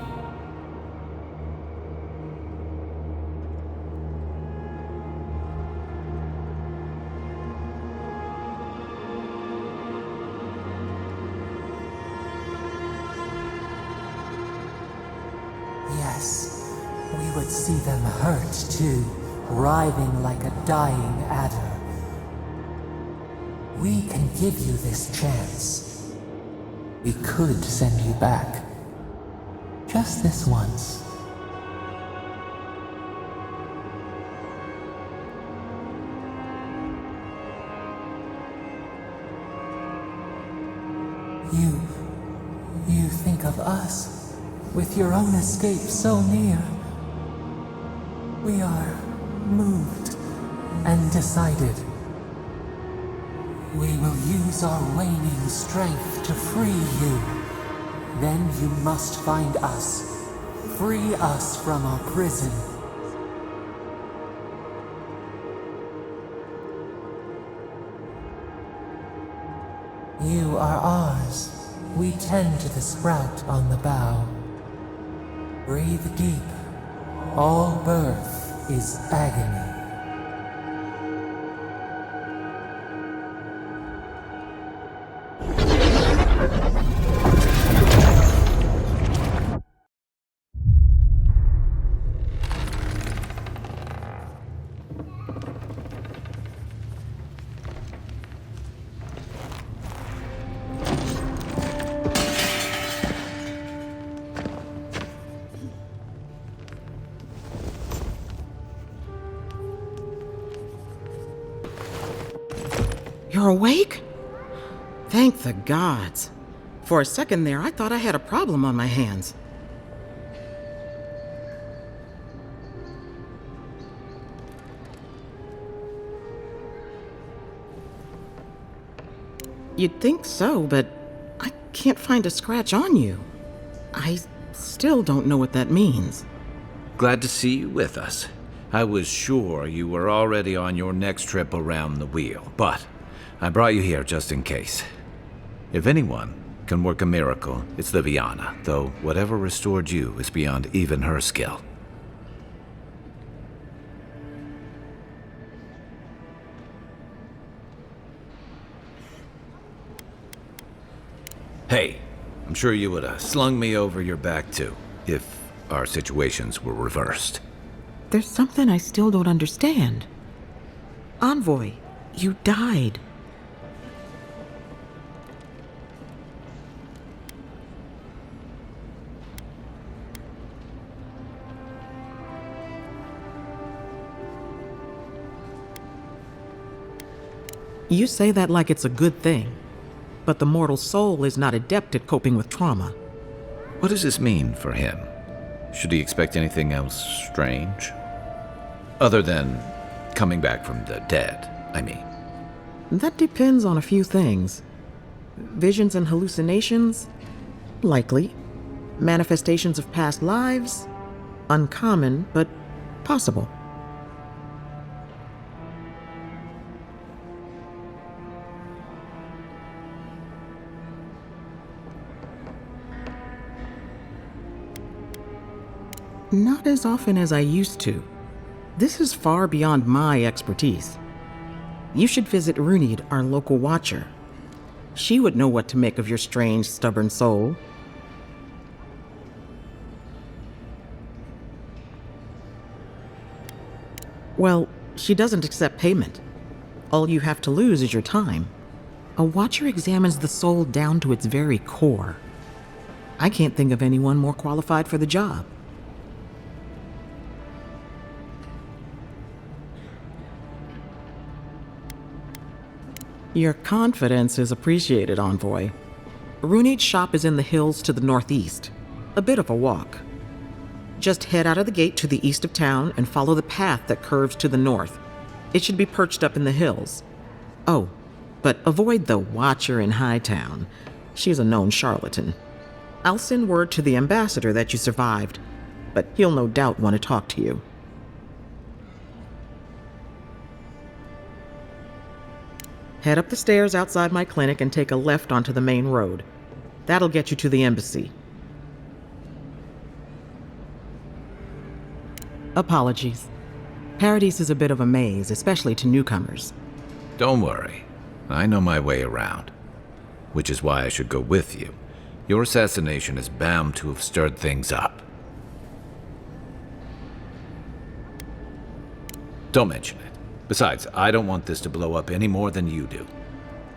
Yes, we would see them hurt too, writhing like a dying adder. We can give you this chance. We could send you back. Just this once. You think of us, with your own escape so near. We are moved and decided. We will use our waning strength to free you. Then you must find us. Free us from our prison. You are ours. We tend to the sprout on the bough. Breathe deep. All birth is agony. You're awake? Thank the gods. For a second there, I thought I had a problem on my hands. You'd think so, but I can't find a scratch on you. I still don't know what that means. Glad to see you with us. I was sure you were already on your next trip around the wheel, but I brought you here just in case. If anyone can work a miracle, it's Liviana, though whatever restored you is beyond even her skill. Hey, I'm sure you would have slung me over your back too, if our situations were reversed. There's something I still don't understand. Envoy, you died. You say that like it's a good thing, but the mortal soul is not adept at coping with trauma. What does this mean for him? Should he expect anything else strange? Other than coming back from the dead, I mean. That depends on a few things. Visions and hallucinations? Likely. Manifestations of past lives? Uncommon, but possible. Not as often as I used to. This is far beyond my expertise. You should visit Runid, our local watcher. She would know what to make of your strange, stubborn soul. Well, she doesn't accept payment. All you have to lose is your time. A watcher examines the soul down to its very core. I can't think of anyone more qualified for the job. Your confidence is appreciated, Envoy. Runid's shop is in the hills to the northeast. A bit of a walk. Just head out of the gate to the east of town and follow the path that curves to the north. It should be perched up in the hills. Oh, but avoid the Watcher in Hightown. She's a known charlatan. I'll send word to the ambassador that you survived, but he'll no doubt want to talk to you. Head up the stairs outside my clinic and take a left onto the main road. That'll get you to the embassy. Apologies. Paradise is a bit of a maze, especially to newcomers. Don't worry. I know my way around. Which is why I should go with you. Your assassination is bound to have stirred things up. Don't mention it. Besides, I don't want this to blow up any more than you do.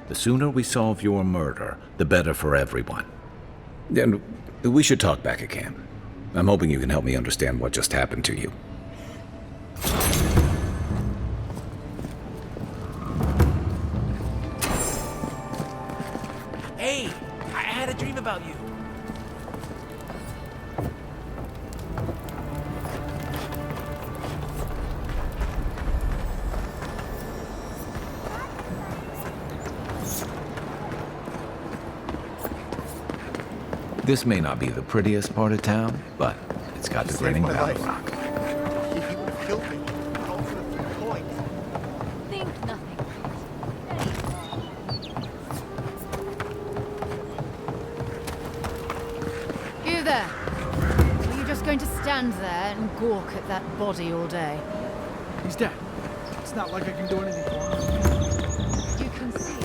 The sooner we solve your murder, the better for everyone. And we should talk back at camp. I'm hoping you can help me understand what just happened to you. Hey, I had a dream about you. This may not be the prettiest part of town, but it's got the grinning Battle Rock. He would have killed me. All for a few coins. Think nothing. You there. Are you just going to stand there and gawk at that body all day? He's dead. It's not like I can do anything for him. You can see.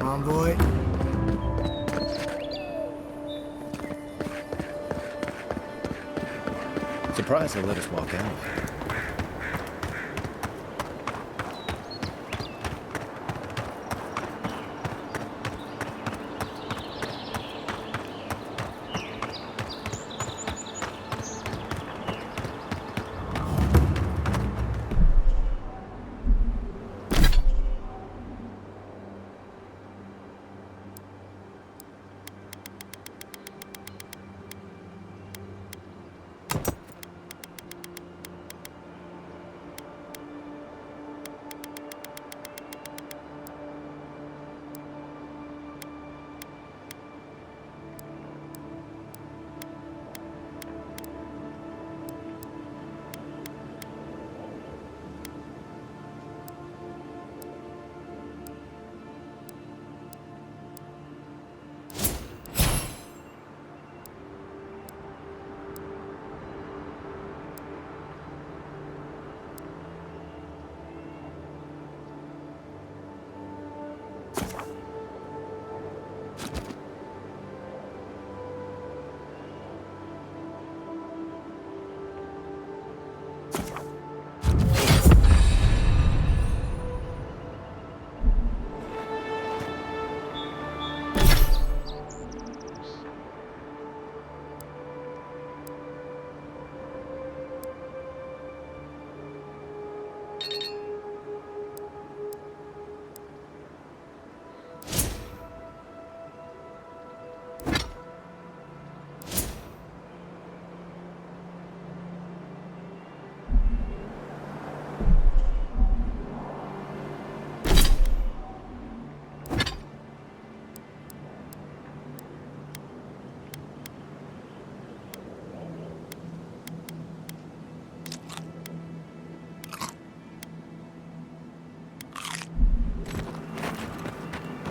Envoy. Surprised they let us walk out.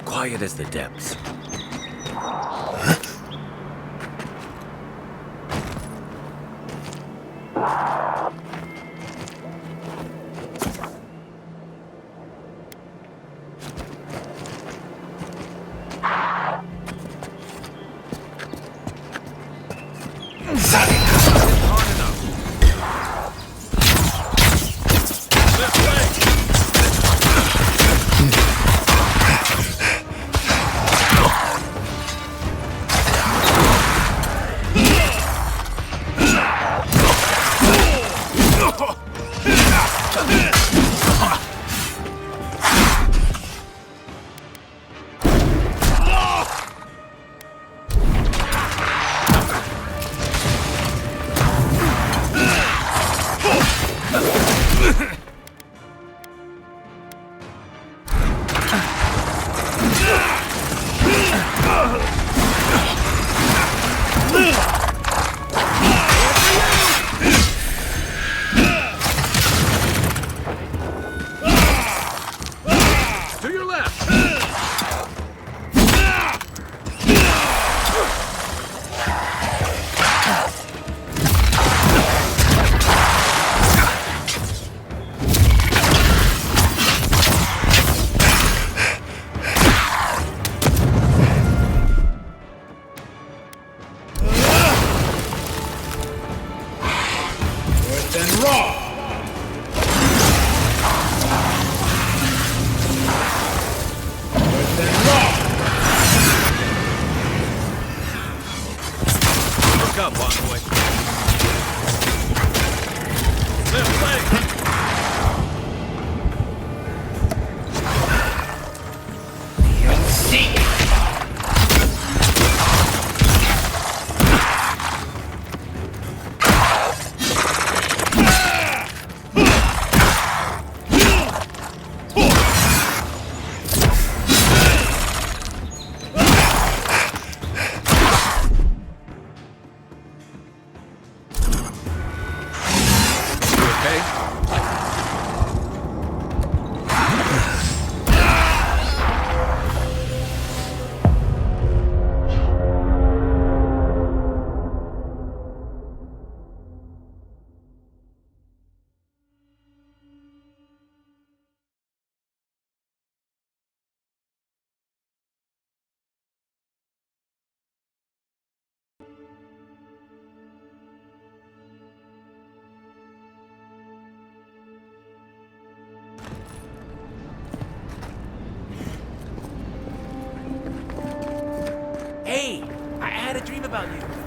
Quiet as the depths. up, Envoy. Left leg! Hey, I had a dream about you.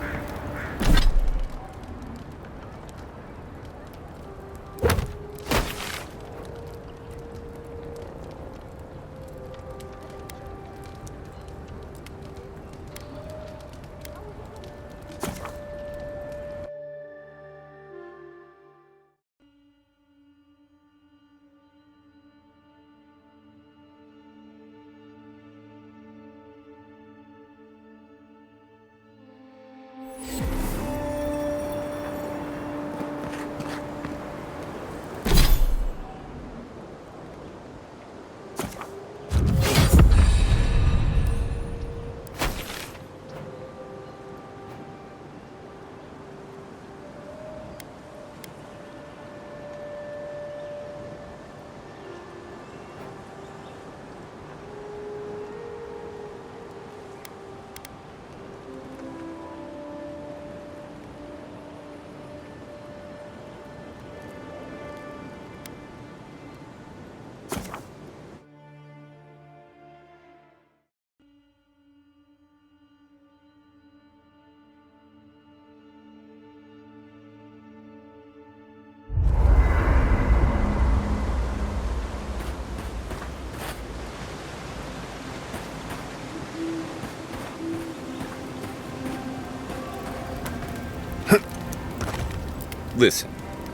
Listen,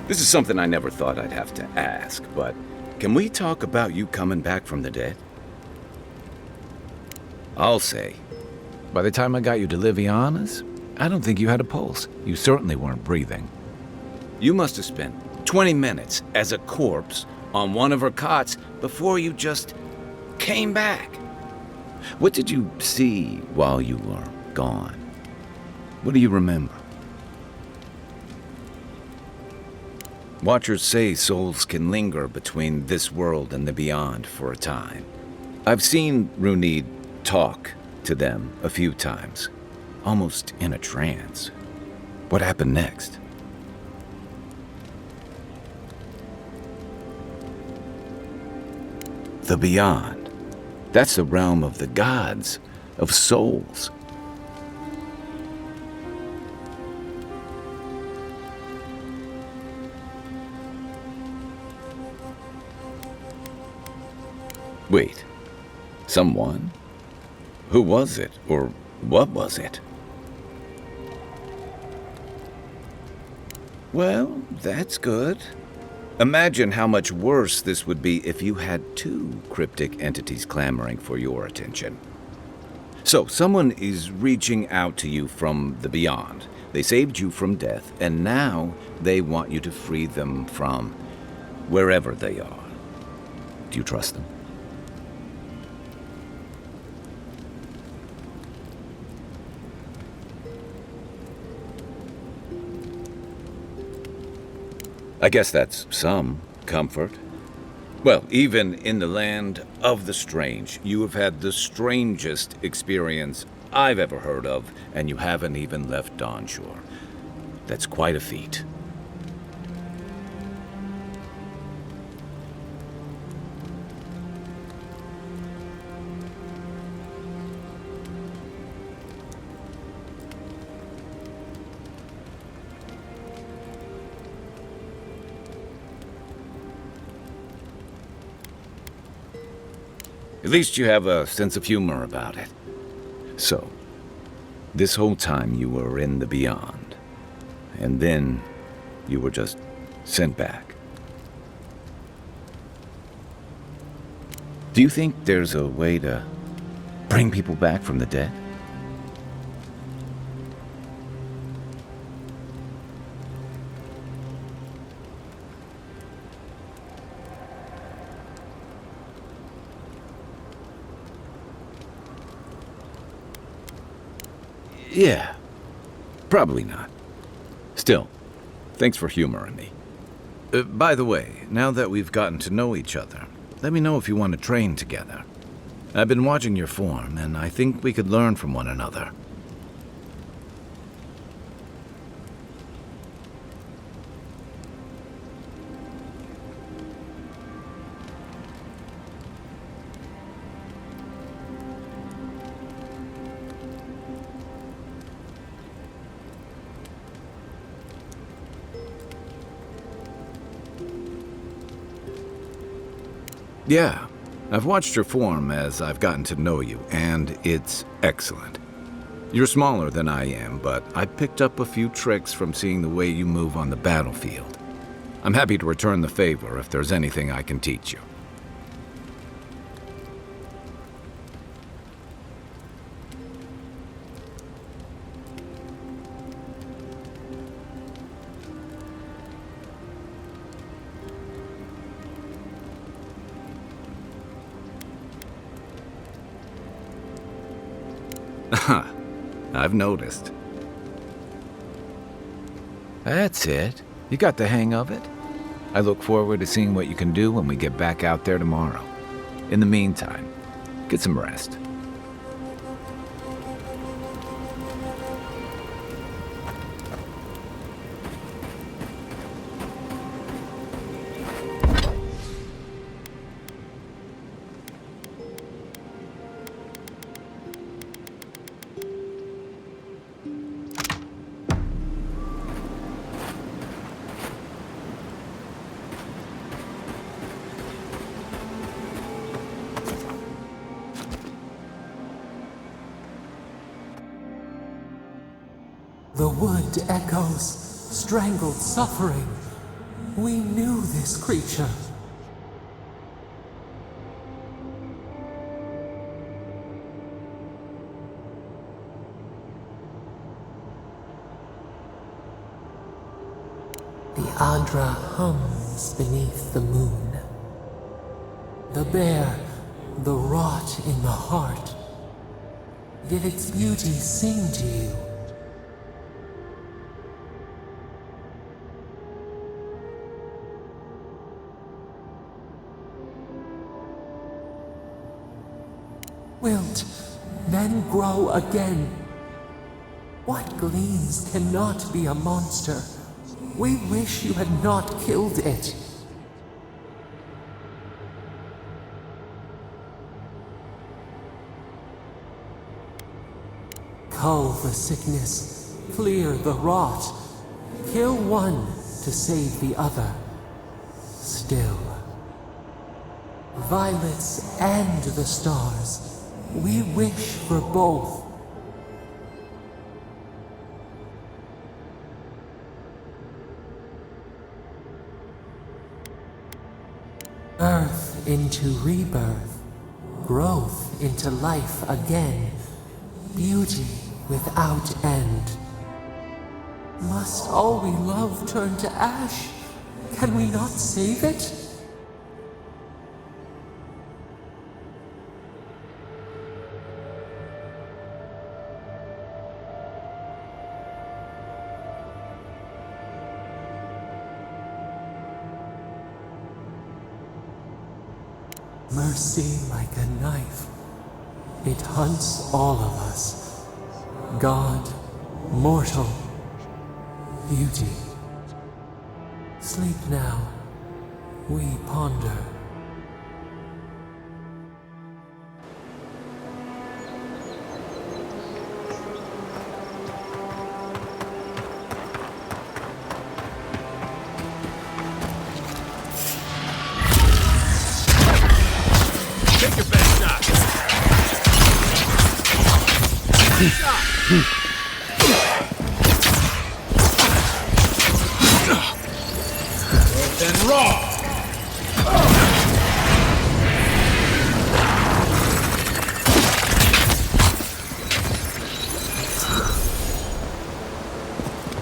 this is something I never thought I'd have to ask, but can we talk about you coming back from the dead? I'll say, By the time I got you to Liviana's, I don't think you had a pulse. You certainly weren't breathing. you must have spent 20 minutes as a corpse on one of her cots before you just came back. What did you see while you were gone? What do you remember? Watchers say souls can linger between this world and the beyond for a time. I've seen Runid talk to them a few times, almost in a trance. What happened next? The beyond. That's the realm of the gods, of souls. Wait, someone? Who was it, or what was it? Well, that's good. Imagine how much worse this would be if you had two cryptic entities clamoring for your attention. So, someone is reaching out to you from the beyond. They saved you from death, and now they want you to free them from wherever they are. Do you trust them? I guess that's some comfort. Well, even in the land of the strange, you have had the strangest experience I've ever heard of, and you haven't even left Dawnshore. That's quite a feat. At least you have a sense of humor about it. So, this whole time you were in the Beyond, and then you were just sent back. Do you think there's a way to bring people back from the dead? Yeah, probably not. Still, thanks for humoring me. By the way, now that we've gotten to know each other, let me know if you want to train together. I've been watching your form, and I think we could learn from one another. Yeah, I've watched your form as I've gotten to know you, and it's excellent. You're smaller than I am, but I picked up a few tricks from seeing the way you move on the battlefield. I'm happy to return the favor if there's anything I can teach you. I've noticed. That's it. You got the hang of it. I look forward to seeing what you can do when we get back out there tomorrow. In the meantime, get some rest. The wood echoes, strangled suffering. We knew this creature. The Andra hums beneath the moon. The bear, the rot in the heart. Did its beauty sing to you? Wilt then grow again. What gleams cannot be a monster? We wish you had not killed it. Cull the sickness, clear the rot, kill one to save the other. Still, violets and the stars, we wish for both. Earth into rebirth, growth into life again, beauty without end. Must all we love turn to ash? Can we not save it? Mercy like a knife. It hunts all of us. God, mortal, beauty. Sleep now. We ponder. Take your best shot. Then raw!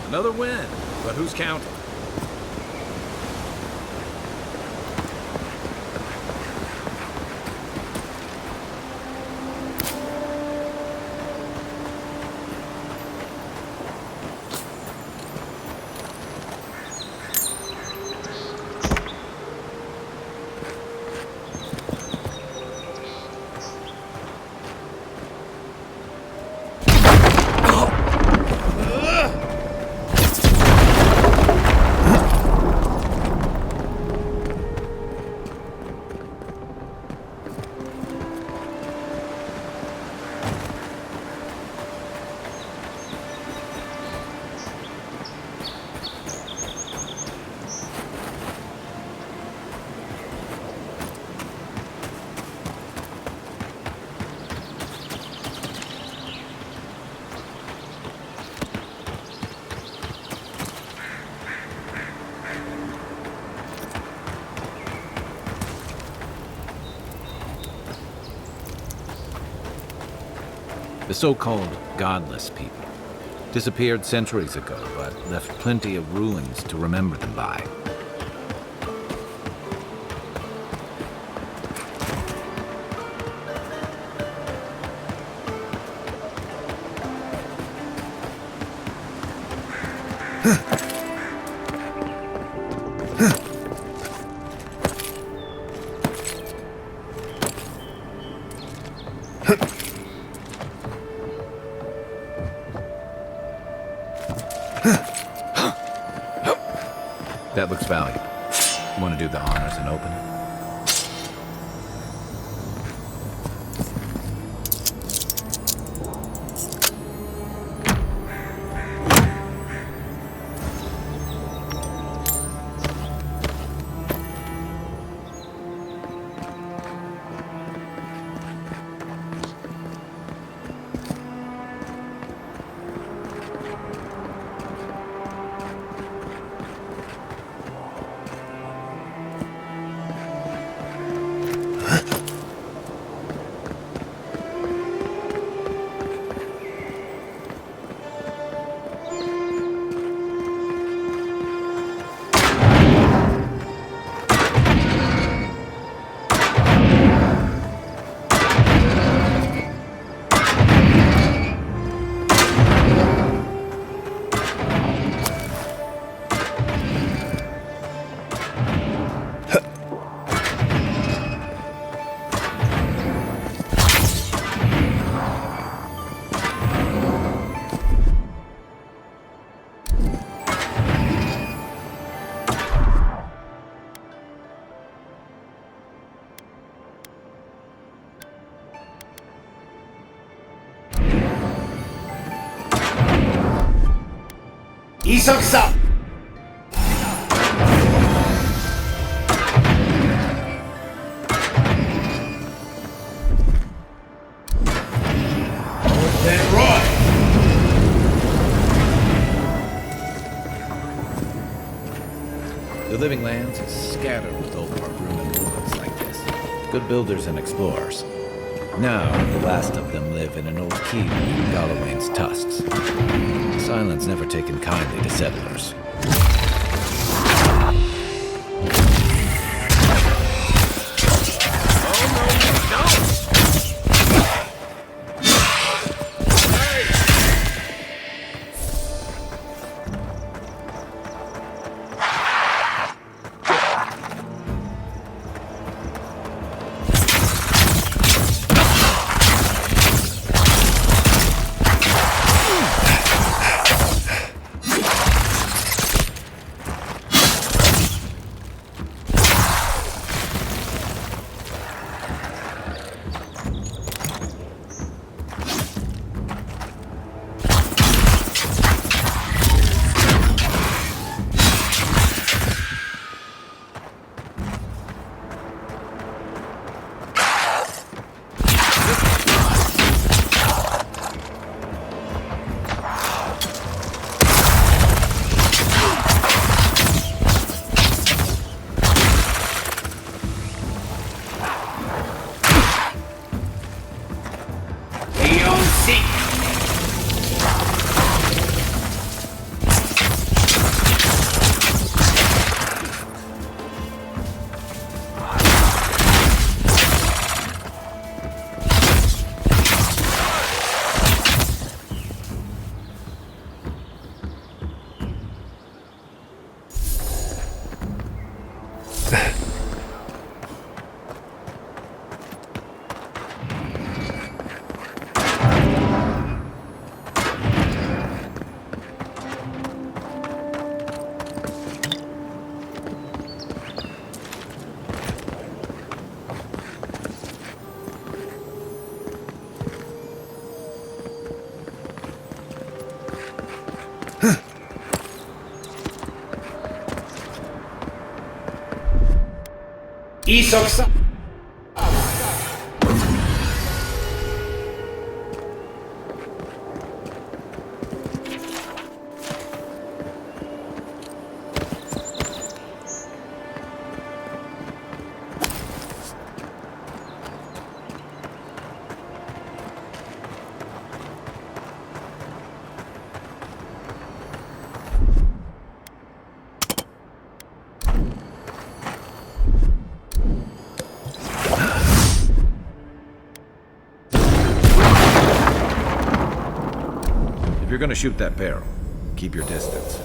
Another win, but who's counting? The so-called godless people disappeared centuries ago, but left plenty of ruins to remember them by. That looks valuable. Want to do the honors and open it? 이석사! The Living Lands is scattered with old ruined ruins like this. Good builders and explorers. Now, the last of them live in an old keep in Galawain's tusks. The Silence never taken kindly to settlers. If you're gonna shoot that barrel, keep your distance.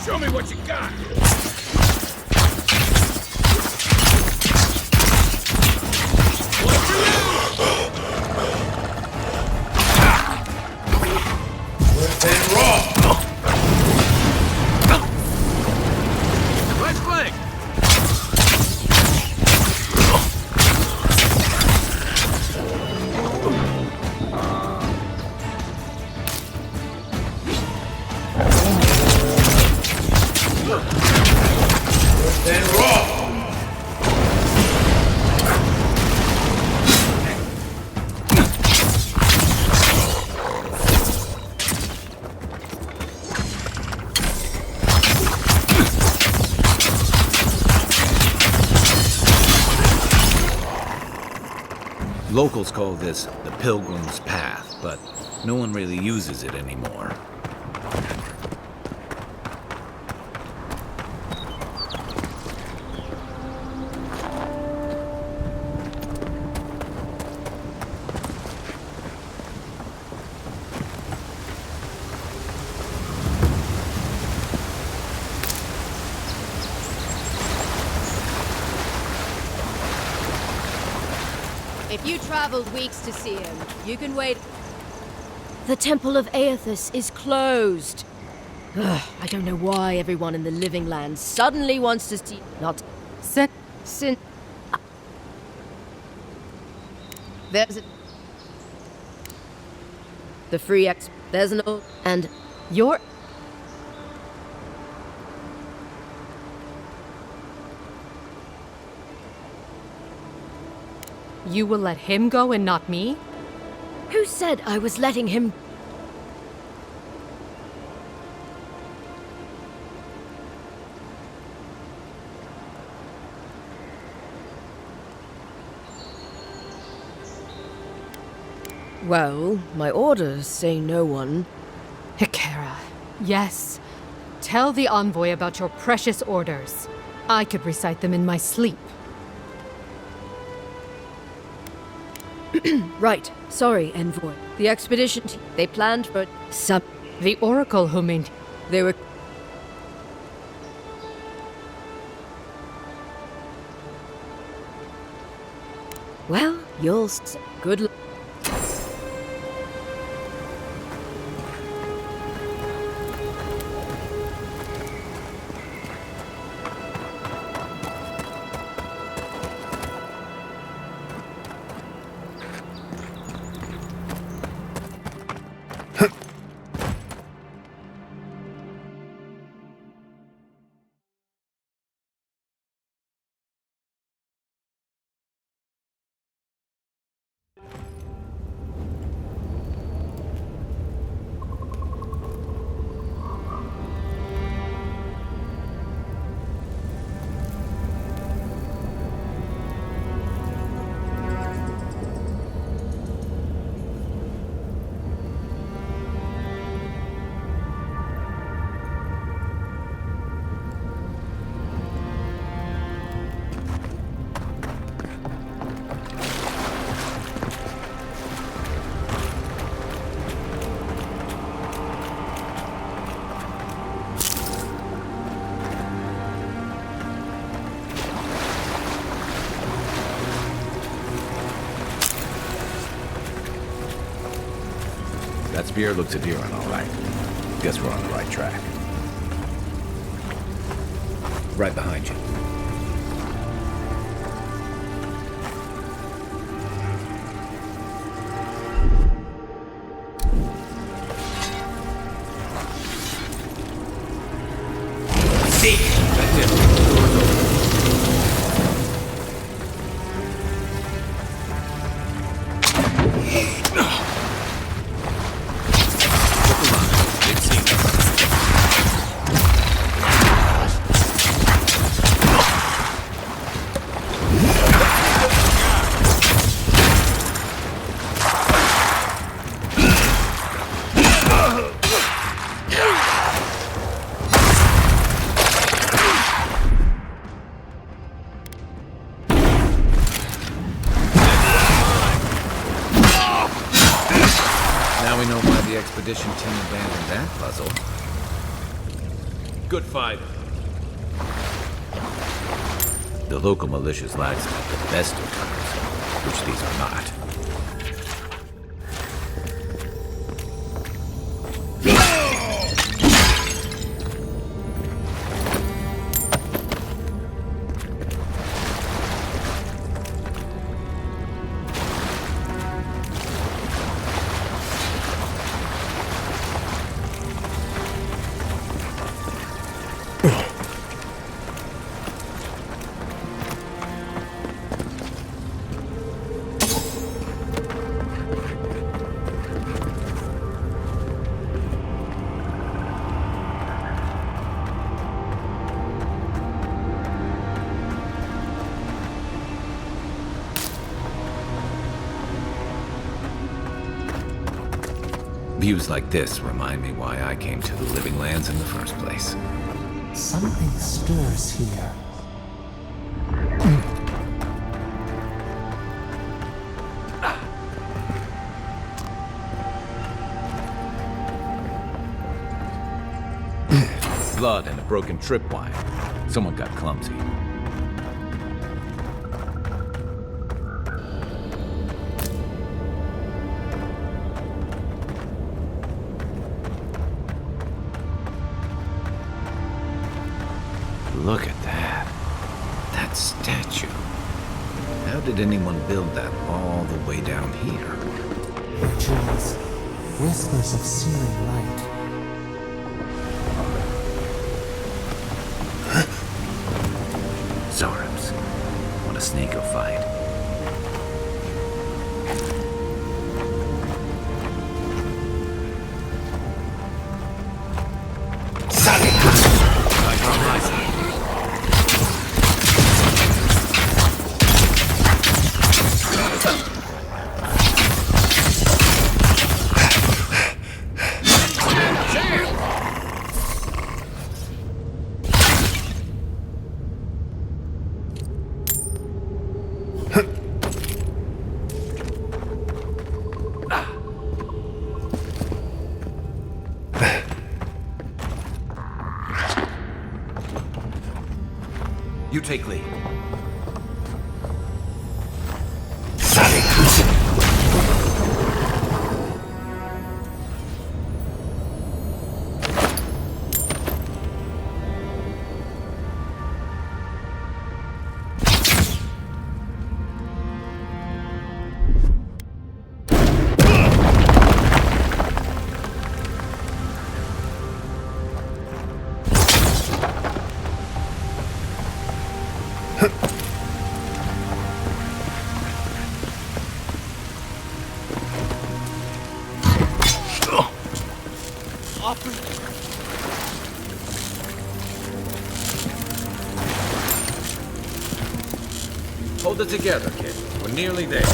Show me what you got! Locals call this the Pilgrim's Path, but no one really uses it anymore. If you traveled weeks to see him, you can wait. The Temple of Aethys is closed. Ugh, I don't know why everyone in the Living Lands suddenly wants to see. Not. Sin. There's a. The free ex. There's an old. And. You're. You will let him go and not me? Who said I was letting him? Well, my orders say no one. Hikera, yes. Tell the envoy about your precious orders. I could recite them in my sleep. Right. Sorry, envoy. The expedition they planned for some. The oracle who meant they were. Well, you'll good luck. That spear looks adherent, all right. Guess we're on the right track. Right behind you. See! That's it. Door's open. Expedition team abandoned that puzzle. Good fight. The local militia's lads have the best of times, which these are not. Views like this remind me why I came to the Living Lands in the first place. Something stirs here. Blood and a broken tripwire. Someone got clumsy. Look at that. That statue. How did anyone build that all the way down here? Rituals. Whispers of searing light. Zorams. Want a sneak or fight? You take lead. Hold it together, kid. We're nearly there.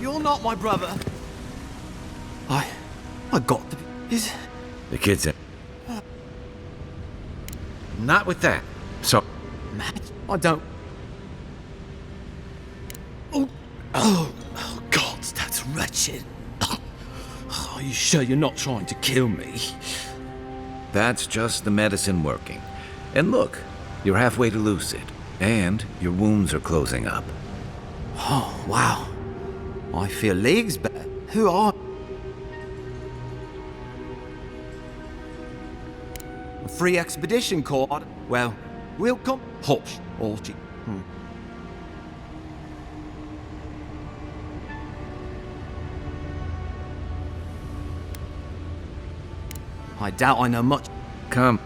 You're not my brother. I got the... The kid's in. Not with that. So... Matt, I don't... Oh, God, that's wretched. Are you sure you're not trying to kill me? That's just the medicine working. And look, you're halfway to lucid. And your wounds are closing up. Oh, wow. I feel leagues better. Who are... A free expedition card? Well, we'll come... Hush, Archie. I doubt I know much. Come.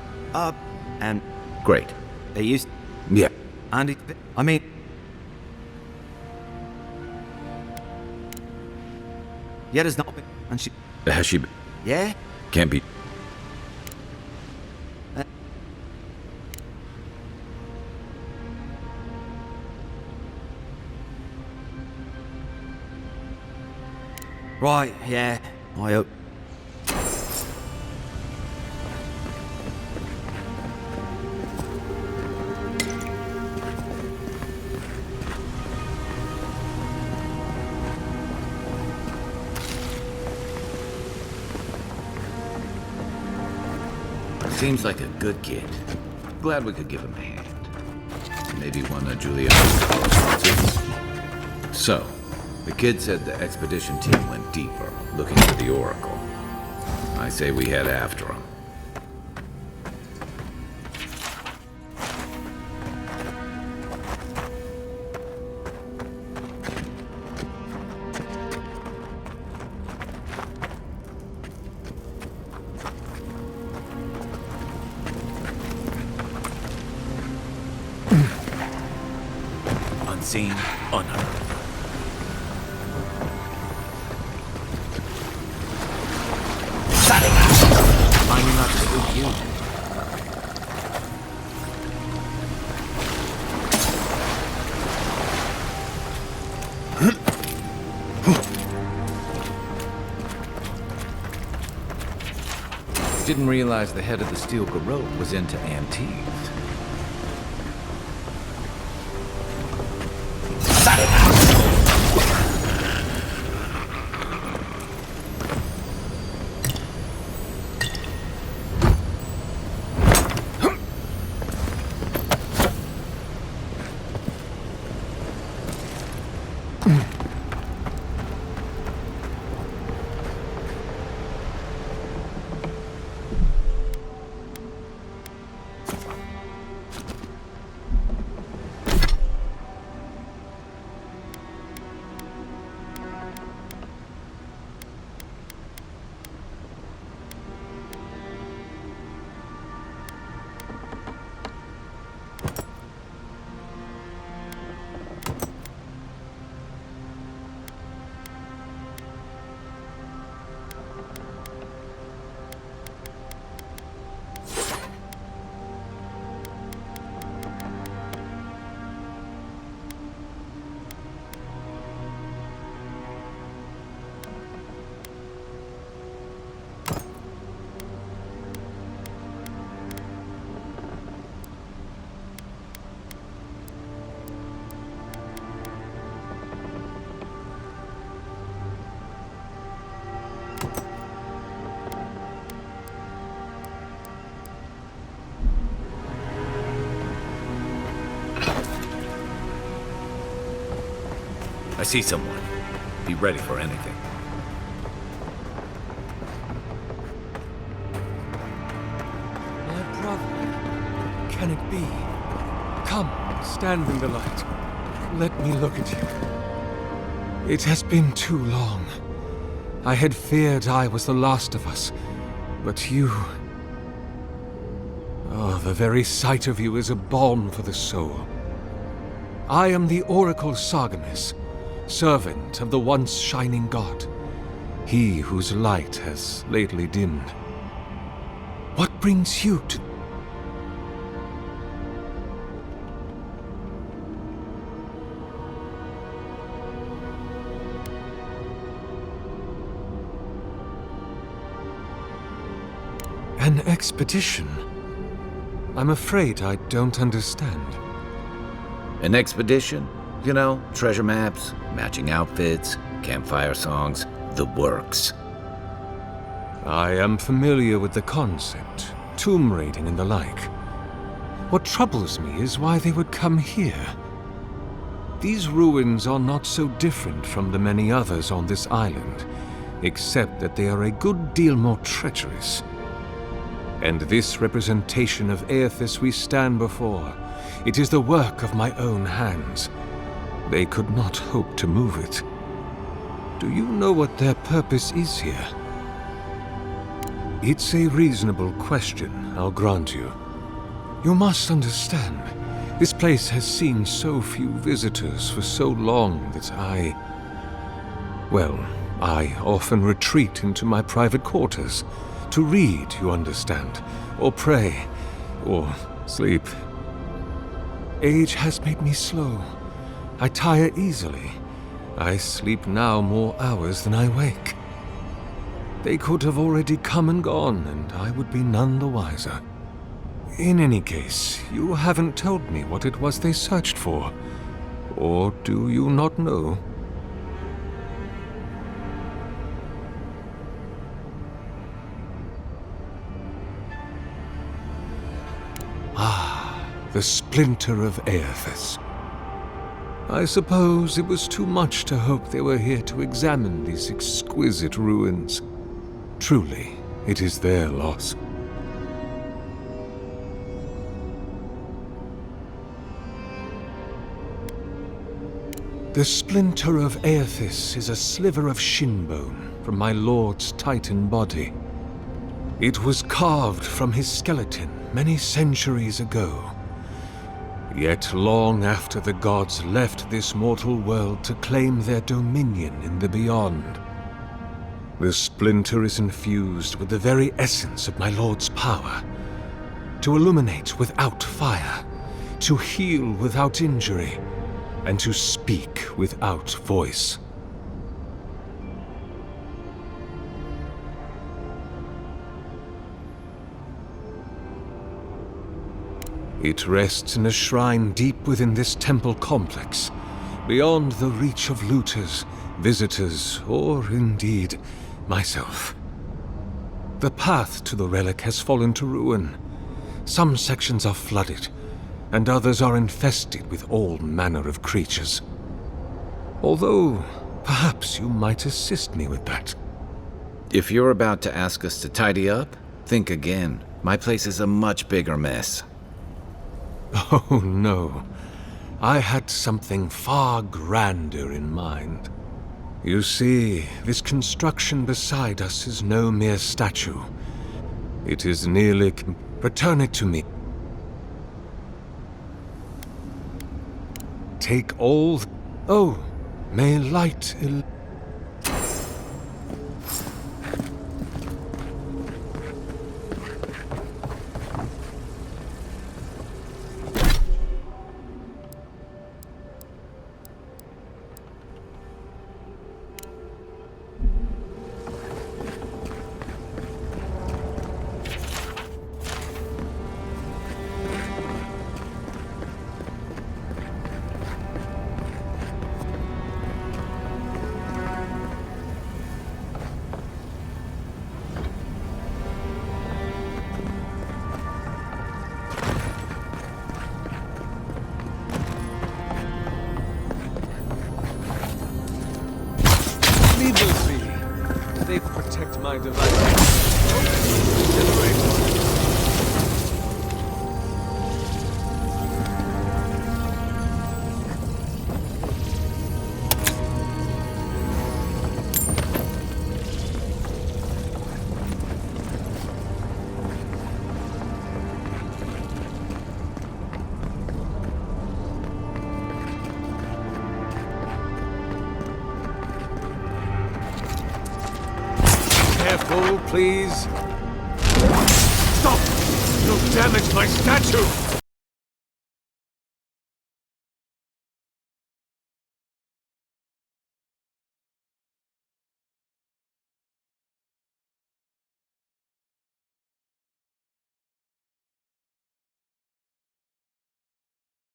And... Great. They used... Yeah. And it... I mean... Yeah, there's not... And she... Has she... Yeah? Can't be... Right, yeah. I hope... Seems like a good kid. Glad we could give him a hand. Maybe one of Juliana's sponsors. So, the kid said the expedition team went deeper, looking for the Oracle. I say we head after him. Unseen, unheard. I knew not to spook you. Didn't realize the head of the Steel Garrote was into antiques. see someone. Be ready for anything. My brother. Can it be? Come, stand in the light. Let me look at you. It has been too long. I had feared I was the last of us, but you... Oh, the very sight of you is a balm for the soul. I am the Oracle Sargemis, servant of the once shining god, he whose light has lately dimmed. What brings you to... An expedition? I'm afraid I don't understand. An expedition? You know, treasure maps, matching outfits, campfire songs, the works. I am familiar with the concept, tomb raiding and the like. What troubles me is why they would come here. These ruins are not so different from the many others on this island, except that they are a good deal more treacherous. And this representation of Aethys we stand before, it is the work of my own hands. They could not hope to move it. Do you know what their purpose is here? It's a reasonable question, I'll grant you. You must understand, this place has seen so few visitors for so long that I often retreat into my private quarters. To read, you understand, or pray, or sleep. Age has made me slow. I tire easily. I sleep now more hours than I wake. They could have already come and gone, and I would be none the wiser. In any case, you haven't told me what it was they searched for. Or do you not know? The splinter of Aethys. I suppose it was too much to hope they were here to examine these exquisite ruins. Truly, it is their loss. The splinter of Aethys is a sliver of shin bone from my lord's titan body. It was carved from his skeleton many centuries ago. Yet long after the gods left this mortal world to claim their dominion in the beyond, the splinter is infused with the very essence of my lord's power, to illuminate without fire, to heal without injury, and to speak without voice. It rests in a shrine deep within this temple complex, beyond the reach of looters, visitors, or indeed, myself. The path to the relic has fallen to ruin. Some sections are flooded, and others are infested with all manner of creatures. Although, perhaps you might assist me with that. If you're about to ask us to tidy up, think again. My place is a much bigger mess. Oh, no. I had something far grander in mind. You see, this construction beside us is no mere statue. It is nearly... Return it to me. Take all... Oh, may light... my device. Generate. Careful, please. Stop! You'll damage my statue!